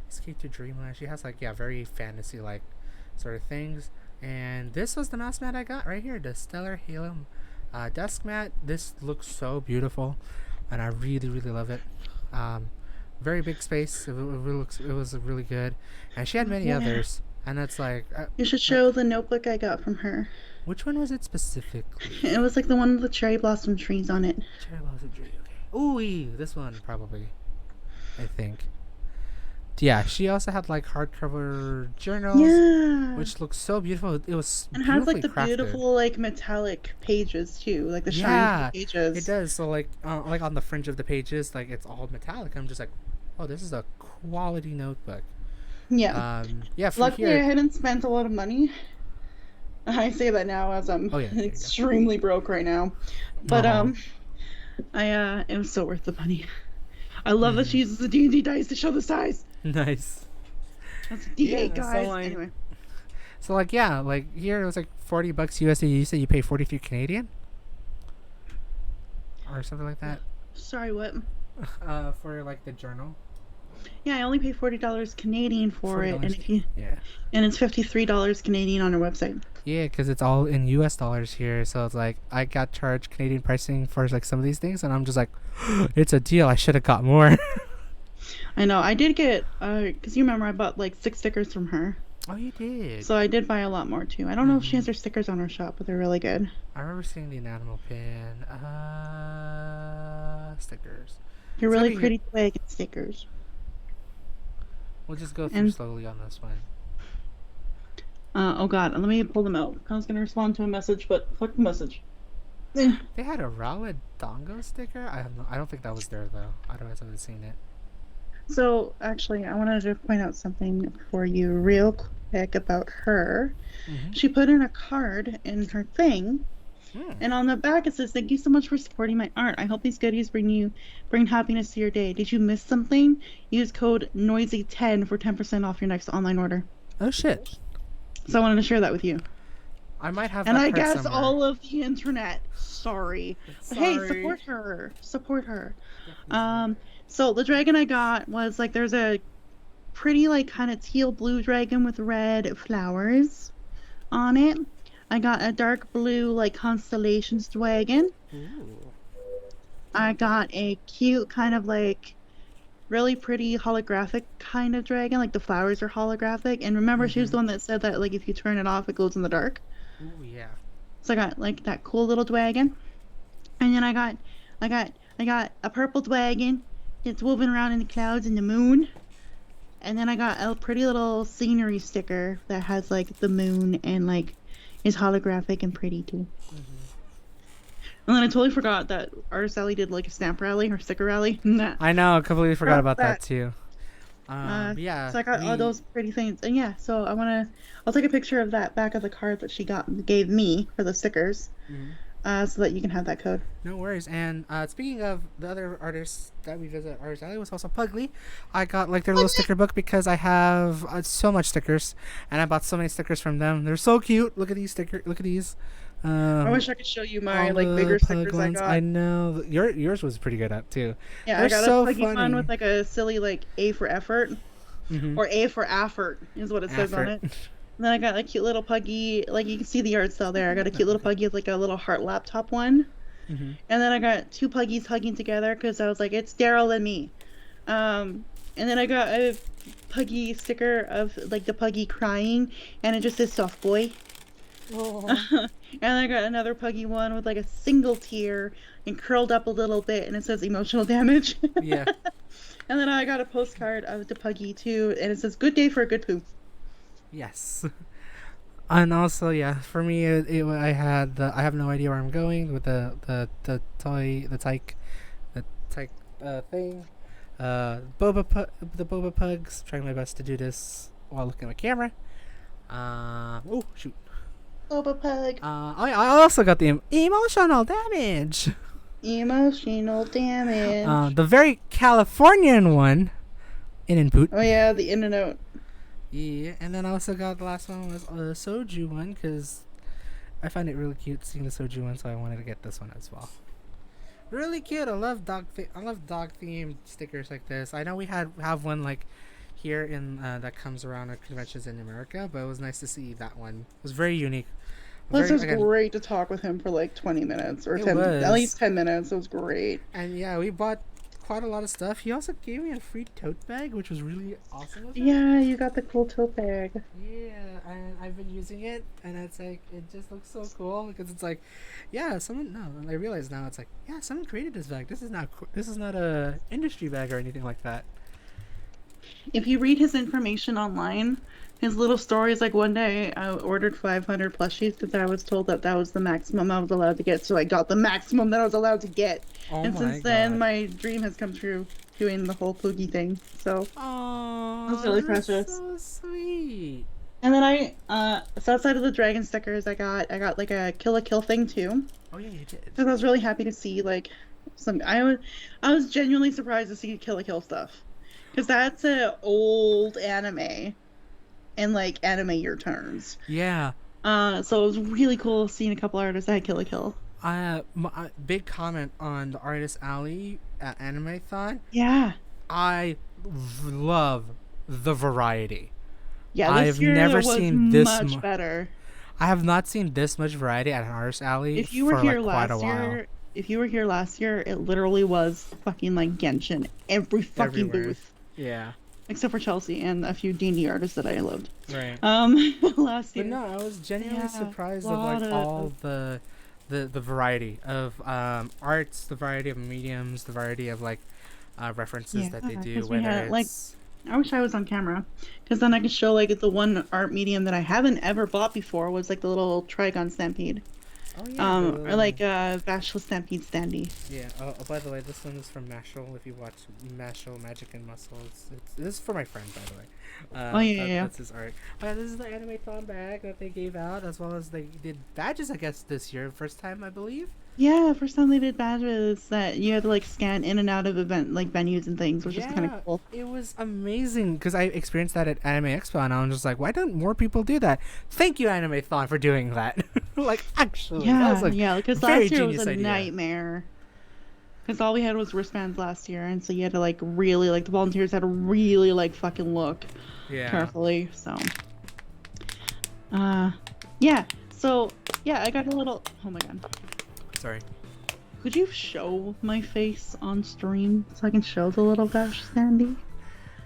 Escape to Dreamland. She has like, yeah, very fantasy like sort of things. And this was the mouse mat I got right here, the Stellar Halo desk mat. This looks so beautiful, and I really, really love it. Very big space. It was really good, and she had many others. And it's like, you should show the notebook I got from her. Which one was it specifically? It was like the one with the cherry blossom trees on it. Cherry blossom tree. Okay. Ooh, this one probably. I think. Yeah, she also had like hardcover journals, which looks so beautiful. It was and has like the crafted. beautiful like metallic pages too, like the shiny pages. It does. So like on the fringe of the pages, like it's all metallic. I'm just like, oh, this is a quality notebook. Yeah. Yeah. Luckily, I hadn't spent a lot of money. I say that now as I'm extremely broke right now, but it was so worth the money. I love that she uses the D&D dice to show the size. Nice. That's a D8, guys. Anyway. So like, yeah, like here it was like $40 USD. You said you pay 43 Canadian, or something like that. Sorry, what? For like the journal. Yeah, I only pay $40 Canadian for it, and and it's $53 Canadian on our website. Yeah, because it's all in US dollars here, so it's like I got charged Canadian pricing for like some of these things, and I'm just like, it's a deal. I should have got more. I know. I did get because you remember I bought like 6 stickers from her. Oh, you did. So I did buy a lot more too. I don't know if she has her stickers on her shop, but they're really good. I remember seeing the enamel pin. Stickers. You're really pretty wagon stickers. We'll just go through slowly on this one. Oh god, let me pull them out. I was gonna respond to a message, but fuck the message. They had a Rowlet Dongo sticker? I don't think that was there though. Otherwise I would have seen it. So actually I wanted to point out something for you real quick about her. She put in a card in her thing. And on the back it says, "Thank you so much for supporting my art. I hope these goodies bring happiness to your day. Did you miss something? Use code NOISY10 for 10% off your next online order." Oh shit. So I wanted to share that with you. I might have and that I guess somewhere. all of the internet. Sorry. Hey, support her. Support her. So the dragon I got was like, there's a pretty like kind of teal blue dragon with red flowers on it. I got a dark blue like constellations dragon. Ooh. I got a cute kind of like really pretty holographic kind of dragon, like the flowers are holographic. And remember, she was the one that said that like if you turn it off, it glows in the dark. Ooh, yeah. So I got like that cool little dragon, and then I got a purple dragon. It's woven around in the clouds and the moon. And then I got a pretty little scenery sticker that has like the moon and like is holographic and pretty too. And then I totally forgot that Artist Alley did like a stamp rally or sticker rally. I know, I completely forgot about that too. But yeah, So I got all we. those pretty things, and yeah, so I'll take a picture of that back of the card that she gave me for the stickers, Mhm. so that you can have that code. No worries. And speaking of the other artists that we visit, Artist Alley was also Pugly. I got like their little sticker book because I have so much stickers, and I bought so many stickers from them. They're so cute. Look at these stickers. Look at these. I Um, wish I could show you my all like the bigger pug stickers I ones. I got. know yours was pretty good up too. Yeah, I They're got a so puggy one funny. with like a silly like A for effort Mm-hmm. or A for effort is what it says on Effort. it. And then I got a cute little puggy, like you can see the art style there. I got a cute little Okay. puggy with like a little heart laptop one. Mm-hmm. And then I got two puggies hugging together because I was like, it's Daryl and me. And then I got a puggy sticker of like the puggy crying, and it just says soft boy. Oh. And I got another puggy one with like a single tear and curled up a little bit, and it says emotional damage. Yeah. And then I got a postcard of the puggy too, and it says good day for a good poo. Yes. And also, yeah, for me, I had I have no idea where I'm going with the toy, the tyke thing. The Boba Pugs. Trying my best to do this while looking at my camera. Oh shoot. Boba pug. I also got the emotional damage. Emotional damage. The very Californian one, in and poot. Oh yeah, the in and out. Yeah, and then I also got the last one was a soju one because I find it really cute seeing the soju one, so I wanted to get this one as well. Really cute. I love I love dog themed stickers like this. I know we have one like here in that comes around at conventions in America, but it was nice to see that one. It was very unique. Plus, it Very was again, great to talk with him for like 20 minutes or it 10, at was. least 10 minutes. It was great. And yeah, we bought quite a lot of stuff. He also gave me a free tote bag, which was really awesome of him. Yeah, you got the cool tote bag. Yeah, and I've been using it, and it's like it just looks so cool because it's like, yeah, someone. No, and I realize now it's like, yeah, someone created this bag. This is not a industry bag or anything like that. If you read his information online, his little story is like one day I ordered 500 plushies because I was told that that was the maximum I was allowed to get, so I got the maximum that I was allowed to get. Oh And my since then, god. my dream has come true doing the whole Poogie thing. So Oh, that's really that's precious. so sweet. And then so outside of the dragon stickers, I got like a Kill a Kill thing too. Oh yeah, you did. Because I was really happy to see like I was genuinely surprised to see Kill a Kill stuff. Because that's a old anime in like anime year terms. Yeah. So it was really cool seeing a couple artists that had Kill a Kill. Big comment on the Artist Alley at Animethon. Yeah. I love the variety. Yeah, this I've year never was seen this much better. I have not seen this much variety at an Artist Alley If you were for here like quite a last while. year, if you were here last year, it literally was fucking like Genshin. Every fucking Everywhere. booth. Yeah. Except for Chelsea and a few D&D artists that I loved. Right. Last year. But no, I was genuinely Yeah, surprised of lot like of- all the variety of arts, the variety of mediums, the variety of like references that they Yeah, do. 'cause we Whether had, like, it's I wish I was on camera, because then I could show like the one art medium that I haven't ever bought before was like the little Trigon Stampede, oh yeah, or like Vashla Stampede Standy. yeah. Oh, by the way, this one is from Mashal. If you watch Mashal Magic and Muscle, this is for my friend, by the way. Oh, yeah. That's his art. This is the Animethon bag that they gave out, as well as they did badges, I guess, this year, first time I believe. Yeah, first time they did badges that you had to like scan in and out of event like venues and things, which is kind of cool. It was amazing because I experienced that at Anime Expo, and I was just like, why don't more people do that? Thank you, Animethon, for doing that. Like, actually, that was like Yeah, because very last year was genius a idea. nightmare. Because all we had was wristbands last year, and so you had to like really like the volunteers had to really like fucking look Yeah. carefully. So, yeah. So yeah, I got a little. Oh my god. Sorry. Could you show my face on stream so I can show the little Vash Sandy?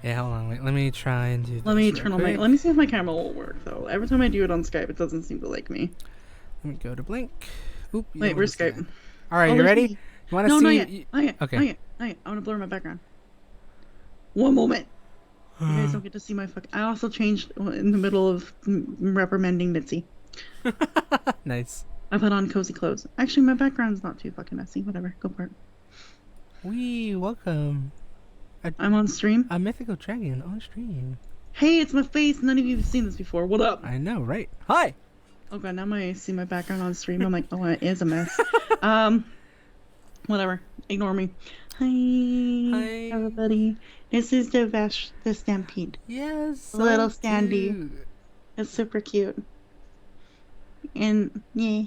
Yeah, hold on. Wait, let me try and do this. Let me real turn on my. quick. Let me see if my camera will work though. Every time I do it on Skype, it doesn't seem to like me. Let me go to Blink. Oop, you Wait, don't where's wanna see Skype? that. All right, Oh, you there's ready? me. You want to No, see? not yet. Not yet. Okay. Not yet. Not yet. I want to blur my background. One moment. You guys don't get to see my fuck. I also changed in the middle of reprimanding Mitzi. Nice. I put on cozy clothes. Actually, my background's not too fucking messy. Whatever. Go for it. Welcome. I'm on stream. a mythical dragon on stream. Hey, it's my face. None of you have seen this before. What up? I know, right? Hi. Oh god, now I see my background on stream. I'm like, oh, it is a mess. Whatever. Ignore me. Hi, Hi. everybody. This is the Stampede. Yes. So Little Standy. cute. It's super cute. And yeah,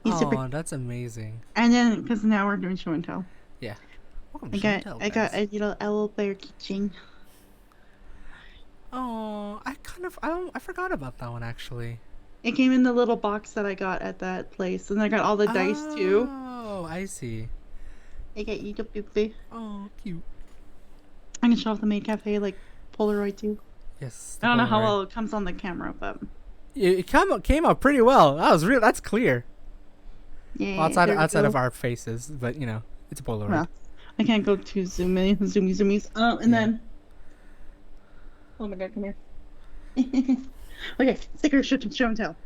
he's super. Oh, that's amazing. And then, because now we're doing show and tell. Yeah. Welcome I to Show and Tell, got guys. a little owl bear keychain. Oh, I forgot about that one actually. It came in the little box that I got at that place, and I got all the dice too. Oh, I see. I got you the poopy. Oh, cute. I can show off the maid cafe like Polaroid too. Yes. I don't know how well it comes on the camera, but It came out pretty well. That's clear. yeah. Well, outside there we of go. our faces, but you know, it's a Polaroid. Well, I can't go too zoomies. And Yeah. then. Oh my god, come here. Okay, stickers show and tell.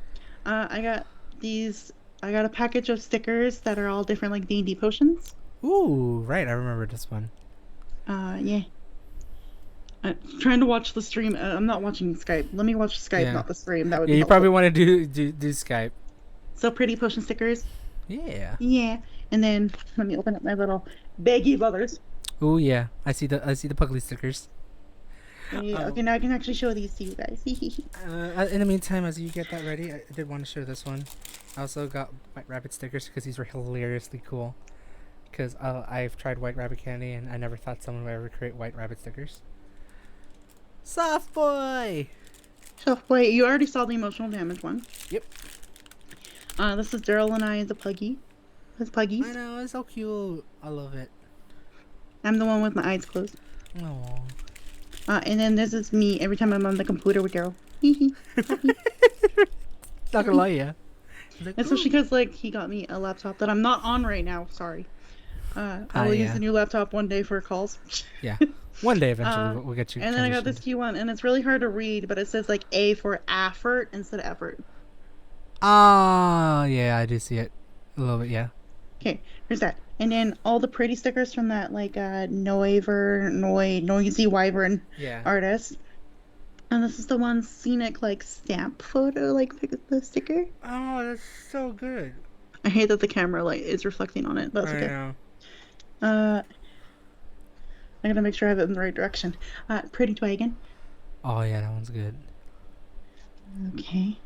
I got these. I got a package of stickers that are all different, like D&D potions. Ooh, right. I remember this one. Yeah. I'm trying to watch the stream. I'm not watching Skype. Let me watch Skype, Yeah. not the stream. That would Yeah, be you probably helpful. want to do Skype. So pretty potion stickers. Yeah. Yeah. And then let me open up my little baggy brothers. Ooh, yeah. I see the Pugly stickers. Yeah, okay, now I can actually show these to you guys. In the meantime, as you get that ready, I did want to show this one. I also got White Rabbit stickers because these were hilariously cool. Because I've tried White Rabbit candy and I never thought someone would ever create White Rabbit stickers. Soft boy! So wait, you already saw the emotional damage one. Yep. This is Daryl and I, the puggy. His puggies. I know, it's so cute. I love it. I'm the one with my eyes closed. Aww. And then this is me every time I'm on the computer with Daryl. Not gonna lie, yeah. Like, Especially because like he got me a laptop that I'm not on right now. Sorry. I will use yeah. the new laptop one day for calls. Yeah. One day eventually we'll get you. And then I got this transitioned. key one, and it's really hard to read, but it says like A for effort instead of effort. Ah, yeah, I do see it. A little bit, yeah. Okay, here's that. And then all the pretty stickers from that like Noisy Wyvern Yeah. artist. And this is the one scenic like stamp photo, like the sticker. Oh, that's so good. I hate that the camera light is reflecting on it, but that's I okay. know. I gotta make sure I have it in the right direction. Pretty Dragon. Oh, yeah, that one's good. Okay.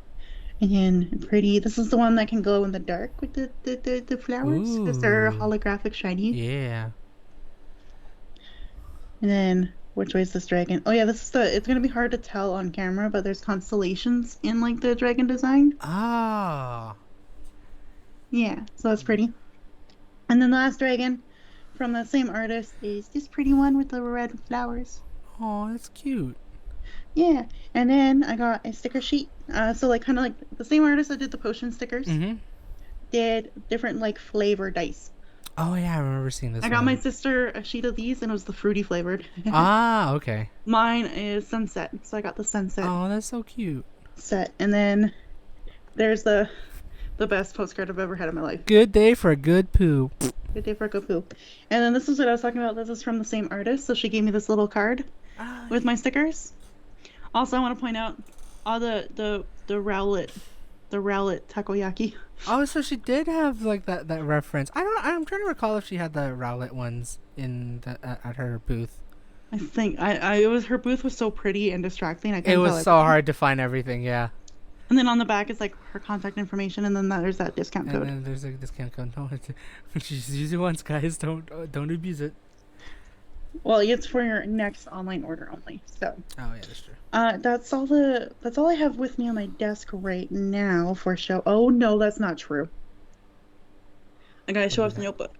And then pretty. This is the one that can glow in the dark with the flowers because they're Ooh. holographic shiny. Yeah. And then which way is this dragon? Oh yeah, this is the. It's gonna be hard to tell on camera, but there's constellations in like the dragon design. Ah. Yeah, so that's pretty. And then the last dragon from the same artist is this pretty one with the red flowers. Oh, that's cute. Yeah, and then I got a sticker sheet. So like kind of like the same artist that did the potion stickers Mm-hmm. did different like flavor dice. Oh, yeah, I remember seeing this I got one. my sister a sheet of these, and it was the fruity flavored. Ah, okay. Mine is sunset, so I got the sunset Oh, that's so cute. set. And then there's the best postcard I've ever had in my life. Good day for a good poo. Good day for a good poo. And then this is what I was talking about. This is from the same artist, so she gave me this little card with my stickers. Also, I want to point out all the Rowlet takoyaki. Oh, so she did have like that reference. I'm trying to recall if she had the Rowlet ones in at her booth. I think it was her booth was so pretty and distracting. I It couldn't was tell so everything. hard to find everything. Yeah. And then on the back is like her contact information, and then there's that discount And code. then there's a discount code. No, just use it once, guys. Don't abuse it. Well, it's for your next online order only. So, Oh yeah, that's true. that's all I have with me on my desk right now for show. Oh no, that's not true. I gotta show What off is the that? notebook.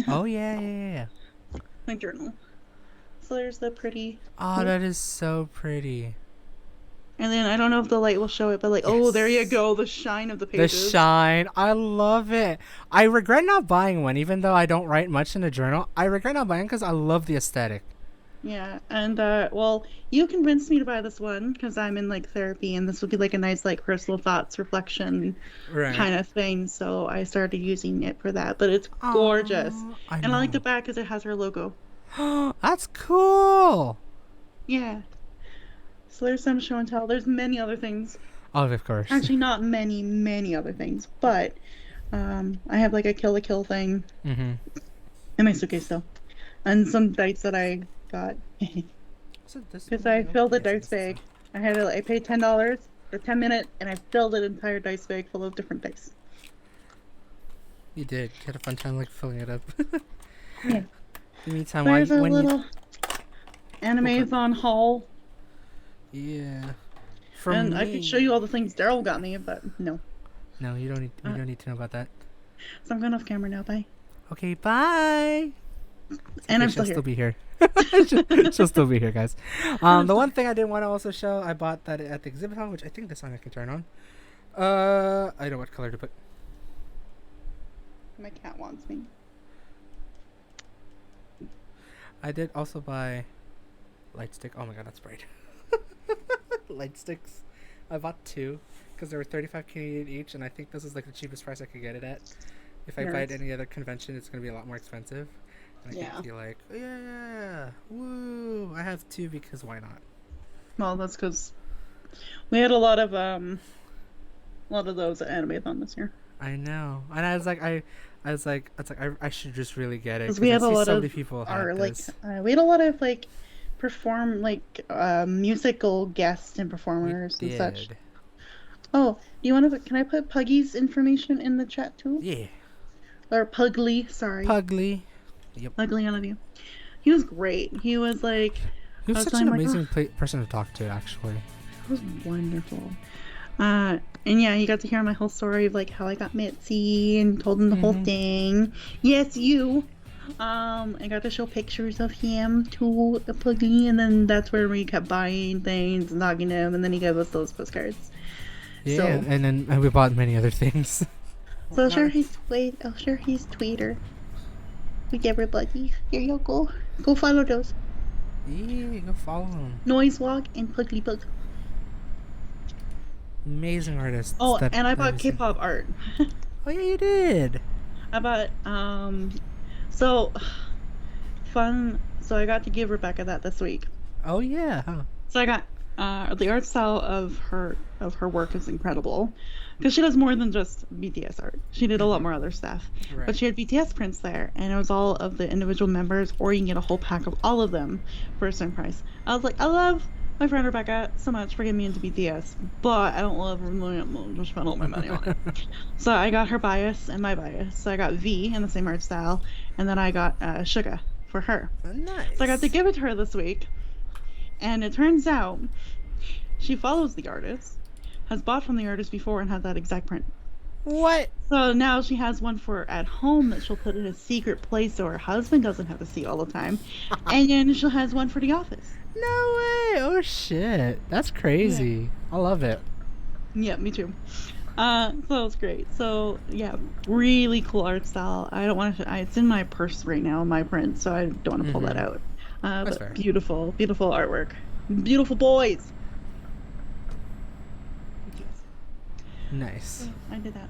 Oh yeah. My journal. So there's the pretty. Oh, that is so pretty. And then I don't know if the light will show it, but like, oh, there you Yes. go, the shine of the The pages. shine. I love it. I regret not buying one, even though I don't write much in the journal. I regret not buying because I love the aesthetic. Yeah, and well, you convinced me to buy this one because I'm in like therapy, and this would be like a nice like personal thoughts reflection Right. kind of thing. So I started using it for that, but it's gorgeous, Aw, and I like know. the back because it has her logo. That's cool. Yeah. So there's some show and tell. There's many other things. Oh, of course. Actually, not many, many other things. But I have like a kill a kill thing Mm-hmm. in my suitcase still, and some dice that I got So this because one, I nope. filled a Yes, dice this one. bag. I paid $10 for 10 minutes, and I filled an entire dice bag full of different dice. You did. You had a fun time like filling it up. Yeah. In the meantime, There's a when little Animethon haul, yeah. For and me, I could show you all the things Daryl got me, but no. No, you don't need. You don't need to know about that. So I'm going off camera now. Bye. Okay, bye. And Okay, I'm she'll still here. still be here. She'll still be here, guys. The one thing I did want to also show, I bought that at the exhibit hall, which I think this one I can turn on. I know what color to put. My cat wants me. I did also buy light stick. Oh my god, that's bright. Light sticks. I bought 2 because they were 35 Canadian each, and I think this is like the cheapest price I could get it at. If I buy it at any other convention, it's gonna be a lot more expensive. And I could be like, yeah, woo! I have 2 because why not? Well, that's because we had a lot of those at Animethon this year. I know, and I was like, I should just really get it Because we had a lot so of many people our had this. we had a lot of like musical guests and performers and such. Oh, do you want to? Can I put Puggy's information in the chat too? Yeah. Or Pugly, sorry. Pugly. Yep. Pugly, I love you. He was great. He was like. He was such an amazing person to talk to, actually. It was wonderful. And yeah, you got to hear my whole story of like how I got Mitzi and told him the whole thing. Yes, you. I got to show pictures of him to Puggy, and then that's where we kept buying things and talking to him, and then he gave us those postcards. Yeah, So, and then we bought many other things. So I'll share his Twitter with everybody. Here you go. Go follow those. Yeah, go follow him. Noise Walk and Pugly Pug. Amazing artists. Oh, and I bought K-pop art. Oh yeah, you did. I bought so fun. So I got to give Rebecca that this week. Oh yeah. Huh. So I got the art style of her work is incredible, because she does more than just BTS art. She did a lot more other stuff. Right. But she had BTS prints there, and it was all of the individual members, or you can get a whole pack of all of them for a certain price. I was like, I love my friend Rebecca so much for getting me into BTS, but I don't love her to spend all my money on it. So I got her bias and my bias. So I got V in the same art style, and then I got Suga for her. Nice. So I got to give it to her this week, and it turns out she follows the artist, has bought from the artist before, and had that exact print. What? So now she has one for at home that she'll put in a secret place so her husband doesn't have to see all the time. And then she has one for the office. No way! Oh shit! That's crazy. Yeah. I love it. Yeah, me too. So it's great. So yeah, really cool art style. I don't want to. It's in my purse right now, my print, so I don't want to pull that out. But fair. Beautiful, beautiful artwork. Beautiful boys. Nice. So I did that.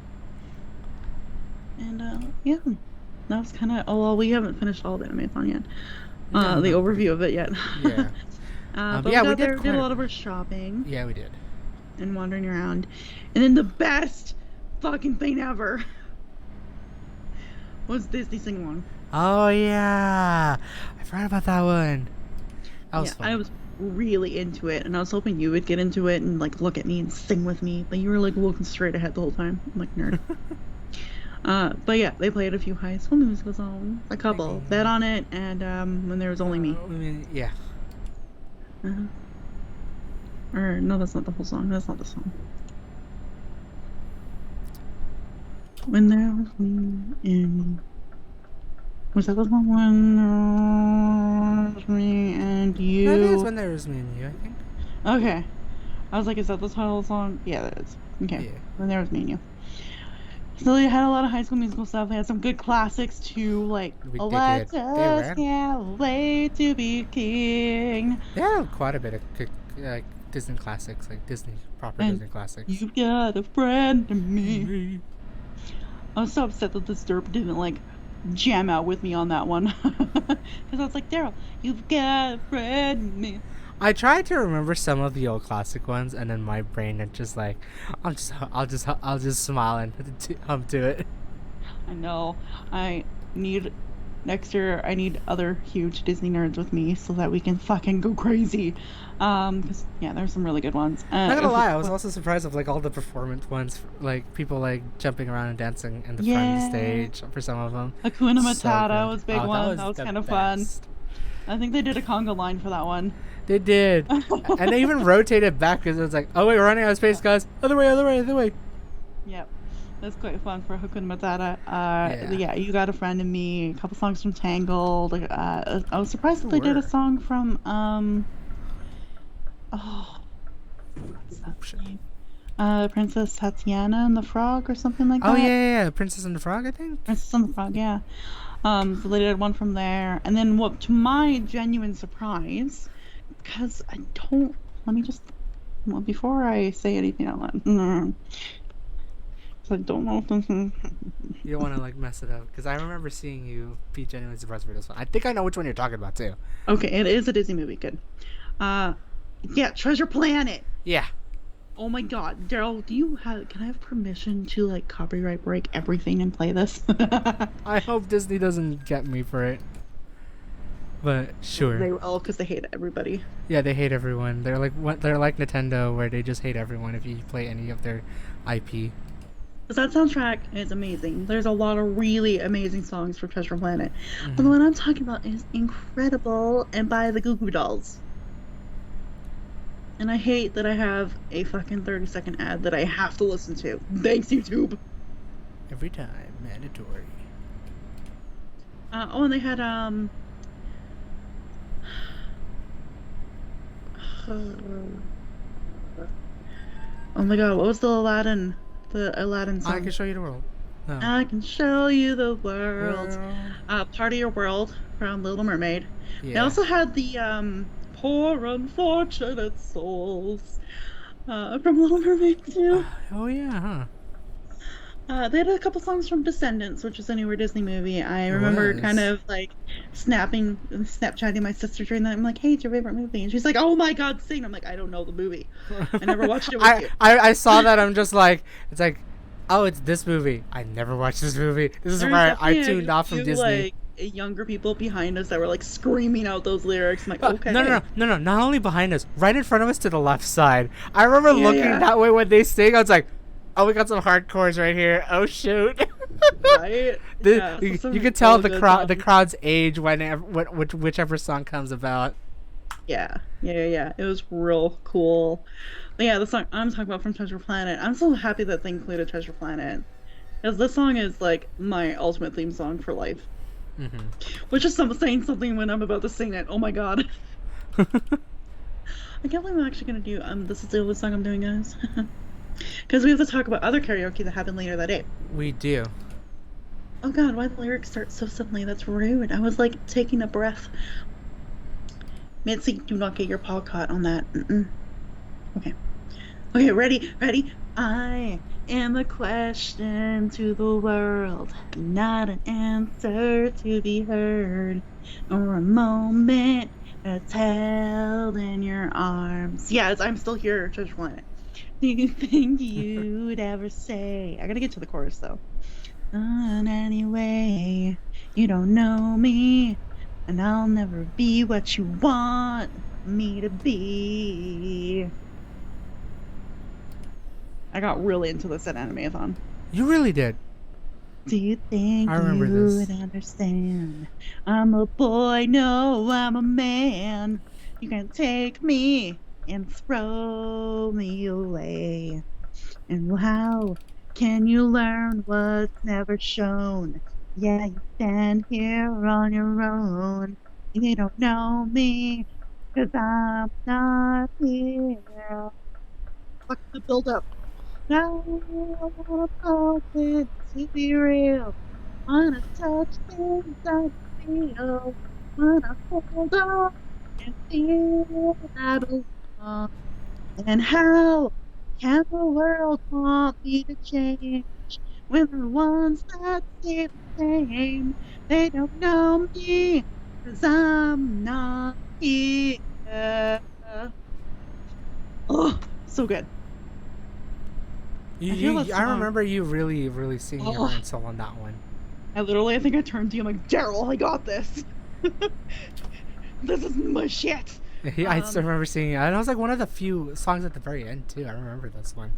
And yeah, that was kind of. Oh well, we haven't finished all the Animethon yet. The overview of it yet. Yeah. But yeah, we did a lot of our shopping. Yeah, we did. And wandering around. And then the best fucking thing ever was Disney Sing Along. Oh yeah, I forgot about that one. That was fun. I was really into it, and I was hoping you would get into it and like look at me and sing with me, but you were like looking straight ahead the whole time. I'm like, nerd. But yeah, they played a few High School Musical songs, a couple, Bet on It, and When There Was Only Me. Yeah. Or no, that's not the whole song. That's not the song. When There Was Me and was that the one? When There Was Me and You. That is When There Was Me and You, I think. Okay. I was like, is that the title of the song? Yeah, that is. Okay. Yeah. When There Was Me and You. So they had a lot of High School Musical stuff. They had some good classics too, like I Just Can't Wait to Be King. They had quite a bit of like Disney classics, like Disney Disney classics. You got a friend in me. I was so upset that this derp didn't like jam out with me on that one. Because I was like, Daryl, you've got a friend in me. I tried to remember some of the old classic ones, and then my brain had just like, I'll just smile and hum to it. I know. I need next year. I need other huge Disney nerds with me so that we can fucking go crazy. Because yeah, there's some really good ones. Not gonna lie, I was also surprised of like all the performance ones, like people like jumping around and dancing in the front of the Yeah, stage for some of them. Hakuna So Matata good. was a big Oh, that one. was That was the kind of fun. best. I think they did a conga line for that one. They did, and they even rotated back because it was like, oh wait, we're running out of space, guys. Other way, other way, other way. Yep. That's quite fun for Hakuna Matata. Yeah, Yeah, You Got a Friend in Me, a couple songs from Tangled. I was surprised they that they did a were. song from oh, what's Oh, that shit. name? Princess Tatiana and the Frog or something like Oh yeah, that. yeah, yeah, Princess and the Frog, I think. Princess and the Frog, yeah. So they did one from there, and then what? To my genuine surprise, because I don't. Let me just. Well, before I say anything out loud, so I don't know if this is. You don't want to like mess it up because I remember seeing you be genuinely surprised for this one. I think I know which one you're talking about too. Okay, it is a Disney movie. Good. Uh, yeah, Treasure Planet. Yeah. Oh my God, Daryl, do you have? Can I have permission to like copyright break everything and play this? I hope Disney doesn't get me for it. But sure. Because they hate everybody. Yeah, they hate everyone. They're like what? They're like Nintendo, where they just hate everyone if you play any of their IP. Because that soundtrack is amazing. There's a lot of really amazing songs for Treasure Planet. But the Hmm. one I'm talking about is Incredible and by the Goo Goo Dolls. And I hate that I have a fucking 30-second ad that I have to listen to. Thanks, YouTube. Every time, mandatory. Oh, and they had oh my God, what was the Aladdin? The Aladdin I song. can show you the world. No. I can show you the world. Well, Part of Your World from Little Mermaid. They yeah. also had the Poor Unfortunate Souls from Little Mermaid too. Oh yeah, huh? They had a couple songs from Descendants, which is a newer Disney movie. I It remember kind was. of like Snapchatting my sister during that. I'm like, "Hey, it's your favorite movie?" And she's like, "Oh my God, sing!" I'm like, "I don't know the movie. I never watched it with you." I saw that. I'm just like, it's like, oh, it's this movie. I never watched this movie. This is There's where I definitely tuned a off from few Disney. like younger people behind us that were like screaming out those lyrics. I'm like, No, no, okay, no, no, no. Not only behind us, right in front of us to the left side. I remember yeah, looking yeah, that way when they sing. I was like, oh, we got some hardcores right here. Oh shoot. right, yeah. So You some can tell real the good crowd, the songs. crowd's age whenever, whichever song comes about. Yeah, yeah, yeah, yeah. It was real cool. But yeah, the song I'm talking about from Treasure Planet. I'm so happy that they included Treasure Planet. Because this song is like my ultimate theme song for life. Hmm. Which is saying something when I'm about to sing it. Oh my God. I can't believe I'm actually gonna do this is the only song I'm doing, guys. Because we have to talk about other karaoke that happened later that day. We do. Oh God, why the lyrics start so suddenly? That's rude. I was like taking a breath. Mitzi, do not get your paw caught on that. Mm-mm. Okay. Okay, ready, ready. I am a question to the world, not an answer to be heard, or a moment that's held in your arms. Yes, I'm still here, Treasure Planet. Do you think you'd ever say? I gotta get to the chorus though. Anyway, you don't know me, and I'll never be what you want me to be. I got really into this at Animethon. You really did. Do you think I remember you this. would understand? I'm a boy, no, I'm a man. You can take me and throw me away. And how can you learn what's never shown? Yeah, you stand here on your own. You don't know me, 'cause I'm not here. Fuck the build up. Now I wanna talk it to be real. Wanna touch things I feel. Wanna hold on and feel I belong. And how can the world want me to change When the ones that stay the same, they don't know me, 'cause I'm not here. Oh, so good. I feel that I song. remember you really, really singing your Oh, heart and soul on that one. I think I turned to you. I'm like, Daryl, I got this. This is my shit. Yeah, I still remember singing it. And it was like one of the few songs at the very end too. I remember this one.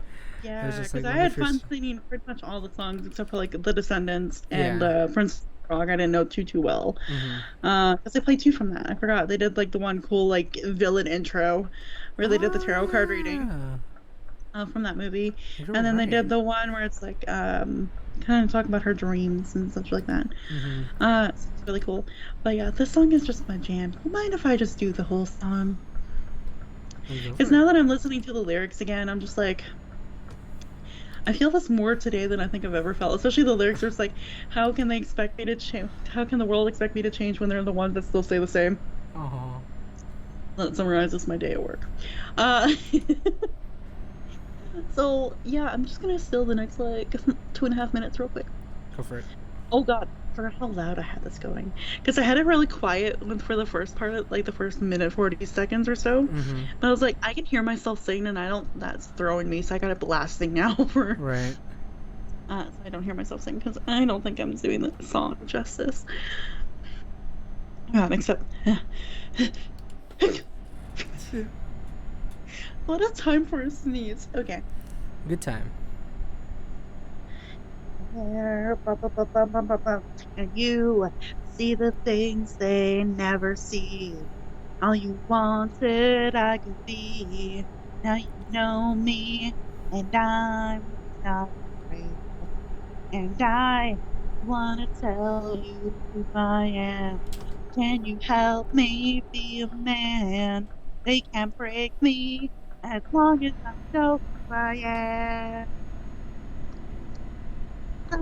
It was Yeah, just because like I one of had the fun first. singing pretty much all the songs except for like The Descendants and Yeah. Prince Frog. I didn't know too well. Mm-hmm. Because they played two from that. I forgot they did like the one cool like villain intro where they did the Oh tarot card reading yeah, from that movie, you're and then they right. did the one where it's like kind of talking about her dreams and such like that. Mm-hmm. So it's really cool. But yeah, this song is just my jam. Don't mind if I just do the whole song. We go Because for it. now that I'm listening to the lyrics again, I'm just like, I feel this more today than I think I've ever felt. Especially the lyrics where it's like, how can they expect me to change? How can the world expect me to change when they're the ones that still stay the same? Oh. That summarizes my day at work. Uh, so yeah, I'm just gonna still the next like 2.5 minutes real quick. Go for it. Oh God, I forgot how loud I had this going because I had it really quiet for the first part, of, like the first minute 40 seconds or so. Mm-hmm. But I was like, I can hear myself sing, and I don't. That's throwing me, so I got it blasting now for Right. so I don't hear myself sing because I don't think I'm doing the song justice. Except, what a time for a sneeze. Okay. Good time. And you see the things they never see. All you wanted I could be. Now you know me, and I'm not afraid. And I wanna tell you who I am. Can you help me be a man? They can't break me as long as I know who I am. I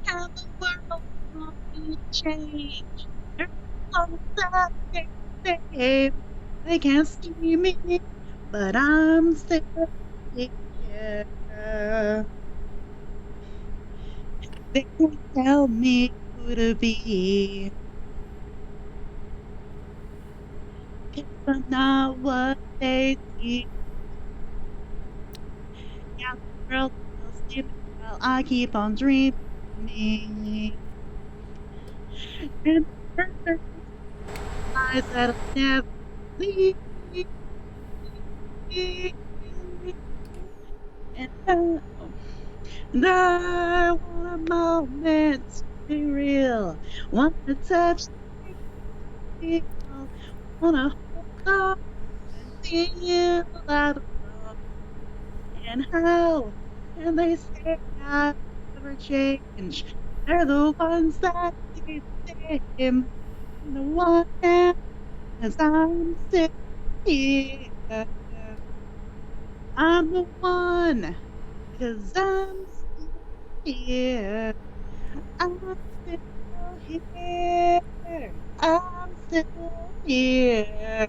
how the world wants me to change. There's no that they say they can't see me, but I'm still here. They can't tell me who to be, 'cause I'm not what they see. Yeah, the world still sleeping while I keep on dreaming. And there's eyes that'll never leave. And and I want a moment to be real. Want to touch the feel. Wanna hold on and feel I belong. And how can they say I never change? They're the ones that stay the same. And the one am, 'cause I'm still here. I'm the one, 'cause I'm still here. I'm still here. I'm still here.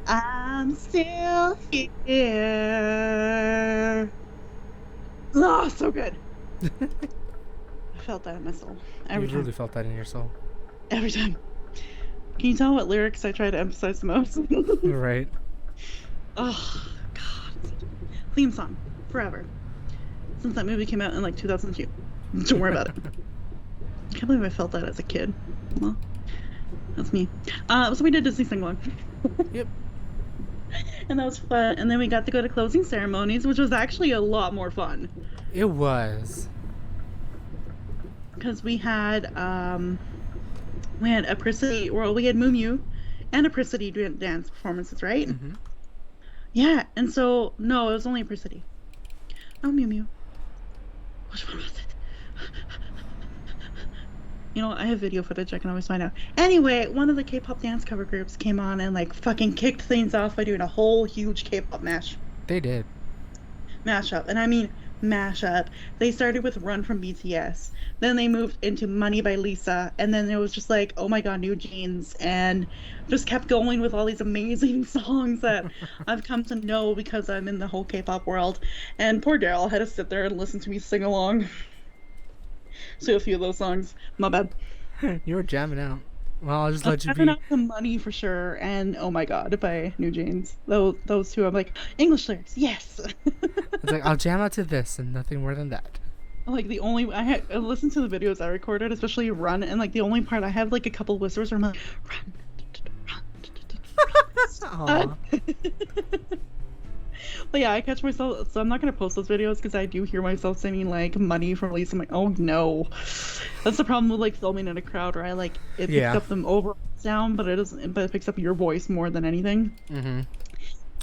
I'm still here. Oh, so good. I felt that in my soul You every really time. felt that in your soul. Every time. Can you tell what lyrics I try to emphasize the most? Right. Oh, God. Theme song. Forever. Since that movie came out in like 2002. Don't worry about it. I can't believe I felt that as a kid. Well, that's me. So we did Disney Sing Along. Yep. And that was fun. And then we got to go to closing ceremonies, which was actually a lot more fun. It was. Because we had a Priscilla, well, we had Moo Mew and a Priscilla dance performances, right? Mm-hmm. Yeah, and so no, it was only a Priscilla. No Mew Mew. Which one was it? You know, I have video footage. I can always find out. Anyway, one of the K-pop dance cover groups came on and like fucking kicked things off by doing a whole huge K-pop mashup. They did. And I mean mashup. They started with Run from BTS. Then they moved into Money by Lisa. And then it was just like, oh my God, New Jeans. And just kept going with all these amazing songs that I've come to know because I'm in the whole K-pop world. And poor Daryl had to sit there and listen to me sing along to a few of those songs. My bad. You were jamming out. Well, I'll just I'm let you having be. out the Money for sure, and Oh My God by New Jeans. Those two, I'm like, English lyrics, yes. It's like I'll jam out to this and nothing more than that. Like the only I listened to the videos I recorded, especially Run, and like the only part I have like a couple whispers where I'm like, Run. Aw. But yeah, I catch myself, so I'm not gonna post those videos because I do hear myself singing like Money from Lisa. I'm like, oh no, that's the problem with like filming in a crowd, right? Like it picks Yeah. up them over sound, but it doesn't. But it picks up your voice more than anything. Mm-hmm.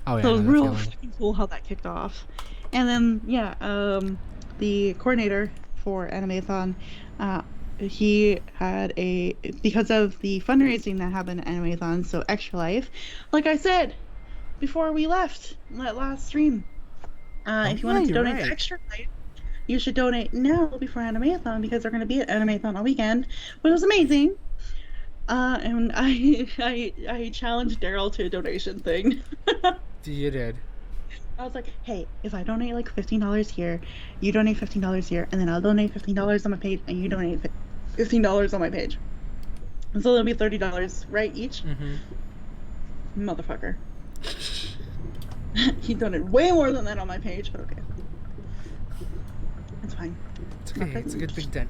Oh yeah, So I it was know that real feeling. fucking cool how that kicked off. And then yeah, the coordinator for Animethon, he had a because of the fundraising that happened at Animethon, so Extra Life, like I said before we left that last stream, Oh if you yeah, wanted to you're donate to right. Extra Life, you should donate now before Animethon because they're going to be at Animethon all weekend, which was amazing. And I challenged Daryl to a donation thing. You did. I was like, hey, if I donate like $15 here, you donate $15 here, and then I'll donate $15 on my page, and you donate $15 on my page. And so it'll be $30, right, each? Mm-hmm. Motherfucker. He donated way more than that on my page, but okay. It's fine. It's okay. It's a good big dent.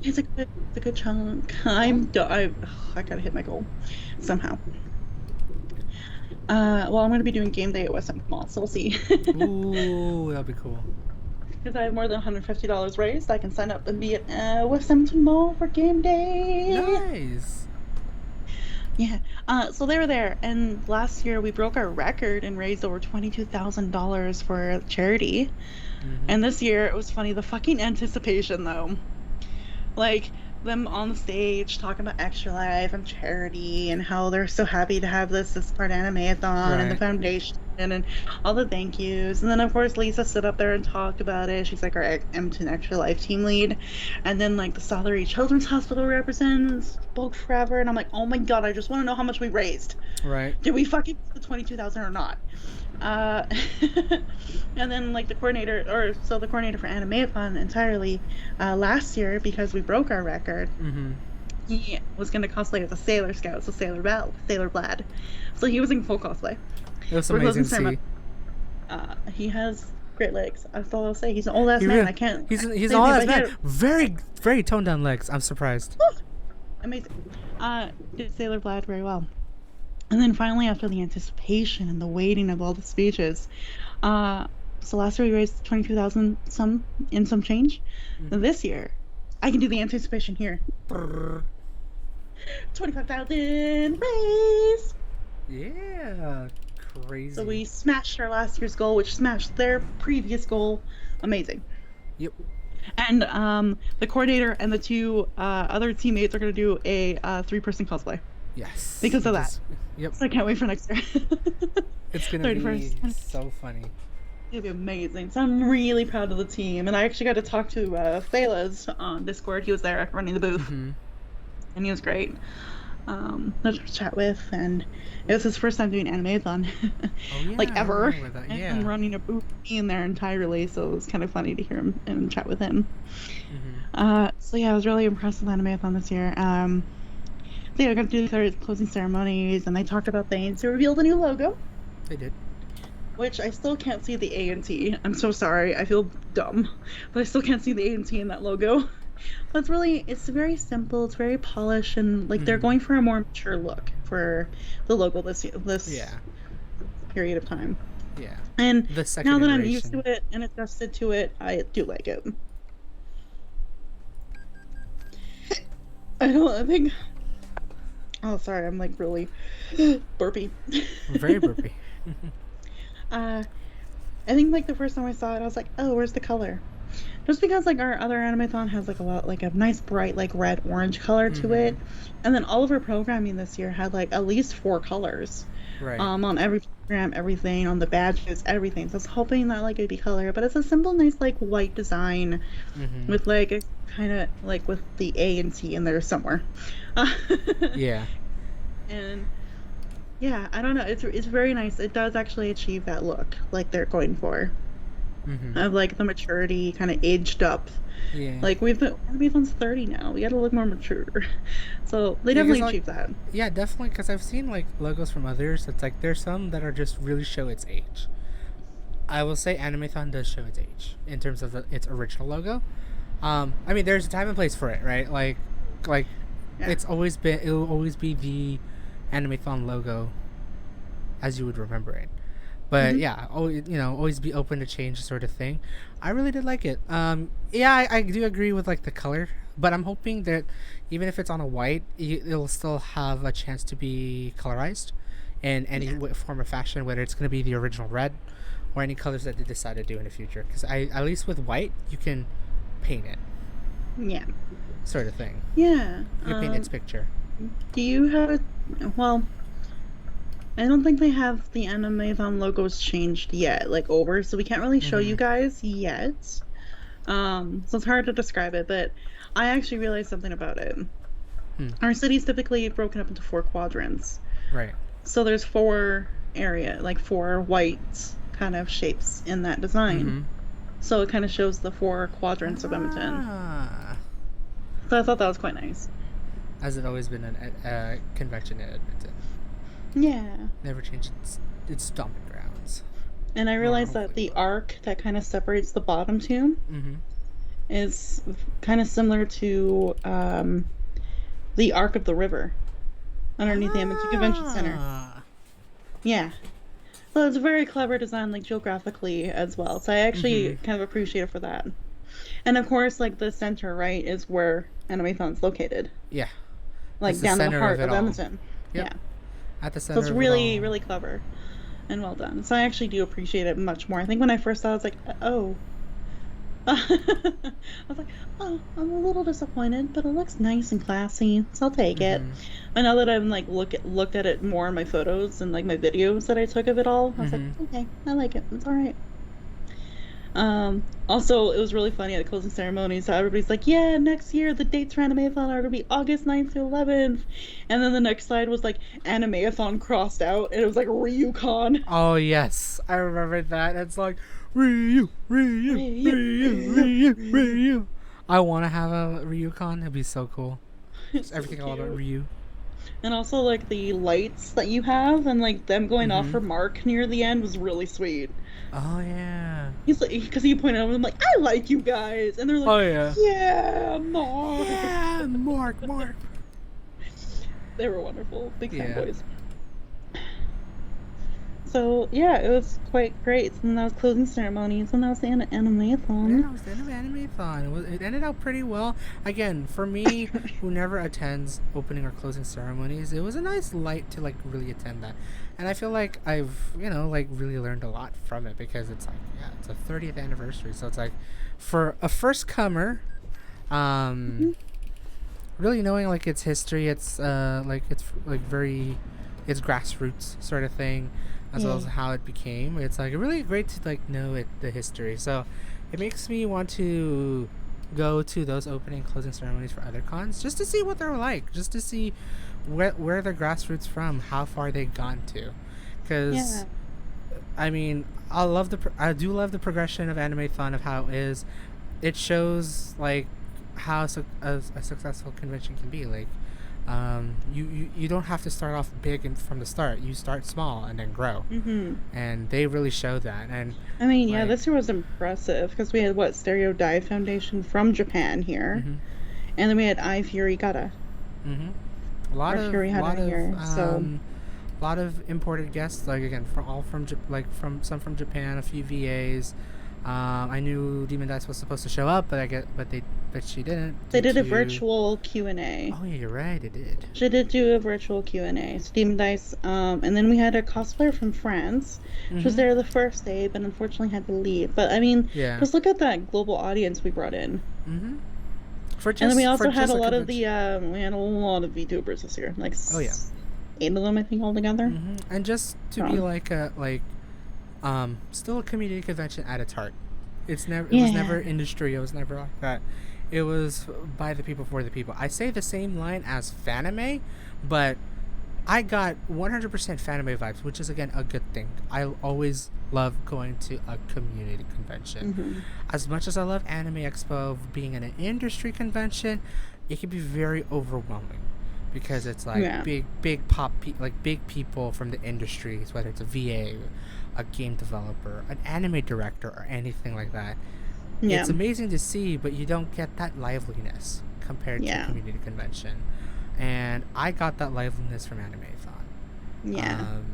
It's a good chunk. I gotta hit my goal somehow. Well, I'm gonna be doing game day at West End Mall, so we'll see. Ooh, that'll be cool. Because I have more than $150 raised, I can sign up and be at West Hampton Mall for game day. Nice. Yeah. So they were there, and last year we broke our record and raised over $22,000 for charity. Mm-hmm. And this year it was funny, the fucking anticipation though. Like them on the stage talking about Extra Life and charity and how they're so happy to have this part Animethon and the Right. foundation and all the thank yous. And then of course Lisa stood up there and talked about it. She's like our Empton Extra Life team lead. And then like the Salary Children's Hospital representative spoke forever, and I'm like, oh my God, I just want to know how much we raised. Right. Did we fucking get the 22,000 or not? And then like the coordinator for Animethon entirely last year, because we broke our record, Mm-hmm. he was going to cosplay as a Sailor Scout, so Sailor Blad. So he was in full cosplay. It was We're amazing closing to see. ceremony. He has great legs. That's all I'll say. He's an old ass He man. really, I can't. he's say an anything, all ass but he man. Very, very toned down legs. I'm surprised. amazing. Did Sailor Blad very well. And then finally, after the anticipation and the waiting of all the speeches, so last year we raised 22,000 some change. Mm-hmm. This year, I can do the anticipation here. 25,000 raised. Yeah, crazy. So we smashed our last year's goal, which smashed their previous goal. Amazing. Yep. And the coordinator and the two other teammates are going to do a 3-person cosplay. Yes. Because of that. Yep. So I can't wait for next year. It's gonna be 31st. so funny. It'll be amazing. So I'm really proud of the team. And I actually got to talk to Phelas on Discord. He was there running the booth. Mm-hmm. And he was great. To chat with. And it was his first time doing Animethon. Oh yeah. Like I ever. remember that. Yeah. And running a booth in there entirely. So it was kind of funny to hear him and chat with him. Mm-hmm. So yeah, I was really impressed with Animethon this year. So yeah, I got to do the closing ceremonies, and they talked about things. They revealed a new logo, They did. which I still can't see the A and T. I'm so sorry. I feel dumb, but I still can't see the A and T in that logo. But it's very simple. It's very polished, and like they're going for a more mature look for the logo this Yeah. period of time. Yeah. And The second now that I'm iteration. used to it and adjusted to it, I do like it. I think. Oh, sorry, I'm like really burpy. Very burpy. I think like the first time I saw it, I was like, oh, where's the color? Just because like our other Animethon has like a nice bright like red orange color to it, and then all of our programming this year had like at least 4 colors. Right. On every hologram, everything on the badges, everything. So I was hoping that like it'd be color, but it's a simple, nice like white design Mm-hmm. with like a kind of like with the A and T in there somewhere. Uh, Yeah. and yeah, I don't know. It's very nice. It does actually achieve that look like they're going for Mm-hmm. of like the maturity kind of aged up. Yeah. Like Animethon's 30 now. We got to look more mature. So they Yeah, because definitely like, achieved that. yeah, definitely. Because I've seen like logos from others. It's like there's some that are just really show its age. I will say Animethon does show its age in terms of its original logo. I mean, there's a time and place for it, right? Like Yeah. it's always been. It will always be the Animethon logo as you would remember it. But Hmm. yeah, always, always be open to change, sort of thing. I really did like it. Yeah, I do agree with like the color, but I'm hoping that even if it's on a white, it'll still have a chance to be colorized in any Yeah. form or fashion, whether it's going to be the original red or any colors that they decide to do in the future. Because I at least with white, you can paint it, Yeah. sort of thing. Yeah. You can paint its picture. Do you have a, well, I don't think they have the Animethon logos changed yet, like over, so we can't really show Mm-hmm. you guys yet. So it's hard to describe it, but I actually realized something about it. Hmm. Our city's typically broken up into four quadrants. Right. So there's like four white kind of shapes in that design. Mm-hmm. So it kind of shows the four quadrants of Edmonton. Ah. So I thought that was quite nice. Has it always been a convention in Edmonton? Yeah. Never changed its stomping grounds. And I Or realized that hopefully the will. arc that kind of separates the bottom two Mm-hmm. is kind of similar to the arc of the river underneath the Edmonton Convention Center. Ah. Yeah. So it's a very clever design, like geographically as well. So I Mm-hmm. actually kind of appreciate it for that. And of course, like the center, right, is where Animathon's located, Yeah. It's like the down in the center of heart it of all. Edmonton. Yep. Yeah. At the So it's center of it really, all. really clever and well done. So I actually do appreciate it much more. I think when I first saw it, I was like, oh. I was like, oh, I'm a little disappointed, but it looks nice and classy, so I'll take it. Mm-hmm. And now that I'm like looked at it more in my photos and like my videos that I took of it all, I was like, Mm-hmm. okay, I like it. It's all right. Also, it was really funny at the closing ceremony. So everybody's like, yeah, next year the dates for Animathon are gonna be August 9th to 11th. And then the next slide was like Animathon crossed out, and it was like Ryucon. Oh yes, I remember that. It's like Ryu, Ryu, Ryu, Ryu, Ryu, Ryu, Ryu. Ryu. I want to have a Ryucon. It'd be so cool. It's Just so everything all about cute. Ryu. And also like the lights that you have and like them going off Mm-hmm. for Mark near the end was really sweet. Oh yeah. He's like, because he pointed out, I'm like, I like you guys, and they're like, Oh yeah. yeah, Mark. Yeah, Mark, Mark. They were wonderful, big Yeah. fanboys. So yeah, it was quite great. And that was closing ceremonies, and that was the Yeah, animathon. it was the end of Animethon. It ended out pretty well. Again, for me, who never attends opening or closing ceremonies, it was a nice light to like really attend that. And I feel like I've, like really learned a lot from it because it's like, yeah, it's a 30th anniversary. So it's like for a first comer, um, Mhm. really knowing like its history, it's like very its grassroots sort of thing, as well Yeah. as how it became. It's like really great to like know the history. So it makes me want to go to those opening and closing ceremonies for other cons just to see what they're like, just to see where the grassroots from, how far they've gone to, because Yeah. I mean I do love the progression of Animethon of how it is. It shows like how a successful convention can be. Like, you don't have to start off big and from the start. You start small and then grow, Hmm. and they really show that. And I mean, yeah, like, this year was impressive because we had what Stereo Dive Foundation from Japan here, mm-hmm, and then we had I Fury Gata mm-hmm, or Fury Hata here. So lot of imported guests. Like again, from some from Japan, a few VAs. I knew Demon Dice was supposed to show up, but she didn't they due did a to. virtual Q&A. Oh yeah, you're right. It did. She did do a virtual Q&A. Steam Dice, and then we had a cosplayer from France. She was Mm-hmm. there the first day, but unfortunately had to leave. But I mean, Yeah. just look at that global audience we brought in. Mm-hmm. And then we For also had just a a lot of convention. we had a lot of VTubers this year. Like, Oh yeah. 8 of them, I think, altogether. And just to be So, like still a community convention at its heart. It was yeah. never industry. It was never like that. It was by the people for the people. I say the same line as Fanime, but I got 100% Fanime vibes, which is again a good thing. I always love going to a community convention. Hmm. As much as I love Anime Expo being an industry convention, it can be very overwhelming because it's like Yeah. like big people from the industries, whether it's a VA, a game developer, an anime director, or anything like that. Yeah. It's amazing to see, but you don't get that liveliness compared to a Yeah. community convention. And I got that liveliness from Animethon. Yeah. Um,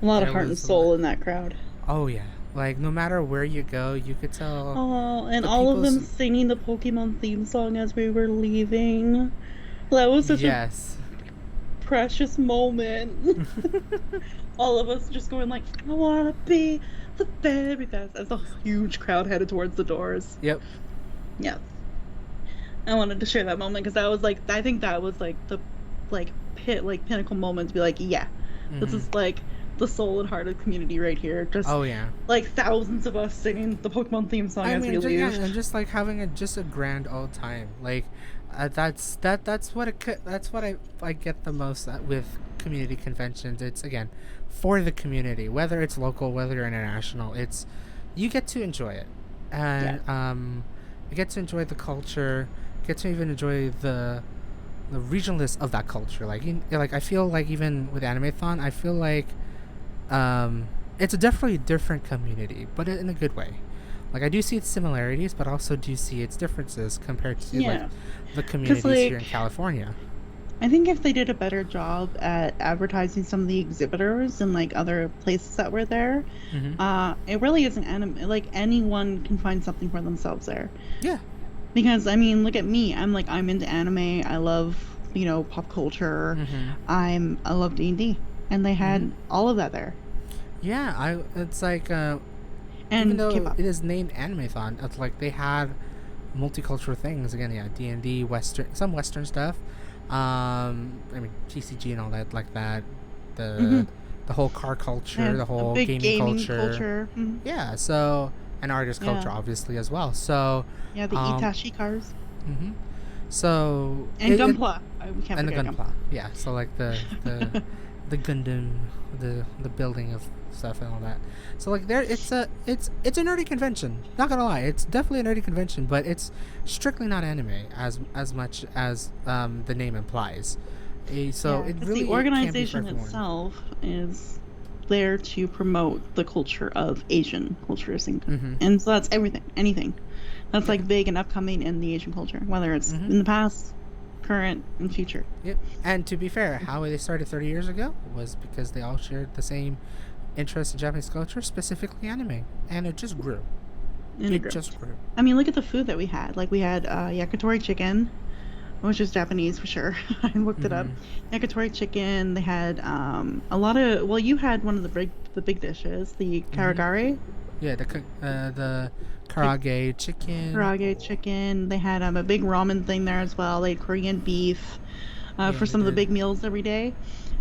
A lot of there heart and was a lot. soul in that crowd. Oh yeah, like no matter where you go, you could tell Oh, and the all of them people's. singing the Pokemon theme song as we were leaving. That was such a Yes. precious moment. All of us just going like, I wanna be the very best as a huge crowd headed towards the doors. Yep. Yeah. I wanted to share that moment because that was like I think that was like the pinnacle moment to be like, yeah, this Hmm. is like the soul and heart of the community right here. Just Oh yeah. like thousands of us singing the Pokemon theme song I as we mean, yeah, leave. and just like having a grand old time. Like, that's what that's what I get the most with community conventions. It's again for the community, whether it's local, whether international. It's you get to enjoy it, Yeah. and you get to enjoy the culture, get to even enjoy the regionalness of that culture. Like I feel like even with Animethon, I feel like it's a definitely different community, but in a good way. Like I do see its similarities, but also do see its differences compared to like Yeah. the Because communities here in like California. I think if they did a better job at advertising some of the exhibitors and like other places that were there, Mm-hmm. it really isn't anime. Like anyone can find something for themselves there. Yeah. Because I mean, look at me. I'm into anime. I love, pop culture. Mm-hmm. I love D&D, and they Mm-hmm. had all of that there. Yeah. It's like even And though K-pop. it is named Animethon, it's like they had multicultural things again. Yeah, D&D, some Western stuff. I mean TCG and all that like that. Hmm. The the whole car culture, And the a whole big gaming gaming culture. culture. Mhm. Yeah. So and artist Yeah. culture obviously as well. So Yeah, the um. Itachi cars. Mm-hmm. So And Gunpla. We can't and the forget gunpla. Gunpla. Yeah. So like the Gundam, the building of stuff and all that. So like there, it's a nerdy convention. Not gonna lie, it's definitely a nerdy convention, but it's strictly not anime as much as the name implies. So Yeah, it because the really it can be for organization everyone. itself is there to promote the culture of Asian cultures, Mm-hmm. and so that's everything, anything that's Yeah. like big and upcoming in the Asian culture, whether it's Mm-hmm. in the past, current, and future. Yep. And to be fair, how they started 30 years ago was because they all shared the same interest in Japanese culture, specifically anime, and it just grew. And it It grew. just grew. I mean, look at the food that we had. Like we had yakitori chicken, which is Japanese for sure. I looked it up. Mm-hmm. Yakitori chicken. They had a lot of. Well, you had one of the big dishes, the Mm-hmm. karagare. Yeah, the karage chicken. Karage chicken. They had a big ramen thing there as well. They had Korean beef Yeah, for they some of the did. big meals every day.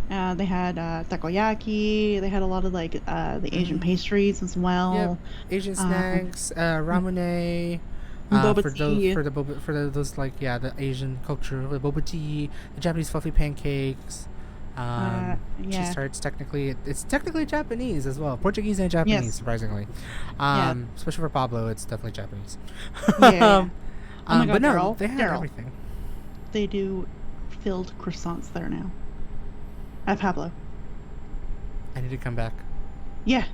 They had takoyaki. They had a lot of like the Asian Mm-hmm. pastries as Yep. well. Asian Uh, snacks, ramune. boba For tea. the those like yeah the Asian culture, the boba tea, the Japanese fluffy pancakes, cheese Yeah. tarts. Technically, it's technically Japanese as well, Portuguese and Japanese, Yes. surprisingly. Yeah. Especially for Pablo, it's definitely Japanese. Yeah. Yeah. Yeah. um, Oh my but God, no, Daryl. they had Daryl. everything. They do filled croissants there now at Pablo. I need to come back. Yeah.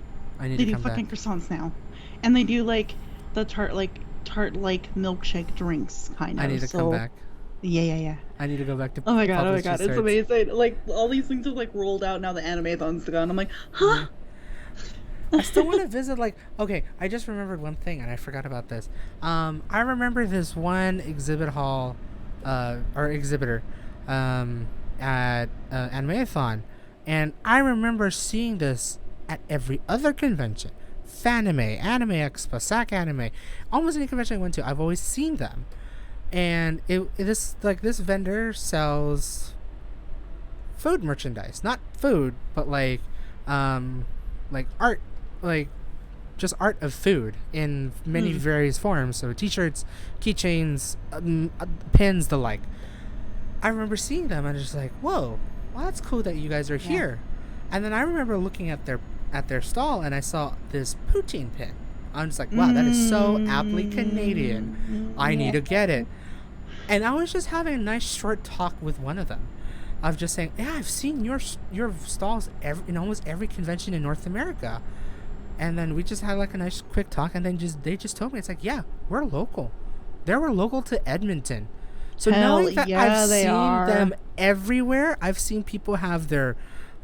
I need They to do come back. fucking croissants now, and they do like the tart like milkshake drinks kind I of. need to come So back. yeah, yeah, yeah. I need to go back to Oh my God, oh my Pablo's God, cheese it's tarts. amazing. Like all these things have like rolled out now. The Animethon's gone. I'm like, Yeah. huh? I still want to visit. Like, okay, I just remembered one thing, and I forgot about this. I remember this one exhibit hall, or exhibitor, at Animethon, and I remember seeing this at every other convention, Fanime, Anime Expo, SAC Anime, almost any convention I went to. I've always seen them, and this vendor sells food merchandise, not food, but like art, like just art of food in many various forms. So t-shirts, keychains, pins, the like. I remember seeing them and just like, whoa, well, that's cool that you guys are here. And then I remember looking at their stall and I saw this poutine pin. I'm just like, wow, that is so aptly Canadian. I need to get it. And I was just having a nice short talk with one of them. I was just saying, yeah, I've seen your stalls in almost every convention in North America. And then we just had like a nice quick talk, and then they just told me, it's like, yeah, we're local. They were local to Edmonton. So knowing that I've seen them everywhere, I've seen people have their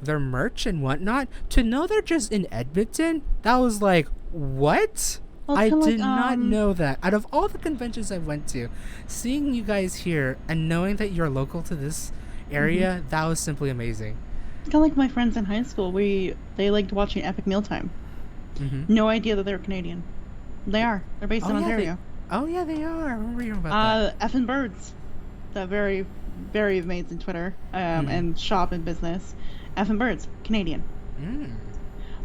merch and whatnot, to know they're just in Edmonton, that was like, what? Well, I did not know that. Out of all the conventions I went to, seeing you guys here and knowing that you're local to this area, that was simply amazing. It's kind of like my friends in high school. They liked watching Epic Mealtime. No idea that they were Canadian. They are. They're based in Ontario. Yeah, they are. I remember hearing about that. Effin' Birds. That very, very amazing Twitter and shop and business. Effin' Birds. Canadian.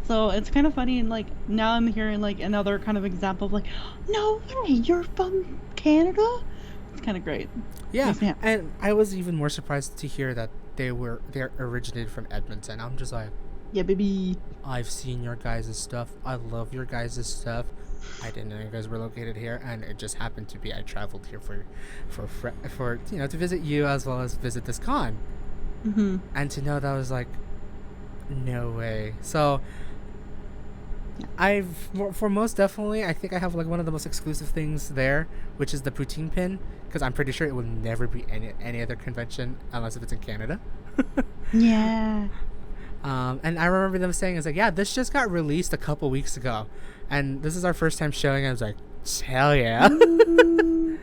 So it's kind of funny, and like now I'm hearing like another kind of example of like, no way, you're from Canada? It's kind of great. Yeah, and I was even more surprised to hear that they originated from Edmonton. I'm just like, yeah, baby. I've seen your guys' stuff. I love your guys' stuff. I didn't know you guys were located here, and it just happened to be I traveled here for to visit you as well as visit this con. And to know that was like, no way. So for most definitely, I think I have like one of the most exclusive things there, which is the poutine pin, because I'm pretty sure it will never be any other convention unless if it's in Canada. Yeah. And I remember them saying, it's like, yeah, this just got released a couple weeks ago, and this is our first time showing it. I was like, hell yeah. And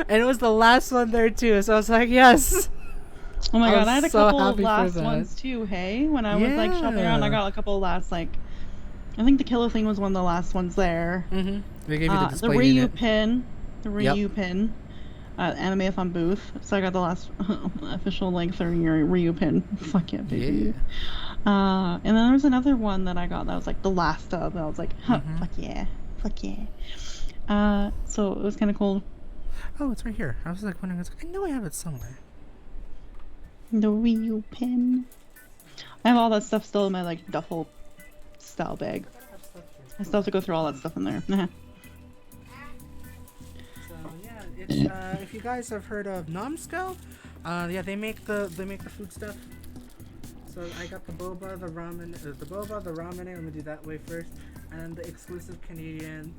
it was the last one there too, so I was like, yes. Oh my god, I had a couple of last ones too, hey? When I was like shopping around, I got a couple of last, like, I think the Kilo thing was one of the last ones there. They gave you the display Ryu unit. pin. The Ryu pin. Animethon booth. So I got the last official like 30-year Ryu pin. Fuck yeah, baby. Yeah. And then there was another one that I got that was like the last of. I was like, fuck yeah. Fuck yeah. So it was kind of cool. Oh, it's right here. I was like wondering, I know I have it somewhere. The Ryu pin. I have all that stuff still in my like duffel style bag. I still have to go through all that stuff in there. So yeah, it's if you guys have heard of Nomsco, yeah, they make the food stuff. So I got the boba, the ramen, let me do that way first, and the exclusive Canadian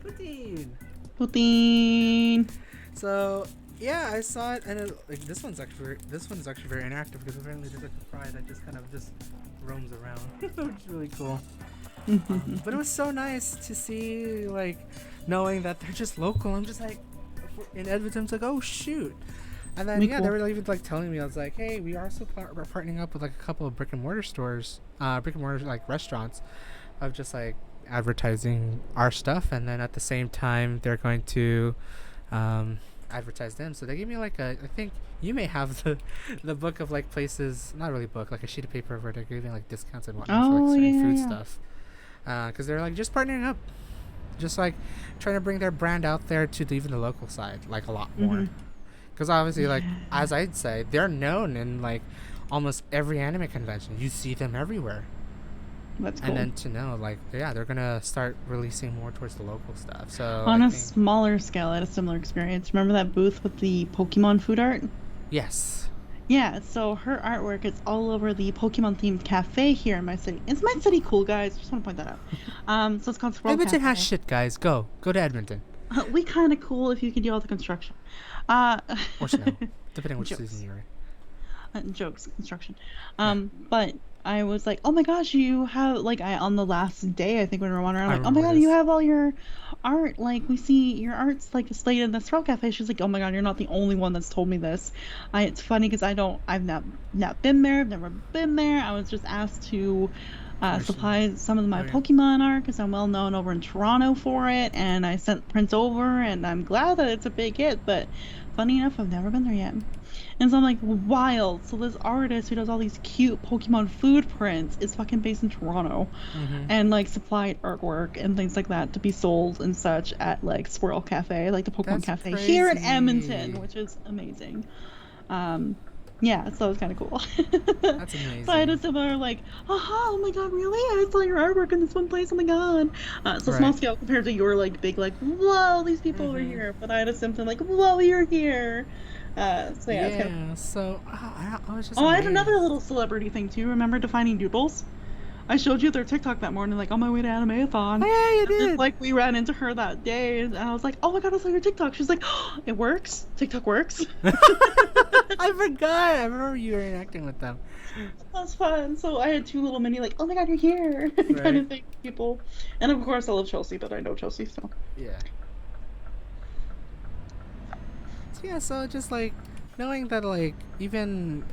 poutine. So yeah, I saw it, and this one's actually very interactive, because apparently there's like a fry that just kind of just roams around, which is really cool. But it was so nice to see, like, knowing that they're just local. I'm just like, in Edmonton, it's like, oh shoot. And then they were even like telling me, I was like, hey, we are also partnering up with like a couple of brick and mortar stores, like restaurants, of just like advertising our stuff, and then at the same time they're going to advertise them. So they gave me like I think you may have the book of like places, not really book, like a sheet of paper where they're giving like discounts and whatnot for like certain food stuff, because they're like just partnering up, just like trying to bring their brand out there to even the local side like a lot more, because obviously like as I'd say, they're known in like almost every anime convention. You see them everywhere. That's cool. And then to know, like, yeah, they're gonna start releasing more towards the local stuff. So on a smaller scale, I had a similar experience. Remember that booth with the Pokemon food art? Yes. Yeah, so her artwork is all over the Pokemon themed cafe here in my city. Is my city cool, guys? Just want to point that out. So it's called Swirl Edmonton Cafe. has shit, guys. Go to Edmonton. We kind of cool if you can do all the construction. Or snow, depending on which season you're in. Jokes, construction. But I was like, oh my gosh, you have, like, on the last day, I think when we were wandering around, I'm like, oh my god, you have all your art, like, we see your art's, like, displayed in the Swirl Cafe. She's like, oh my god, you're not the only one that's told me this. It's funny, because I've not been there, I've never been there. I was just asked to supply some of my Pokemon art, because I'm well known over in Toronto for it, and I sent prints over, and I'm glad that it's a big hit, but funny enough, I've never been there yet. And so I'm like, wild. So this artist who does all these cute Pokemon food prints is fucking based in Toronto, Mm-hmm. and like supplied artwork and things like that to be sold and such at like Swirl Cafe, like the Pokemon That's Cafe here in Edmonton, crazy. which is amazing. Um, yeah, so it was kind of cool. That's So I had a amazing. similar like, oh my god, really? I saw your artwork in this one place. Oh my god. So small Right. scale compared to your like big like, whoa, these people were Mm-hmm. here. But I had a symptom like, whoa, you're here. So yeah, it's kind of. Yeah. So I was just Oh, I had another amazed. little celebrity thing too. Remember Defining Doodles? I showed you their TikTok that morning, like on my way to Animethon. Oh yeah, you And then, did. like, we ran into her that day, and I was like, "Oh my god, I saw your TikTok." She's like, oh, "It works. TikTok works." I forgot. I remember you were interacting with them. That's fun. So I had two little mini, like, "Oh my god, you're here," kind Right. of thing, people. And of course, I love Chelsea, but I know Chelsea, so. Yeah. So yeah. So just like knowing that, like, even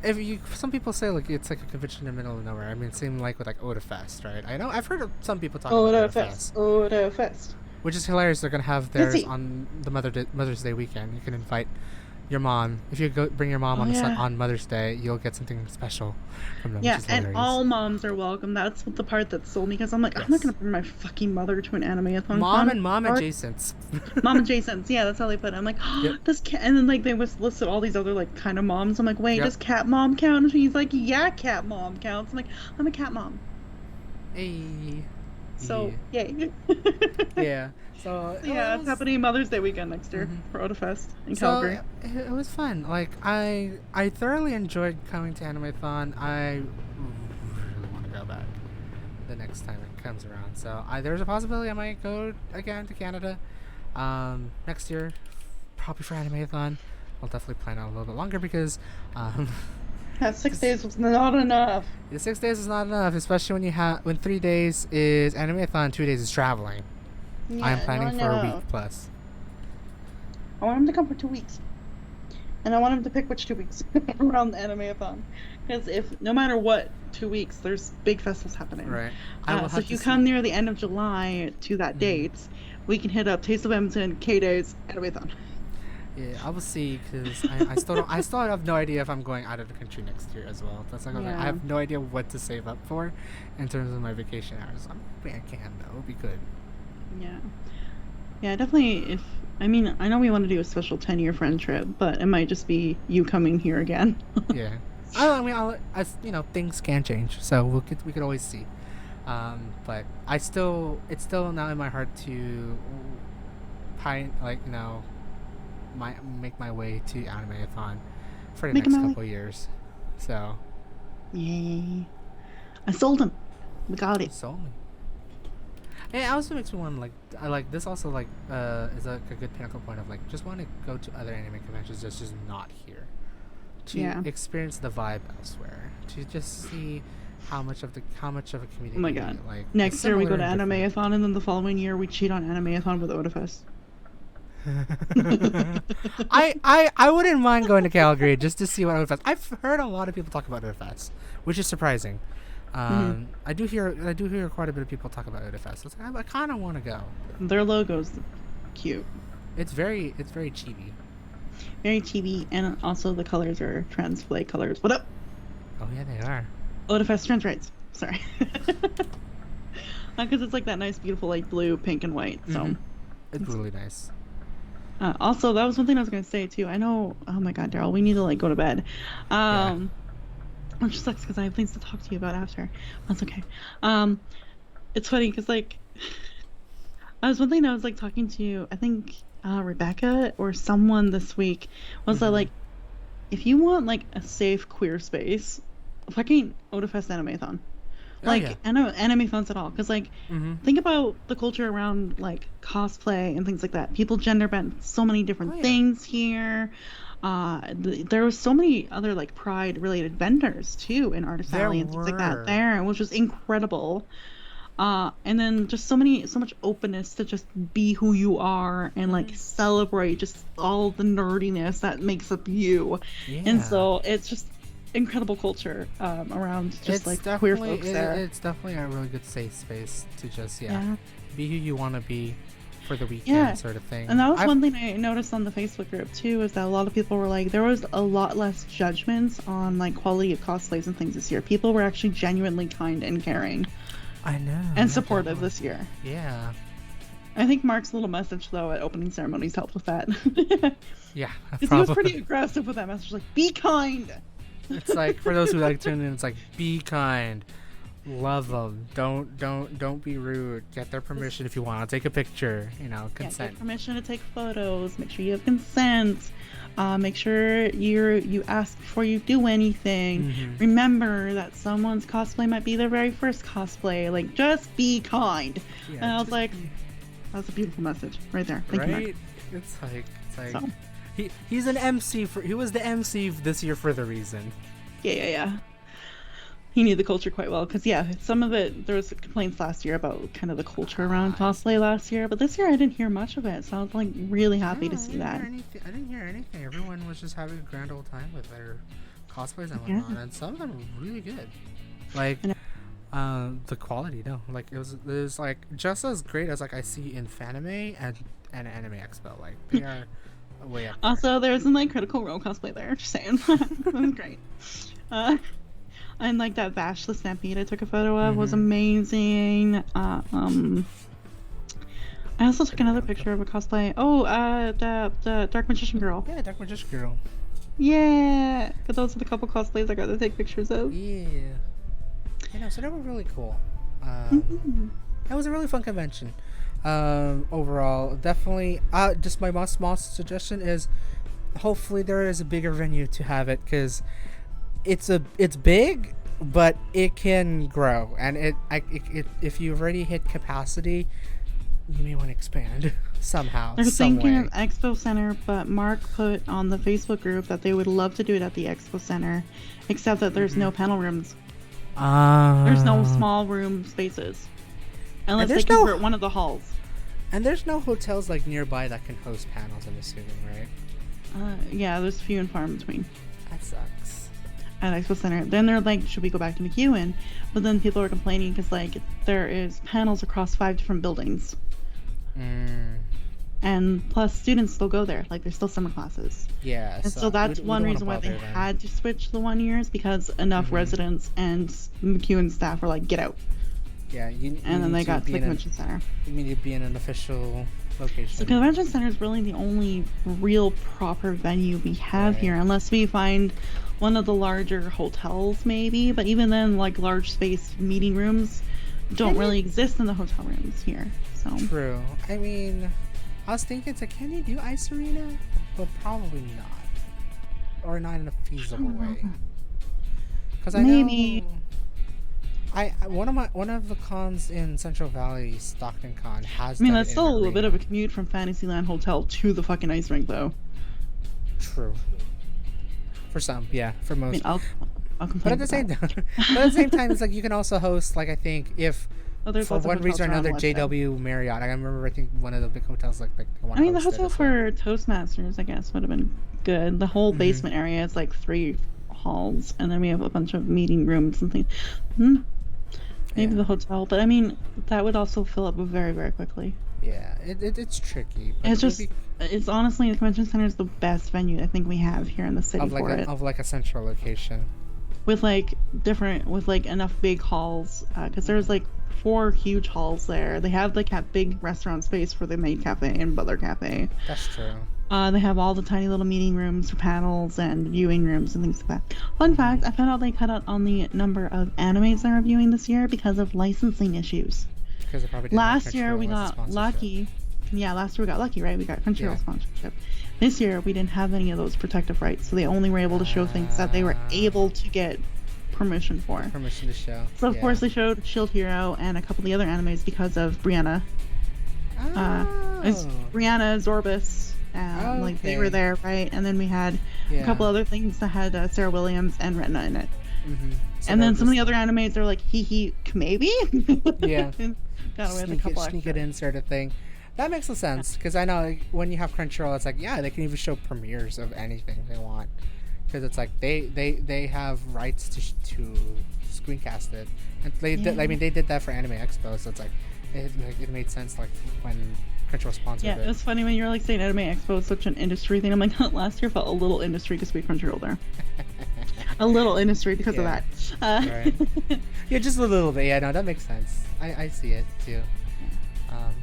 if you, some people say like it's like a convention in the middle of nowhere. I mean, same like with like Oda Fest, right? I know I've heard of some people talk about Oda Oda Fest. Fest, Oda Fest. which is hilarious. They're gonna have theirs Busy. on the Mother's Day weekend. You can invite your mom. If you go bring your mom Oh on yeah. on Mother's Day, you'll get something special from them, which Yeah, is and hilarious. all moms are welcome. That's what the part that sold me, because I'm like, I'm not Yes, gonna bring my fucking mother to an animeathon mom con. and mom Sorry. adjacent. Mom adjacent. Yeah, that's how they put it. I'm like, Yep. oh, does cat? And then like they was listed all these other like kind of moms. I'm like, wait, Yep. does cat mom count? And she's like, yeah, cat mom counts. I'm like, I'm a cat mom. Hey. So Yeah. yay. Yeah. So it Yeah, it's was. happening Mother's Day weekend next year Mhm. for Otafest in So Calgary. it was fun. Like I thoroughly enjoyed coming to Animethon. I really want to go back the next time it comes around. So there's a possibility I might go again to Canada next year, probably for Animethon. I'll definitely plan out a little bit longer because um, That 'cause days was not enough. the 6 days is not enough, especially when you have when 3 days is Animethon, 2 days is traveling. I am Yeah, planning not for a week enough. plus. I want him to come for 2 weeks. And I want him to pick which 2 weeks around the Animeathon. Because if, no matter what, 2 weeks, there's big festivals happening. Right. I will So have if to you see. come near the end of July to that Mhm. date, we can hit up Taste of Edmonton, K-Days, Animeathon. Yeah, I will see because I still don't. I still have no idea if I'm going out of the country next year as well. That's like I Yeah. have no idea what to save up for, in terms of my vacation hours. I'm hoping I can though. It'll be good. Yeah. Yeah, definitely. I mean, I know we want to do a special 10-year friend trip, but it might just be you coming here again. Yeah. I mean, things can change, so we could always see. But it's still not in my heart to, make my way to Animathon for the Make next him couple of years. So Yay. I sold him. We got it. sold me. And it also makes me want to I like this also is a good pinnacle point of like just want to go to other anime conventions that's just not here, to Yeah. experience the vibe elsewhere, to just see how much of a community. Oh my god. Like is Next year we go to similar and different. Animeathon, and then the following year we cheat on Animeathon with Otafest. I wouldn't mind going to Calgary just to see what Odafest. I've heard a lot of people talk about Odafest, which is surprising. Mhm. I do hear quite a bit of people talk about Odafest. So it's like, I kind of want to go. Their logo's cute. It's very chibi. Very chibi, and also the colors are trans flag colors. What up? Oh yeah, they are. Otafest trans rights. Sorry. Because it's like that nice, beautiful, like blue, pink, and white. So. Mhm. It's really nice. Also, that was one thing I was gonna say too. I know. Oh my God, Daryl, we need to like go to bed. Which sucks because I have things to talk to you about after. That's okay. It's funny because like, I was one thing I was like talking to, I think Rebecca or someone this week was that Mhm. like, if you want like a safe queer space, fucking Otafest Animathon. Oh Like, yeah. Animathons at all. Because like, Mhm. think about the culture around like cosplay and things like that. People gender bend so many different Oh, yeah. things here. There was so many other like pride related vendors too in Artist There Alley and things like that were. there, which was incredible. And then just so much openness to just be who you are and like Mhm. celebrate just all the nerdiness that makes up you. And Yeah. so it's just incredible culture around just It's like queer definitely folks there. it's definitely a really good safe space to just Yeah. be who you want to be, for the weekend Yeah. sort of thing. And that was one thing I noticed on the Facebook group too, is that a lot of people were like, there was a lot less judgments on like quality of cosplays and things this year. People were actually genuinely kind and caring. I know. And supportive this year. Yeah. I think Mark's little message though at opening ceremonies helped with that. Yeah. Because he was pretty aggressive with that message, like, be kind. It's like, for those who like tune in, it's like, be kind. Love them. Don't be rude. Get their permission if you want to take a picture. You know, consent. Get permission to take photos. Make sure you have consent. Make sure you ask before you do anything. Mm-hmm. Remember that someone's cosplay might be their very first cosplay. Like, just be kind. Yeah, and I was like, that's a beautiful message right there. Thank you, Mark. It's like So. he's an MC he was the MC this year for the reason. Yeah. He knew the culture quite well, because some of it, there was complaints last year about kind of the culture around cosplay last year, but this year I didn't hear much of it, so I was like really happy to see that. I didn't hear anything. Everyone was just having a grand old time with their cosplays and whatnot, and some of them were really good. Like the quality, like it was like just as great as like I see in Fanime and Anime Expo. Like they are way up there. Also, there's some like Critical Role cosplay there. Just saying, that was great. And like that Vash the Stampede I took a photo of was amazing. I also took another picture of a cosplay. Oh, the Dark Magician Girl. Yeah, Dark Magician Girl. Yeah, but those are the couple cosplays I got to take pictures of. Yeah. You know, so they were really cool. It was a really fun convention. Overall, definitely. Just my small suggestion is, hopefully there is a bigger venue to have it, because it's big, but it can grow, and if you've already hit capacity, you may want to expand somehow. They're thinking of Expo Center, but Mark put on the Facebook group that they would love to do it at the Expo Center, except that there's no panel rooms. There's no small room spaces, unless they convert one of the halls. And there's no hotels like nearby that can host panels, I'm assuming, right? Yeah, there's few and far in between. That sucks. At Expo Center. Then they're like, should we go back to McEwen? But then people are complaining because like there is panels across 5 different buildings. And plus students still go there. Like there's still summer classes. Yeah. And so that's one reason why they had to switch the 1 years, because enough residents and McEwen staff were like, get out. Yeah. And then they got to the convention center. You need to be in an official location. So convention center is really the only real proper venue we have here, unless we find one of the larger hotels maybe, but even then, like large space meeting rooms don't really exist in the hotel rooms here. So true. I mean, I was thinking, so can you do Ice Arena? But probably not, or not in a feasible way. Because I know one of the cons in Central Valley, Stockton Con, has. I mean, that's still a little bit of a commute from Fantasyland Hotel to the fucking ice rink, though. True. For some, yeah. For most. I mean, I'll complain. But at the same time, it's like you can also host, like, I think if for one reason or another, JW Marriott. I remember, I think one of the big hotels like they want. I mean, the hotel for Toastmasters, I guess, would have been good. The whole basement area is like 3 halls, and then we have a bunch of meeting rooms and things. Maybe the hotel, but I mean, that would also fill up very, very quickly. Yeah, it's tricky. But it's honestly, the convention center is the best venue I think we have here in the city of like a central location. With like enough big halls, because there's like 4 huge halls there. They have like big restaurant space for the maid cafe and butler cafe. That's true. They have all the tiny little meeting rooms for panels and viewing rooms and things like that. Fun fact, I found out they cut out on the number of animes that are viewing this year because of licensing issues. Because last year we got lucky. Yeah, last year we got lucky, right? We got Crunchyroll sponsorship. This year we didn't have any of those protective rights, so they only were able to show things that they were able to get permission for. Permission to show. So of course they showed Shield Hero and a couple of the other animes because of Brianna. It's Brianna, Zorbus, like they were there, right? And then we had a couple other things that had Sarah Williams and Retina in it. So and then some of the other animes are like, hee, maybe? Yeah. Got away with a couple sneak it in sort of thing. That makes no sense, because I know like, when you have Crunchyroll, it's like, yeah, they can even show premieres of anything they want. Because it's like they have rights to screencast it. And they did that for Anime Expo, so it's like it made sense like when Crunchyroll sponsored Yeah, it. it's funny when you're like saying Anime Expo is such an industry thing. I'm like, last year felt a little industry because we had Crunchyroll there. A little industry because of Yeah. that. Right. Yeah, just a little bit. Yeah, no, that makes sense. I see it too.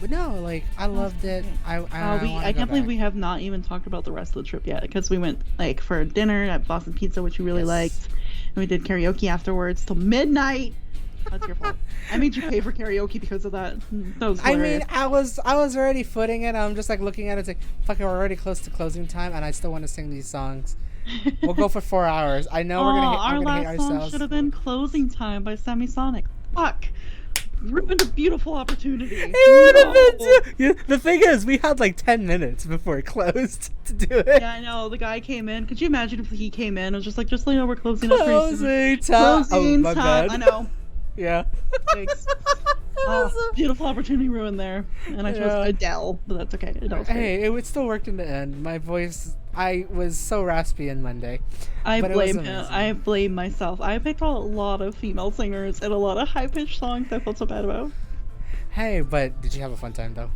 But no, like I loved it. I I can't believe we have not even talked about the rest of the trip yet because we went like for dinner at Boston Pizza, which we really Yes. liked, and we did karaoke afterwards till midnight. That's your fault. I made you pay for karaoke because of that. That was I hilarious. mean, I was already footing it. I'm just like looking at it, it's like, fuck, we're already close to closing time, and I still want to sing these songs. We'll go for 4 hours. I know we're gonna hit, our I'm gonna hate last song ourselves. should have been "Closing Time" by Semisonic. Fuck, ruined a beautiful opportunity. It would have been No. too. Yeah, the thing is, we had like 10 minutes before it closed to do it. Yeah, I know. The guy came in. Could you imagine if he came in and was just like, just so you know, we're closing up pretty soon. Closing time. Closing Oh my time. bad. I know. Yeah. Thanks. Beautiful opportunity ruined there. And I chose Yeah. Adele, but that's okay. Adele's great. Hey, it still worked in the end. My voice, I was so raspy on Monday. I but it was blame him. amazing. I blame myself. I picked a lot of female singers and a lot of high pitched songs I felt so bad about. Hey, but did you have a fun time though?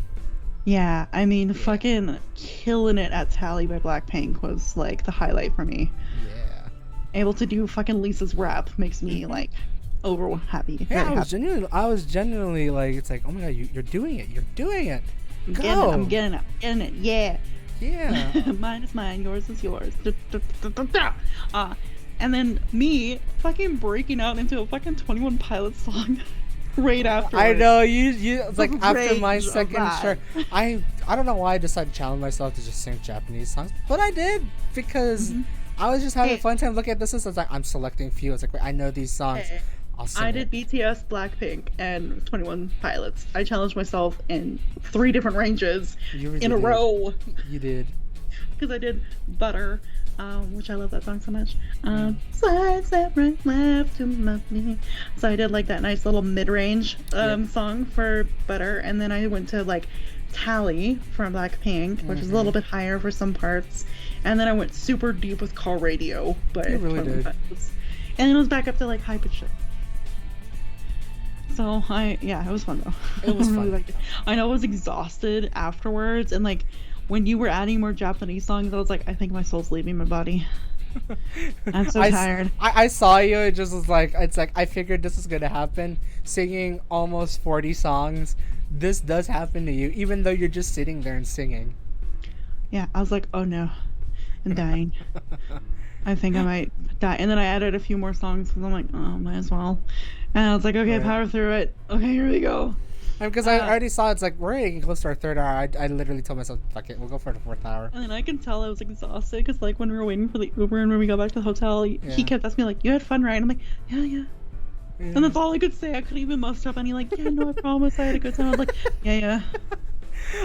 Yeah, I mean, fucking killing it at Tally by Blackpink was like the highlight for me. Yeah. Able to do fucking Lisa's rap makes me like over happy. Yeah, very happy. I was genuinely like, it's like, oh my god, you're doing it. You're doing it. Go. I'm getting it. Yeah. Yeah. Mine is mine, yours is yours. And then me fucking breaking out into a fucking 21 Pilots song right after. I know you. It's like after Rage my of second that. shirt, I don't know why I decided to challenge myself to just sing Japanese songs, but I did because I was just having a Hey. fun time looking at this. It's like I'm selecting few. It's like wait, I know these songs. Hey. I'll sing I it. did BTS, Blackpink, and 21 Pilots. I challenged myself in 3 different ranges You really in a did. row You did. because I did Butter, which I love that song so much. Side, step, right, left to my knee. So I did like that nice little mid-range song for Butter, and then I went to like Tally from Blackpink, which is a little bit higher for some parts, and then I went super deep with Call Radio, but You really did. And then it was back up to like high pitch shit. So it was fun though. It was I really fun. liked it. I know I was exhausted afterwards, and like when you were adding more Japanese songs, I was like, I think my soul's leaving my body. I'm so tired. I saw you. It just was like it's like I figured this was gonna happen. Singing almost 40 songs. This does happen to you, even though you're just sitting there and singing. Yeah, I was like, oh no, I'm dying. I think I might die. And then I added a few more songs because I'm like, oh, might as well. And I was like, okay, Right. power through it. Okay, here we go. Because I already saw it's like we're getting close to our 3rd hour. I literally told myself, fuck it, we'll go for the 4th hour. And then I can tell I was exhausted because like when we were waiting for the Uber and when we got back to the hotel, Yeah. he kept asking me like, you had fun, right? And I'm like, yeah. Yeah. And that's all I could say. I couldn't even muster up any like, yeah, no, I promise I had a good time. I was like, yeah.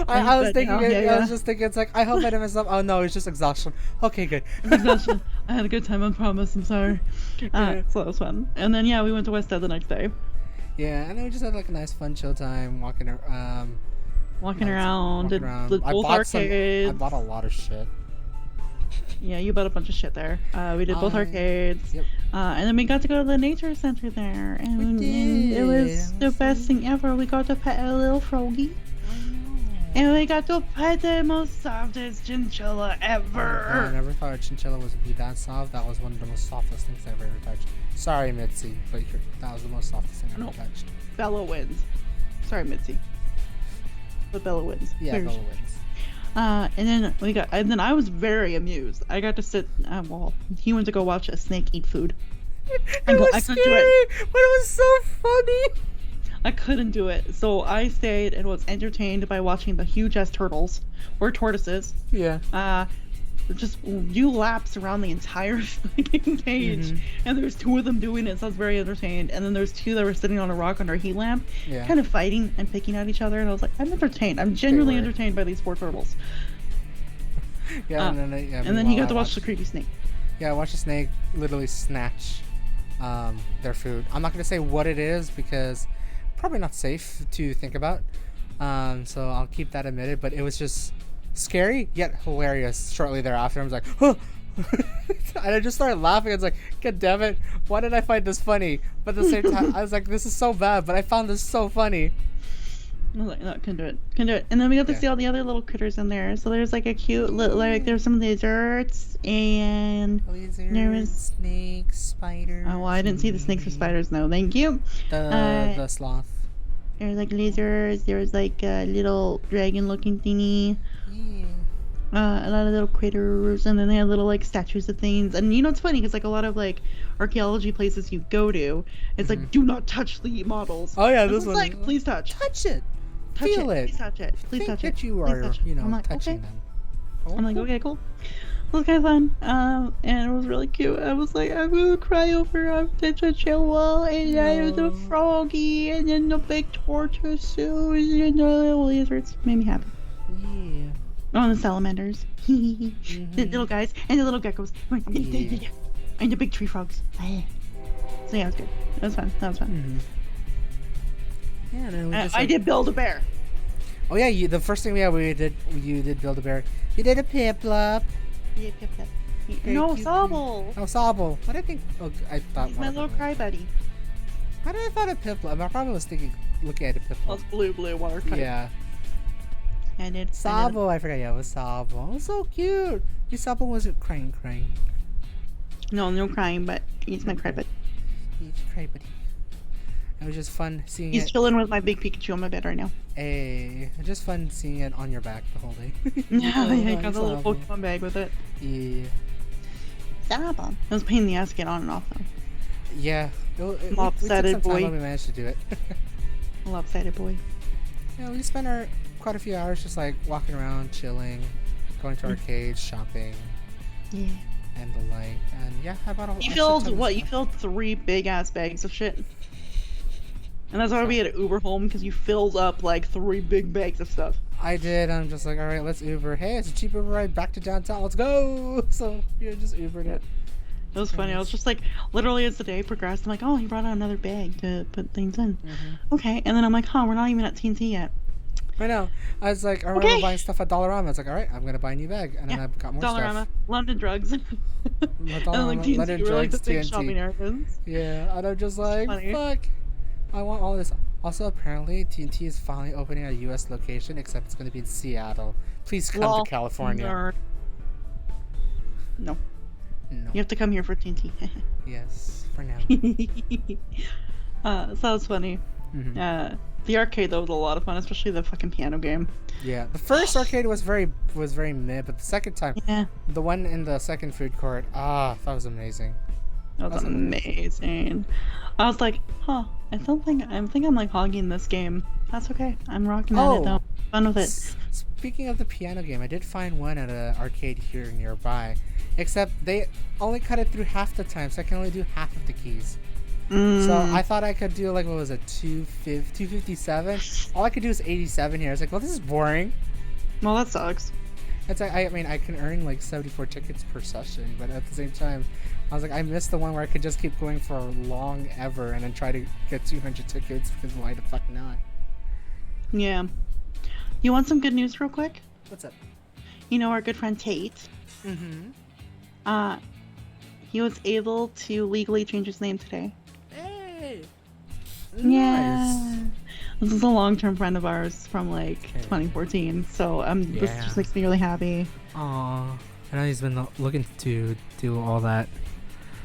I was But, thinking, yeah. I was just thinking, it's like I hope I didn't mess up. Oh no, it's just exhaustion. Okay, good. Exhaustion. I had a good time, I promise. I'm sorry. Yeah. So that was fun. And then we went to West End the next day. Yeah, and then we just had like a nice, fun, chill time walking around. Walking around, did I both bought arcades. I bought a lot of shit. Yeah, you bought a bunch of shit there. We did both arcades. Yep. And then we got to go to the nature center there. And did. it was the It was best thing ever. We got to pet a little froggy. And we got to pet the most softest chinchilla I ever. never thought a chinchilla would be that soft. That was one of the most softest things I've ever touched. Sorry, Mitzi, but that was the most softest thing I've ever touched. Bella wins. Sorry, Mitzi. But Bella wins. Yeah, Here's- Bella wins. And then I was very amused. I got to sit. He went to go watch a snake eat food. It I was couldn't do scary, it. but it was so funny. I couldn't do it, so I stayed and was entertained by watching the huge ass turtles or tortoises. Yeah. Just do laps around the entire fucking cage, and there's 2 of them doing it, so I was very entertained. And then there's 2 that were sitting on a rock under a heat lamp, Yeah. kind of fighting and picking at each other. And I was like, I'm entertained. I'm genuinely were. entertained by these 4 turtles. Yeah, And then he got to watch the creepy snake. Yeah, I watched a snake literally snatch their food. I'm not gonna say what it is because probably not safe to think about. So I'll keep that omitted. But it was just scary yet hilarious. Shortly thereafter, I was like, huh. And I just started laughing. I was like, God damn it! Why did I find this funny? But at the same time, I was like, this is so bad. But I found this so funny. I was like, no, couldn't do it. Couldn't do it. And then we got to see all the other little critters in there. So there's like a cute, like there's some lizards and there was snakes, spiders. Oh, well, I didn't see the snakes or spiders. No, thank you. The sloth. There's like lizards. There was like a little dragon-looking thingy. Yeah. A lot of little critters, and then they had little like statues of things. And you know, it's funny because like a lot of like archaeology places you go to, it's like do not touch the models. Oh yeah, this is like please touch. Touch it. Feel it. Please touch it. Please touch it. That you are, you know, like, touching okay. them. I'm like, okay, cool. It was kind of fun, and it was really cute. I was like, I'm gonna cry over the chihuahua, and then the froggy, and then the big tortoise, and the little lizards. Made me happy. Yeah. Oh, and the salamanders. The little guys, and the little geckos. Yeah. And the big tree frogs. So yeah, it was good. It was fun. That was fun. Yeah, no, I did build a bear. Oh yeah, the first thing you did build a bear. You did a piplup. Yeah, pip. No, Sobble. Oh, Sobble. What did I think? Oh, I thought. He's my little cry buddy. How did I thought of piplup? I probably was looking at a piplup. Oh, it's blue water type. Yeah. I did. Sobble, I forgot. Yeah, it was Sobble. It was so cute. Your Sobble wasn't crying. No crying, but he's my cry buddy. He's a cry buddy. It was just fun seeing He's chilling with my big Pikachu on my bed right now. Hey, just fun seeing it on your back the whole day. Yeah, I got the little Pokemon bag with it. Yeah. Sobble. It was a pain in the ass to get on and off though. Yeah. Lopsided we took some boy. time, but we managed to do it. Lopsided boy. Yeah, we spent quite a few hours just like walking around, chilling, going to arcades, shopping. Yeah. And the like. And yeah, I bought a You filled what? You filled 3 big ass bags of shit. And that's why we had to Uber home, because you filled up like 3 big bags of stuff. I did. I'm just like, all right, let's Uber. Hey, it's a cheap Uber ride back to downtown. Let's go. So yeah, just Ubered it. It was funny. I was just like, literally as the day progressed, I'm like, oh, he brought out another bag to put things in. Okay, and then I'm like, huh, we're not even at TNT yet. I know. I was like, I remember buying stuff at Dollarama. I was like, all right, I'm gonna buy a new bag, and then I got more Dollarama, stuff. London Drugs. Dollarama, London Drugs, big TNT. shopping areas. Yeah, and I'm just like, fuck. I want all this. Also, apparently, TNT is finally opening a U.S. location, except it's going to be in Seattle. Please come to California. No. You have to come here for TNT. Yes, for now. So that was funny. The arcade though was a lot of fun, especially the fucking piano game. Yeah, the first arcade was very mid, but the second time, the one in the second food court, that was amazing. That was amazing. I was like, huh, I think I'm like hogging this game. That's okay. I'm rocking at it though. Fun with it. Speaking of the piano game, I did find one at an arcade here nearby. Except they only cut it through half the time, so I can only do half of the keys. So I thought I could do like, what was it, 257? All I could do is 87 here. I was like, well, this is boring. Well, that sucks. It's like, I mean, I can earn like 74 tickets per session, but at the same time, I was like, I missed the one where I could just keep going for long ever and then try to get 200 tickets, because why the fuck not? Yeah. You want some good news real quick? What's up? You know our good friend Tate? He was able to legally change his name today. Hey! Yeah. This is a long-term friend of ours from like 2014, so this just makes me really happy. Aw. I know he's been looking to do all that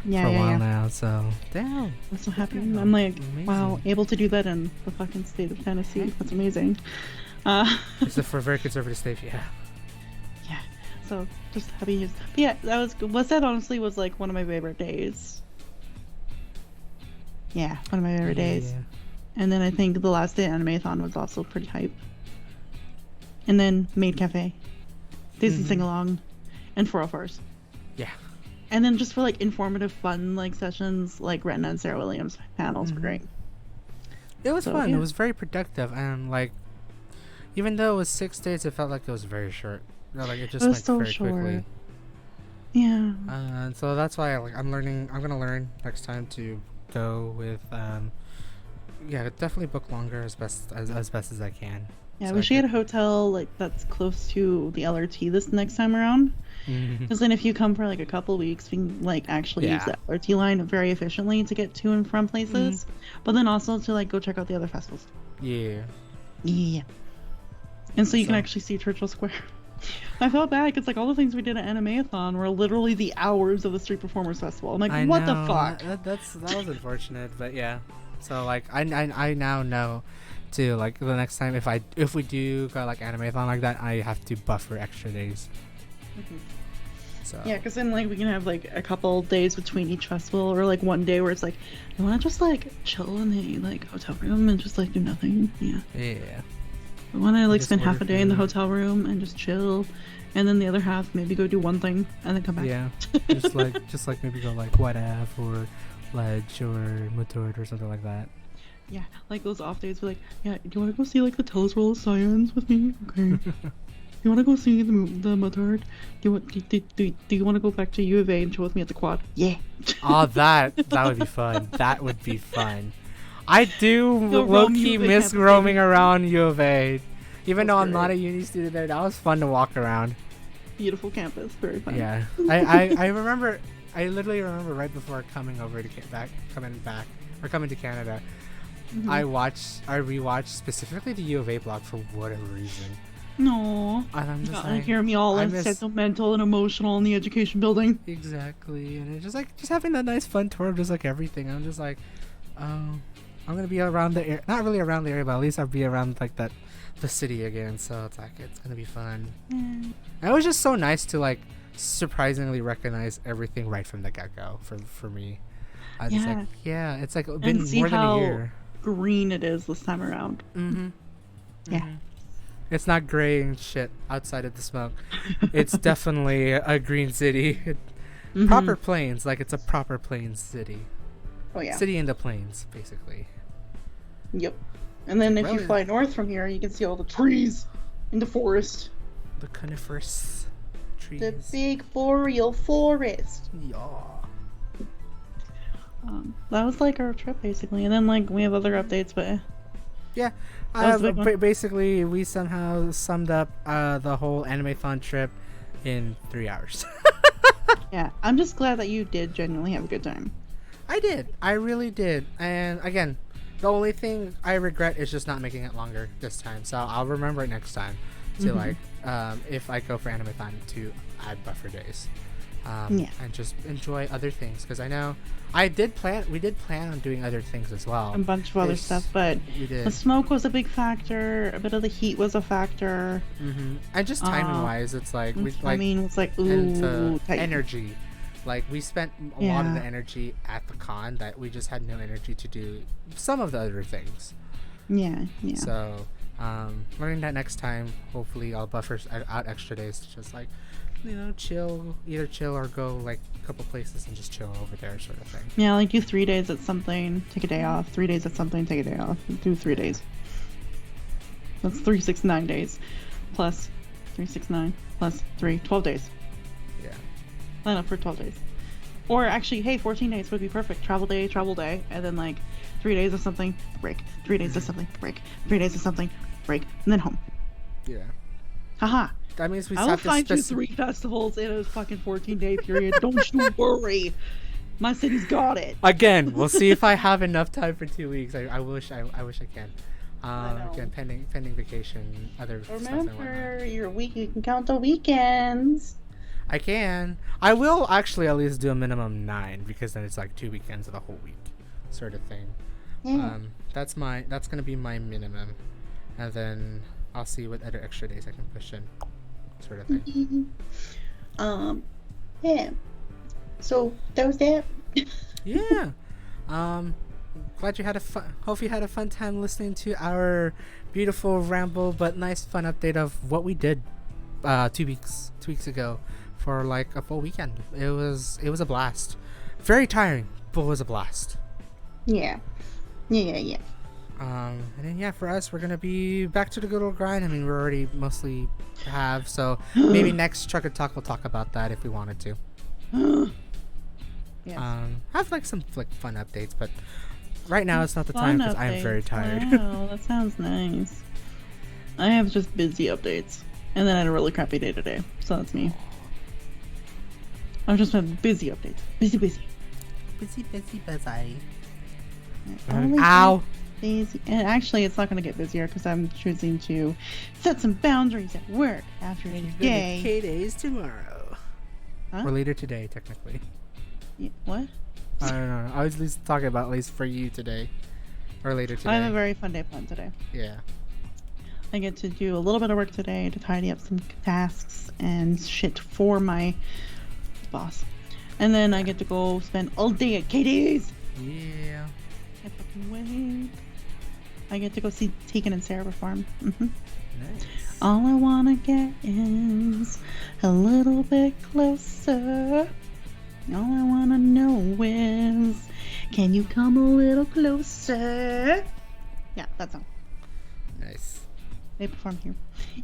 for a while now, so damn. I'm so happy. I'm like, wow, able to do that in the fucking state of Tennessee. That's amazing. Except for a very conservative state, yeah. Yeah. So just happy. But yeah, that was good. That honestly was like one of my favorite days. Yeah, one of my favorite days. And then I think the last day Animethon was also pretty hype. And then Maid Cafe, Disney Sing Along, and 404s. Yeah. And then just for like informative, fun like sessions, like Retna and Sarah Williams panels were great. It was fun. Yeah. It was very productive, and like, even though it was 6 days, it felt like it was very short. Like it just went so very quickly. Yeah. So that's why I'm gonna learn next time to go with definitely book longer as best as I can. Yeah, we should get a hotel like that's close to the LRT this next time around. Because then if you come for like a couple weeks, we can like actually use the LRT line very efficiently to get to and from places, but then also to like go check out the other festivals. Yeah. Yeah. And so you can So- actually see Churchill Square. I felt bad because like all the things we did at Animethon were literally the hours of the Street Performers Festival. I'm like, I what the know, fuck? that was unfortunate, but yeah. So like I now know too, like the next time if we do go like Animethon like that, I have to buffer extra days. So Yeah, because then like we can have like a couple days between each festival, or like one day where it's like, you want to just like chill in the like hotel room and just like do nothing. Yeah. yeah. I want to like Just spend half order a day in the food. hotel room and just chill, and then the other half maybe go do one thing and then come back. Yeah, just like maybe go like Wadav or Ledge or Mutord or something like that. Yeah, like those off days. We're like, yeah, do you want to go see like the Tellus Roll of Scions with me? Okay. You want to go see the Motard? Do you want to go back to U of A and chill with me at the quad? Yeah. Oh, that would be fun. That would be fun. I do Go low roam key U of A miss campus, roaming baby. around U of A, even That's though I'm not great. a uni student there. That was fun to walk around. Beautiful campus, very fun. Yeah, I remember. I literally remember right before coming over to coming to Canada. Mhm. I rewatched specifically the U of A blog for whatever reason. No. And I'm You just gotta like, hear me all I miss- sentimental and emotional in the education building. exactly, and it's just like having that nice fun tour of just like everything. I'm just like, oh, I'm gonna be around the area, not really around the area, but at least I'll be around like the city again. So it's like it's gonna be fun. And it was just so nice to like surprisingly recognize everything right from the get go for me. I was Yeah. like, yeah, it's like been see more than how a year. green it is this time around. Mm-hmm. Yeah. It's not gray and shit outside of the smoke. It's definitely a green city. Mhm. Proper plains, like it's a proper plains city. Oh yeah. City in the plains, basically. Yep. And then if you Really? fly north from here, you can see all the trees in the forest. The coniferous trees. The big boreal forest. Yeah. That was like our trip basically, and then like we have other updates, but Yeah. That was the big one. Basically, we somehow summed up the whole Animethon trip in 3 hours. yeah, I'm just glad that you did genuinely have a good time. I did. I really did. And again, the only thing I regret is just not making it longer this time. So I'll remember it next time to like, if I go for Animethon, to add buffer days. Yeah. And just enjoy other things, because I know we did plan on doing other things as well. A bunch of other It's- stuff, but we did. the smoke was a big factor. A bit of the heat was a factor. And just timing wise, it's like we I like mean, it's like and ooh, tight. energy. Like we spent a lot of Yeah. the energy at the con that we just had no energy to do some of the other things. Yeah, yeah. So learning that next time, hopefully I'll buffer out extra days to just like, either chill or go like a couple places and just chill over there, sort of thing. Yeah, like do 3 days at something, take a day off. 3 days at something, take a day off. Do 3 days. That's 369 days. Plus 369 plus 3, 12 days. Yeah. Line up for 12 days. Or actually, hey, 14 days would be perfect. Travel day, and then like 3 days of something, break. 3 days of something, break. 3 days of something, break, and then home. Yeah. Haha. That means we I will have to find you 3 festivals in a fucking 14-day period. Don't you worry. My city's got it. Again, we'll see if I have enough time for 2 weeks. I wish I can. know. Again, pending vacation, other stuff and whatnot. Remember, your week. You can count the weekends. I can. I will actually at least do a minimum 9, because then it's like 2 weekends of the whole week, sort of thing. Yeah. That's gonna be my minimum, and then I'll see what other extra days I can push in, sort of thing. Yeah. So that was that. Yeah. Glad you had a fun. Hope you had a fun time listening to our beautiful ramble, but nice fun update of what we did 2 weeks ago for like a full weekend. It was a blast. Very tiring, but it was a blast. Yeah. Yeah. And then yeah, for us, we're gonna be back to the good old grind. I mean, we're already mostly have, so maybe next Trucker Talk we'll talk about that if we wanted to. Yes. Have like some fun updates, but right now it's not the time because I'm very tired. Wow, that sounds nice. I have just busy updates, and then I had a really crappy day today, so that's me. I've just been busy updates. Busy. Busy. Always Ow! busy. And actually, it's not going to get busier because I'm choosing to set some boundaries at work after And you're gonna today. K-Days tomorrow. Huh? Or later today, technically. Yeah, what? I don't know. I was at least talking about at least for you today. Or later today. I have a very fun day planned today. Yeah. I get to do a little bit of work today to tidy up some tasks and shit for my boss. And then I get to go spend all day at Katie's. Yeah. Can't fucking wait. I get to go see Tegan and Sarah perform. Nice. All I wanna get is a little bit closer. All I wanna know is, can you come a little closer? Yeah, that song. Nice. They perform here.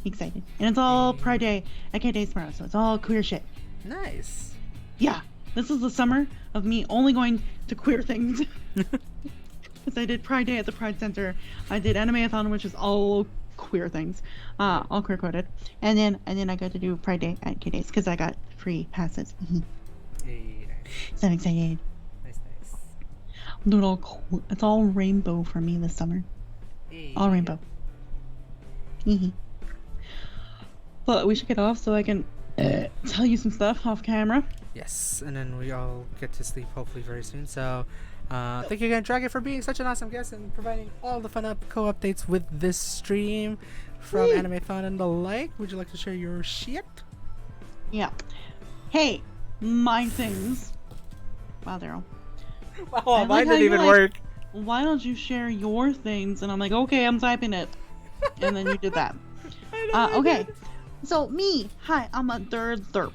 Excited. And it's all Pride Day at K-Days tomorrow, so it's all queer shit. Nice. Yeah, this is the summer of me only going to queer things. Because I did Pride Day at the Pride Center. I did Animethon, which is all queer things. All queer coded. And then I got to do Pride Day at K-Days because I got free passes. Hey, nice. So I'm excited. Nice. I'm doing all cool. It's all rainbow for me this summer. Hey. All rainbow. But we should get off so I can tell you some stuff off camera. Yes, and then we all get to sleep hopefully very soon. So, thank you again, Dragon, for being such an awesome guest and providing all the fun co-updates with this stream from Animethon and the like. Would you like to share your shit? Yeah. Hey, my things. Wow, Daryl. Wow, mine didn't even work. Why don't you share your things? And I'm like, okay, I'm typing it. And then you did that. Okay. So me, hi, I'm a derp.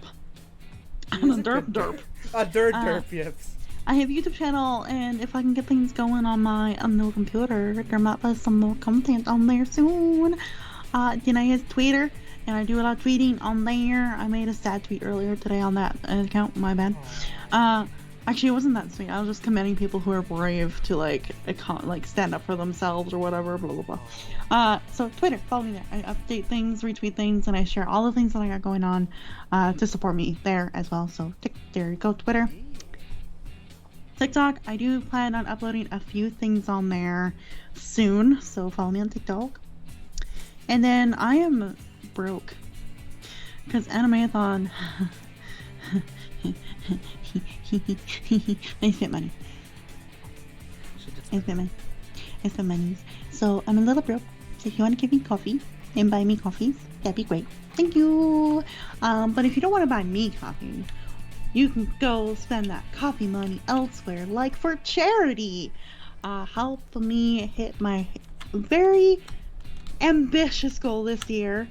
I'm a derp. A derp, yes. I have a YouTube channel, and if I can get things going on my new computer, there might be some more content on there soon. Then I have Twitter, and I do a lot of tweeting on there. I made a sad tweet earlier today on that account, my bad. Actually, it wasn't that sweet. I was just commending people who are brave to like stand up for themselves or whatever, blah blah blah. So Twitter, follow me there. I update things, retweet things, and I share all the things that I got going on to support me there as well. So there you go, Twitter. TikTok, I do plan on uploading a few things on there soon, so follow me on TikTok. And then I am broke because Animethon. I spent money. I spent money. So I'm a little broke. So if you want to give me coffee and buy me coffees, that'd be great. Thank you. But if you don't want to buy me coffee, you can go spend that coffee money elsewhere, like for charity. Help me hit my very ambitious goal this year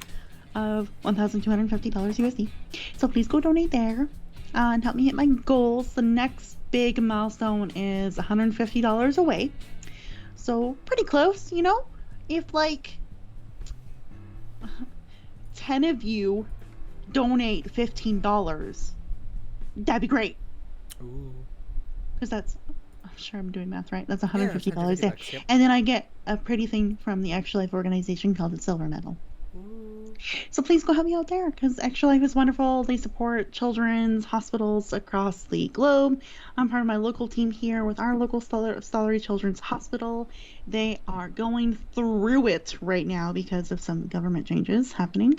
of $1,250 USD. So please go donate there. And help me hit my goals. The next big milestone is $150 away. So pretty close, you know? If like 10 of you donate $15, that'd be great. Ooh. Because that's, I'm sure I'm doing math right. That's $150 there. Yep. And then I get a pretty thing from the Extra Life organization called the Silver Medal. Ooh. So please go help me out there because Extra Life is wonderful. They support children's hospitals across the globe. I'm part of my local team here with our local Stollery Children's Hospital. They are going through it right now because of some government changes happening.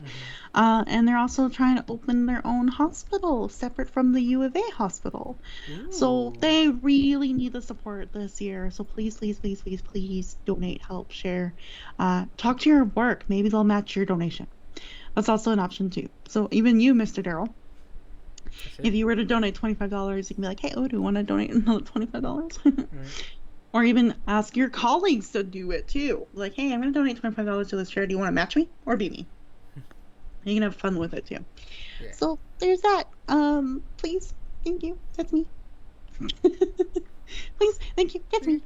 And they're also trying to open their own hospital separate from the U of A hospital. Ooh. So they really need the support this year. So please donate, help, share. Talk to your work. Maybe they'll match your donation. That's also an option too. So even you, Mr. Daryl, if you were to donate $25, you can be like, hey, do you want to donate another $25? Right. Or even ask your colleagues to do it too. Like, hey, I'm going to donate $25 to this charity. Do you want to match me or beat me? You can have fun with it too. Yeah. So there's that. Please, thank you. That's me. Please, thank you. That's me.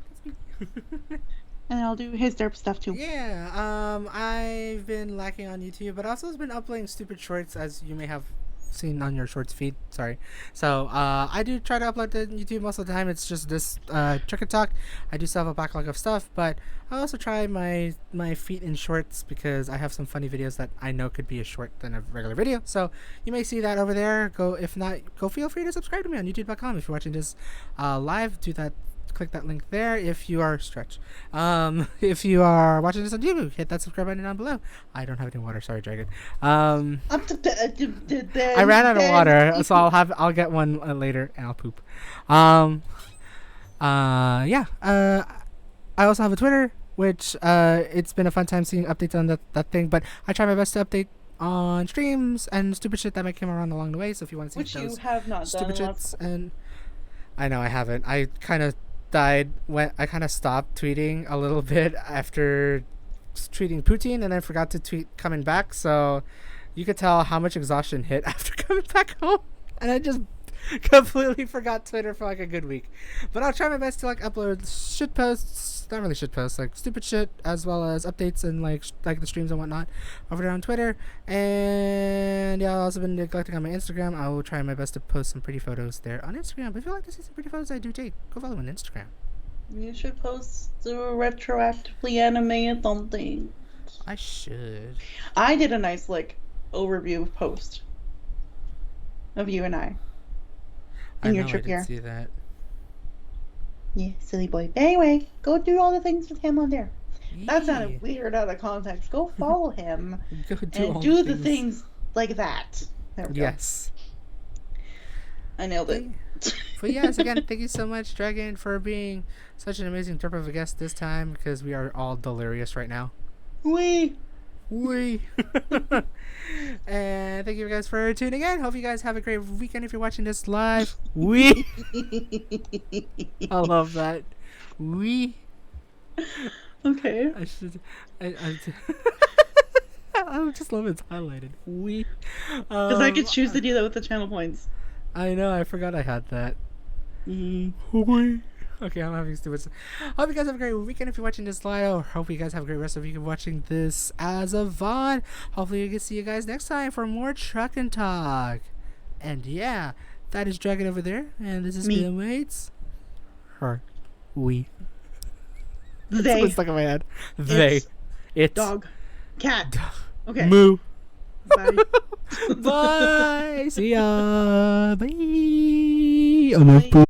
And I'll do his derp stuff too. Yeah, I've been lacking on YouTube, but also has been uploading stupid shorts, as you may have seen on your shorts feed. Sorry. So I do try to upload to YouTube most of the time. It's just this Trick and Talk. I do still have a backlog of stuff, but I also try my feet in shorts because I have some funny videos that I know could be a short than a regular video. So you may see that over there. If not, go feel free to subscribe to me on youtube.com. If you're watching this live, do that click that link there. If you are if you are watching this on YouTube, hit that subscribe button down below. I don't have any water. Sorry, Dragon. I ran out of water, so I'll get one later, and I'll poop. Yeah. I also have a Twitter, which it's been a fun time seeing updates on that thing. But I try my best to update on streams and stupid shit that might come around along the way. So if you want to see which those you have not stupid done shits, and I know I haven't. I kind of died when I kind of stopped tweeting a little bit after tweeting poutine, and then forgot to tweet coming back. So you could tell how much exhaustion hit after coming back home, and I just completely forgot Twitter for like a good week. But I'll try my best to like upload shit posts, not really shit posts, like stupid shit, as well as updates and like the streams and whatnot over there on Twitter. And yeah, I've also been neglecting on my Instagram. I will try my best to post some pretty photos there on Instagram. But if you like to see some pretty photos I do take, go follow me on Instagram. You should post the retroactively Animethon thing. I should. I did a nice like overview post of you and I. In your trip I did here. see that. Yeah, silly boy. Anyway, go do all the things with him on there. That sounded weird out of context. Go follow him Go and do the things like that. There we go. Yes. I nailed it. But yes, again, thank you so much, Dragon, for being such an amazing trip of a guest this time, because we are all delirious right now. Wee. And thank you guys for tuning in. Hope you guys have a great weekend if you're watching this live. I love that. Okay. I should. I just love it's highlighted. Because I could choose to do that with the channel points. I know. I forgot I had that. Okay, I'm having stupid. Hope you guys have a great weekend if you're watching this live. Hope you guys have a great rest of the week watching this as a VOD. Hopefully, we can see you guys next time for more Truck and Talk. And yeah, that is Dragon over there, and this is me. Mates. Her. We. They. It's stuck in my head. They. It's. Dog. Cat. Okay. Moo. Bye. Bye. See ya. Bye. Bye.